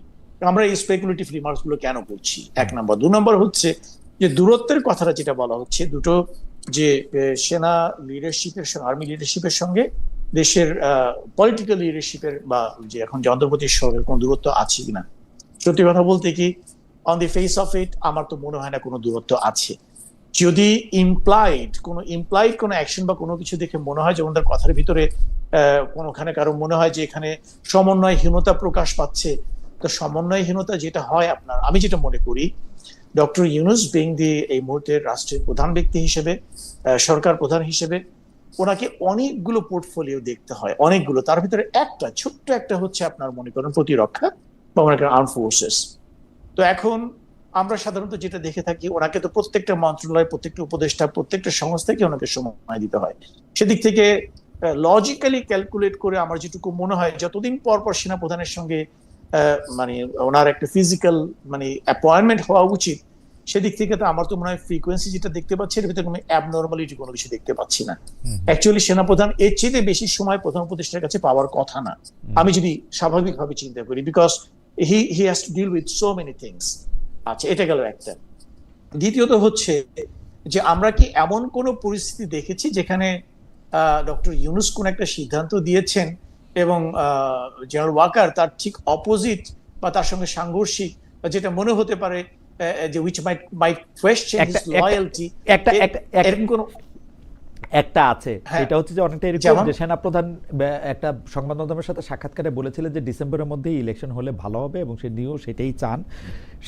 Speaker 2: আমরা এই স্পেকুলেটিভ রিমার্কস গুলো কেন করছি? এক নম্বর। 2 নম্বর হচ্ছে যে দূরত্বের কথাটা যেটা বলা হচ্ছে, দুটো যে সেনা লিডারশিপের সঙ্গে, আর্মি লিডারশিপের সঙ্গে দেশের পলিটিক্যাল লিডারশিপের বা যে এখন যে অন্তর্বর্তী সরকারের কোনো দূরত্ব আছে কিনা, সত্যি কথা বলতে কি on the face of it আমার তো মনে হয় না কোনো দূরত্ব আছে। যদি ইমপ্লাইড কোনো অ্যাকশন বা কোনো কিছু দেখে মনে হয়, যেমন তার কথার ভিতরে কোনোখানে কারো মনে হয় যে এখানে সমন্বয়হীনতা প্রকাশ পাচ্ছে, তো সমন্বয়হীনতা যেটা হয় আপনার, আমি যেটা মনে করি, ডক্টর ইউনূস বিং দি এই মুহূর্তে রাষ্ট্রের প্রধান ব্যক্তি হিসেবে, সরকার প্রধান হিসেবে, ওনাকে অনেকগুলো পোর্টফোলিও দেখতে হয়, অনেকগুলো। তার ভিতরে একটা ছোট্ট একটা হচ্ছে আপনার মনে করেন প্রতিরক্ষা বা মনে করেন আর্ম ফোর্সেস। তো এখন আমরা সাধারণত যেটা দেখে থাকি, ওনাকে তো প্রত্যেকটা মন্ত্রণালয়, প্রত্যেকটা উপদেষ্টা, প্রত্যেকটা সংস্থাকে ওনাকে সময় দিতে হয়। সেদিক থেকে লজিক্যালি ক্যালকুলেট করে আমার যেটুকু মনে হয়, যতদিন পর পর সেনাপ্রধানের সঙ্গে মানে ওনার একটা ফিজিক্যাল মানে অ্যাপয়েন্টমেন্ট হওয়া উচিত, সেদিক থেকে তো আমার তো মনে হয় ফ্রিকোয়েন্সি যেটা দেখতে পাচ্ছি এর ভিতরে কোনো অ্যাবনর্মালিটি কোনো কিছু দেখতে পাচ্ছি না। অ্যাকচুয়ালি সেনাপ্রধান এর চেয়ে বেশি সময় প্রধান উপদেষ্টার কাছে পাওয়ার কথা না, আমি যদি স্বাভাবিকভাবে চিন্তা করি, because he has to deal with so many things. আচ্ছা, এটা গেল একটা। দ্বিতীয়ত হচ্ছে যে আমরা কি এমন কোন পরিস্থিতি দেখেছি যেখানে ডক্টর ইউনূস কোন একটা সিদ্ধান্ত দিয়েছেন এবং জেনারেল ওয়াকার তার ঠিক অপোজিট বা তার সঙ্গে সাংঘর্ষিক, যেটা মনে হতে পারে যে which might question his loyalty, এরকম কোন
Speaker 1: একটা আছে। এটা হচ্ছে যে অনেকটা এরকম যে সেনাপ্রধান একটা সংবাদ মাধ্যমের সাথে সাক্ষাৎকারে বলেছিলেন যে ডিসেম্বরের মধ্যেই ইলেকশন হলে ভালো হবে এবং সেটাই চান।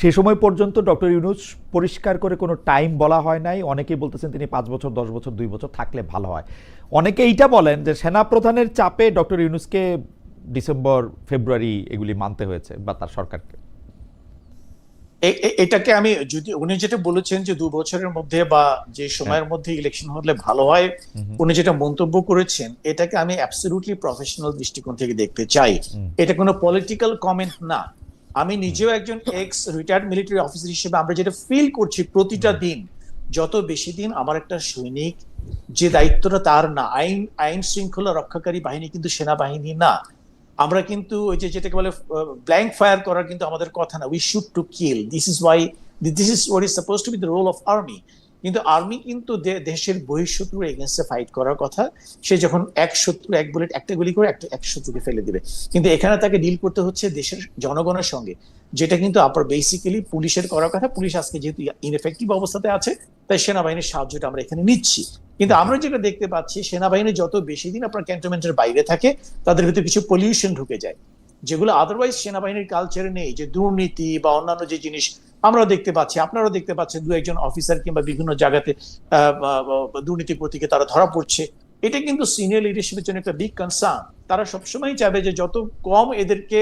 Speaker 1: সে সময় পর্যন্ত ডক্টর ইউনূস পরিষ্কার করে কোনো টাইম বলা হয় নাই। অনেকেই বলতেছেন তিনি 5 বছর 10 বছর 2 বছর থাকলে ভালো হয়। অনেকে এইটা বলেন যে সেনাপ্রধানের চাপে ডক্টর ইউনূসকে ডিসেম্বর ফেব্রুয়ারি এগুলি মানতে হয়েছে বা তার সরকারকে।
Speaker 2: এটাকে আমি যদি উনি যেটা বলেছেন যে 2 বছরের মধ্যে বা যে সময়ের মধ্যে ইলেকশন হলে ভালো হয়, উনি যেটা মন্তব্য করেছেন, এটাকে আমি অ্যাবসলিউটলি প্রফেশনাল দৃষ্টিকোণ থেকে দেখতে চাই। এটা কোনো পলিটিক্যাল কমেন্ট না। আমি নিজেও একজন এক্স রিটায়ার্ড মিলিটারি অফিসার হিসেবে আমরা যেটা ফিল করছি প্রতিটা দিন, যত বেশি দিন আমার একটা সৈনিক, যে দায়িত্বটা তার না, আইন শৃঙ্খলা রক্ষাকারী বাহিনী কিন্তু সেনাবাহিনী না। আমরা কিন্তু ওই যে যেটাকে বলে ব্ল্যাঙ্ক ফায়ার করার কিন্তু আমাদের কথা না, we should to kill. This is what is suppose to be the role of army. কিন্তু আর্মি কিন্তু দেশের বহিঃশত্রুর এগেনস্টে ফাইট করার কথা। সে যখন এক শত্রু এক বুলেট একটা গুলি করে এক শত্রুকে ফেলে দিবে, কিন্তু এখানে তাকে ডিল করতে হচ্ছে দেশের জনগণের সঙ্গে, যেটা কিন্তু আপনার বেসিক্যালি পুলিশের করার কথা। পুলিশ আজকে যেহেতু ইনএফেক্টিভ অবস্থাতে আছে, তাই সেনাবাহিনীর সাহায্যটা আমরা এখানে নিচ্ছি। কিন্তু আমরা যেটা দেখতে পাচ্ছি, সেনাবাহিনী যত বেশি দিন আপনার ক্যান্টনমেন্টের বাইরে থাকে, তাদের ভিতরে কিছু পলিউশন ঢুকে যায়, যেগুলো আদারওয়াইজ সেনাবাহিনীর কালচারে নেই। যে দুর্নীতি বা অন্যান্য যে জিনিস আমরা দেখতে পাচ্ছি, আপনারাও দেখতে পাচ্ছেন, 2-1 অফিসার কিংবা বিভিন্ন জায়গাতে দুর্নীতির প্রতীকে তারা ধরা পড়ছে। এটা কিন্তু সিনিয়র লিডারশিপের জন্য একটা বিগ কনসার্ন। তারা সবসময় চাইবে যে যত কম এদেরকে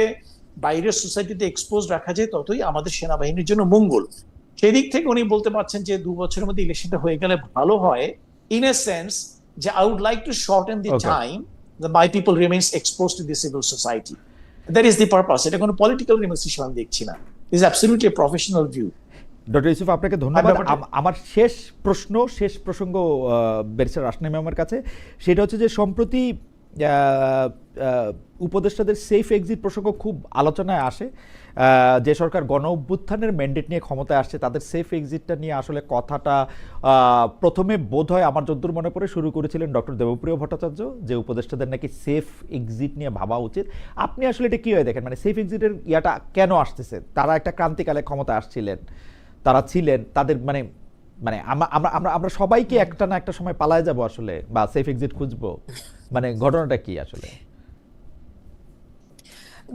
Speaker 2: বাইরের সোসাইটিতে এক্সপোজ রাখা যায়, ততই আমাদের সেনাবাহিনীর জন্য মঙ্গল। সেই দিক থেকে উনি বলতে পারছেন যে 2 বছরের মধ্যে ইলেকশনটা হয়ে গেলে ভালো হয়, in a sense যে I would like to shorten the time that my people remains exposed to the civil society. That is the purpose. এটা কোনো পলিটিক্যাল রিমেক্স হিসেবে আমি দেখছি না। This is absolutely a professional view.
Speaker 1: Doctor Yusuf, আপনাকে ধন্যবাদ। আমার শেষ প্রসঙ্গ ব্যারিস্টার রাশনামী আমার কাছে, সেটা হচ্ছে যে সম্প্রতি উপদেষ্টাদের সেফ এক্সিট প্রসঙ্গ খুব আলোচনায় আসে। যে সরকার গণ অভ্যুত্থানের ম্যান্ডেট নিয়ে ক্ষমতায় আসছে, তাদের সেফ এক্সিটটা নিয়ে আসলে কথাটা প্রথমে বোধহয় আমার যদ্দূর মনে পড়ে শুরু করেছিলেন ডক্টর দেবপ্রিয় ভট্টাচার্য, যে উপদেষ্টাদের নাকি সেফ এক্সিট নিয়ে ভাবা উচিত। আপনি আসলে এটা কীভাবে দেখেন, মানে সেফ এক্সিটের ইয়াটা কেন আসতেছে? তারা একটা ক্রান্তিকালে ক্ষমতায় আসছিলেন, তারা ছিলেন, তাদের মানে মানে আমরা সবাইকে একটা না একটা সময় পালায় যাব আসলে, বা সেফ এক্সিট খুঁজবো, মানে ঘটনাটা কি আসলে?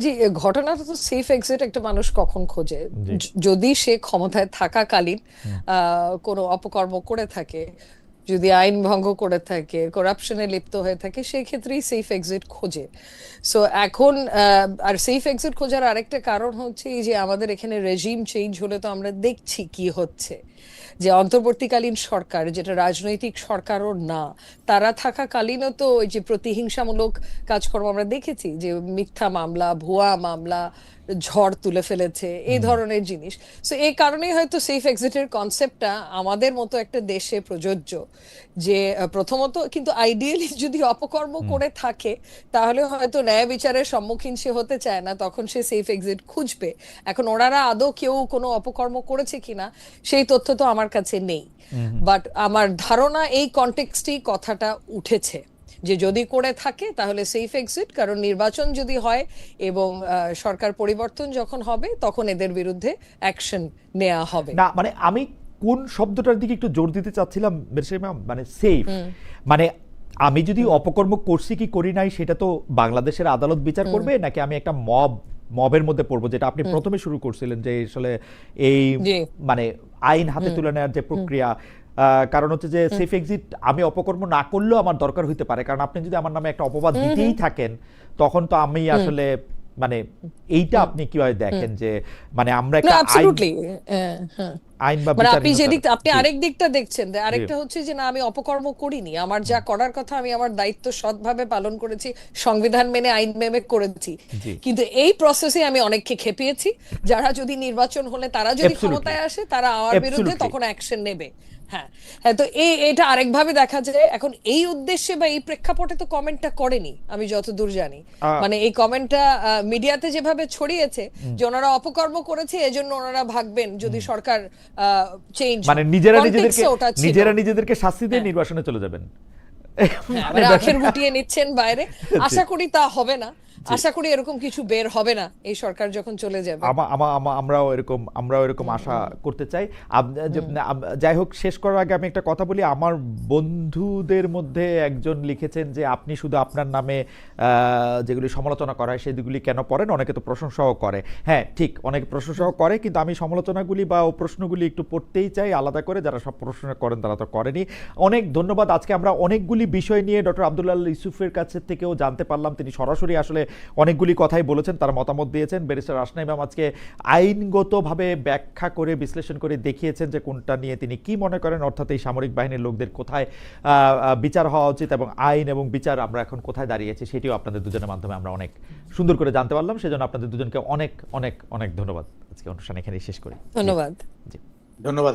Speaker 3: জি, ঘটনাটা তো সেফ এক্সিট একটা মানুষ কখন খোঁজে, যদি সে ক্ষমতায় থাকাকালীন কোনো অপকর্ম করে থাকে, যদি আইন ভঙ্গ করে থাকে, করাপশনে লিপ্ত হয়ে থাকে, সেই ক্ষেত্রেই সেফ এক্সিট খোঁজে। সো এখন আর সেফ এক্সিট খোঁজার আরেকটা কারণ হচ্ছে এই যে আমাদের এখানে রেজিম চেঞ্জ হলে তো আমরা দেখছি কি হচ্ছে, যে অন্তর্বর্তীকালীন সরকার, যেটা রাজনৈতিক সরকারও না, তারা থাকাকালীনও তো ওই যে প্রতিহিংসামূলক কাজকর্ম আমরা দেখেছি, যে মিথ্যা মামলা, ভুয়া মামলা, ঝড় তুলে ফেলেছে, এই ধরনের জিনিস। সো এই কারণেই হয়তো সেফ এক্সিটের কনসেপ্টটা আমাদের মতো একটা দেশে প্রযোজ্য, যে প্রথমত কিন্তু আইডিয়ালি যদি অপকর্ম করে থাকে তাহলে হয়তো ন্যায় বিচারের সম্মুখীন সে হতে চায় না, তখন সে সেফ এক্সিট খুঁজবে। এখন ওনারা আদৌ কেউ কোনো অপকর্ম করেছে কিনা সেই তথ্য তো আমার কাছে নেই, বাট আমার ধারণা এই কনটেক্সটেই কথাটা উঠেছে, যে যদি করে থাকে তাহলে সেফ এক্সিট, কারণ নির্বাচন যদি হয় এবং সরকার পরিবর্তন যখন হবে তখন এদের বিরুদ্ধে অ্যাকশন নেওয়া হবে
Speaker 1: না। মানে আমি কোন শব্দটার দিকে একটু জোর দিতে চাচ্ছিলাম ম্যাম, মানে সেফ, মানে আমি যদি অপকর্ম করছি কি করি নাই সেটা তো বাংলাদেশের আদালত বিচার করবে, নাকি আমি একটা মবের মধ্যে পড়বো, যেটা আপনি প্রথমে শুরু করছিলেন, যে আসলে এই মানে আইন হাতে তুলে নেওয়ার যে প্রক্রিয়া, কারণ হচ্ছে যে সেফ এক্সিট আমি অপকর্ম না করলেও আমার দরকার হইতে পারে, কারণ আপনি যদি আমার নামে একটা অপবাদ দিতেই থাকেন তখন তো আমি আসলে মানে এইটা আপনি কিভাবে দেখেন যে মানে আমরা একটা
Speaker 3: অ্যাবসলিউটলি
Speaker 1: আইন বা
Speaker 3: মানে আপনি
Speaker 1: বিচারহীনতার-
Speaker 3: যেদিক আপনি
Speaker 1: জি,
Speaker 3: আরেক দিকটা দেখছেন, আরেকটা হচ্ছে যে না আমি অপকর্ম করিনি, আমার যা করার কথা আমি আমার দায়িত্ব সৎভাবে পালন করেছি, সংবিধান মেনে আইন মেনে করেছি।
Speaker 1: জি।
Speaker 3: কিন্তু এই প্রসেসে আমি অনেককে খেপিয়েছি, যারা যদি নির্বাচন হলে তারা যদি
Speaker 1: Absolutely.
Speaker 3: ক্ষমতায় আসে তারা আমার বিরুদ্ধে
Speaker 1: Absolutely.
Speaker 3: তখন অ্যাকশন নেবে। হ্যাঁ হ্যাঁ, তো এটা আরেকভাবে দেখা যায়। এখন এই উদ্দেশ্যে বা এই প্রেক্ষাপটে তো কমেন্টটা করেনি আমি যতদূর জানি, মানে এই কমেন্টটা মিডিয়াতে যেভাবে ছড়িয়েছে যে ওনারা অপকর্ম করেছে এজন্য ওনারা ভাগবেন যদি সরকার চেঞ্জ,
Speaker 1: মানে নিজেরা নিজেদেরকে শাস্তি দিয়ে নির্বাচনে চলে যাবেন।
Speaker 3: মানে আখের গুটিয়ে নিচ্ছেন বাইরে। আশা করি তা হবে না, আশা করি এরকম কিছু বের হবে না এই সরকার যখন চলে যাবে।
Speaker 1: আমরাও এরকম আশা করতে চাই। যাই হোক, শেষ করার আগে আমি একটা কথা বলি। আমার বন্ধুদের মধ্যে একজন লিখেছেন যে আপনি শুধু আপনার নামে যেগুলি সমালোচনা করা হয় সেগুলি কেন পড়েন, অনেকে তো প্রশংসাও করে। হ্যাঁ ঠিক, অনেকে প্রশংসাও করে, কিন্তু আমি সমালোচনাগুলি বা প্রশ্নগুলি একটু পড়তেই চাই আলাদা করে। যারা সব প্রশ্ন করেন তারা তো করেনি। অনেক ধন্যবাদ। আজকে আমরা অনেকগুলি বিষয় নিয়ে ডক্টর আব্দুল্লাহ আল ইউসুফের কাছে থেকেও জানতে পারলাম। তিনি সরাসরি আসলে অনেকগুলি কথাই বলেছেন, তার মতামত দিয়েছেন। ব্যারিস্টার রাসনা ইমাম আজকে আইনগতভাবে ব্যাখ্যা করে বিশ্লেষণ করে দেখিয়েছেন যে কোনটা নিয়ে তিনি কি মনে করেন, অর্থাৎ এই সামরিক বাহিনীর লোকদের কোথায় বিচার হওয়া উচিত এবং আইন এবং বিচার আমরা এখন কোথায় দাঁড়িয়েছি সেটিও আপনাদের দুজনের মাধ্যমে আমরা অনেক সুন্দর করে জানতে পারলাম। সেজন্য আপনাদের দুজনকে অনেক অনেক অনেক ধন্যবাদ। আজকে অনুষ্ঠান এখানেই শেষ করি।
Speaker 3: ধন্যবাদ।
Speaker 2: ধন্যবাদ।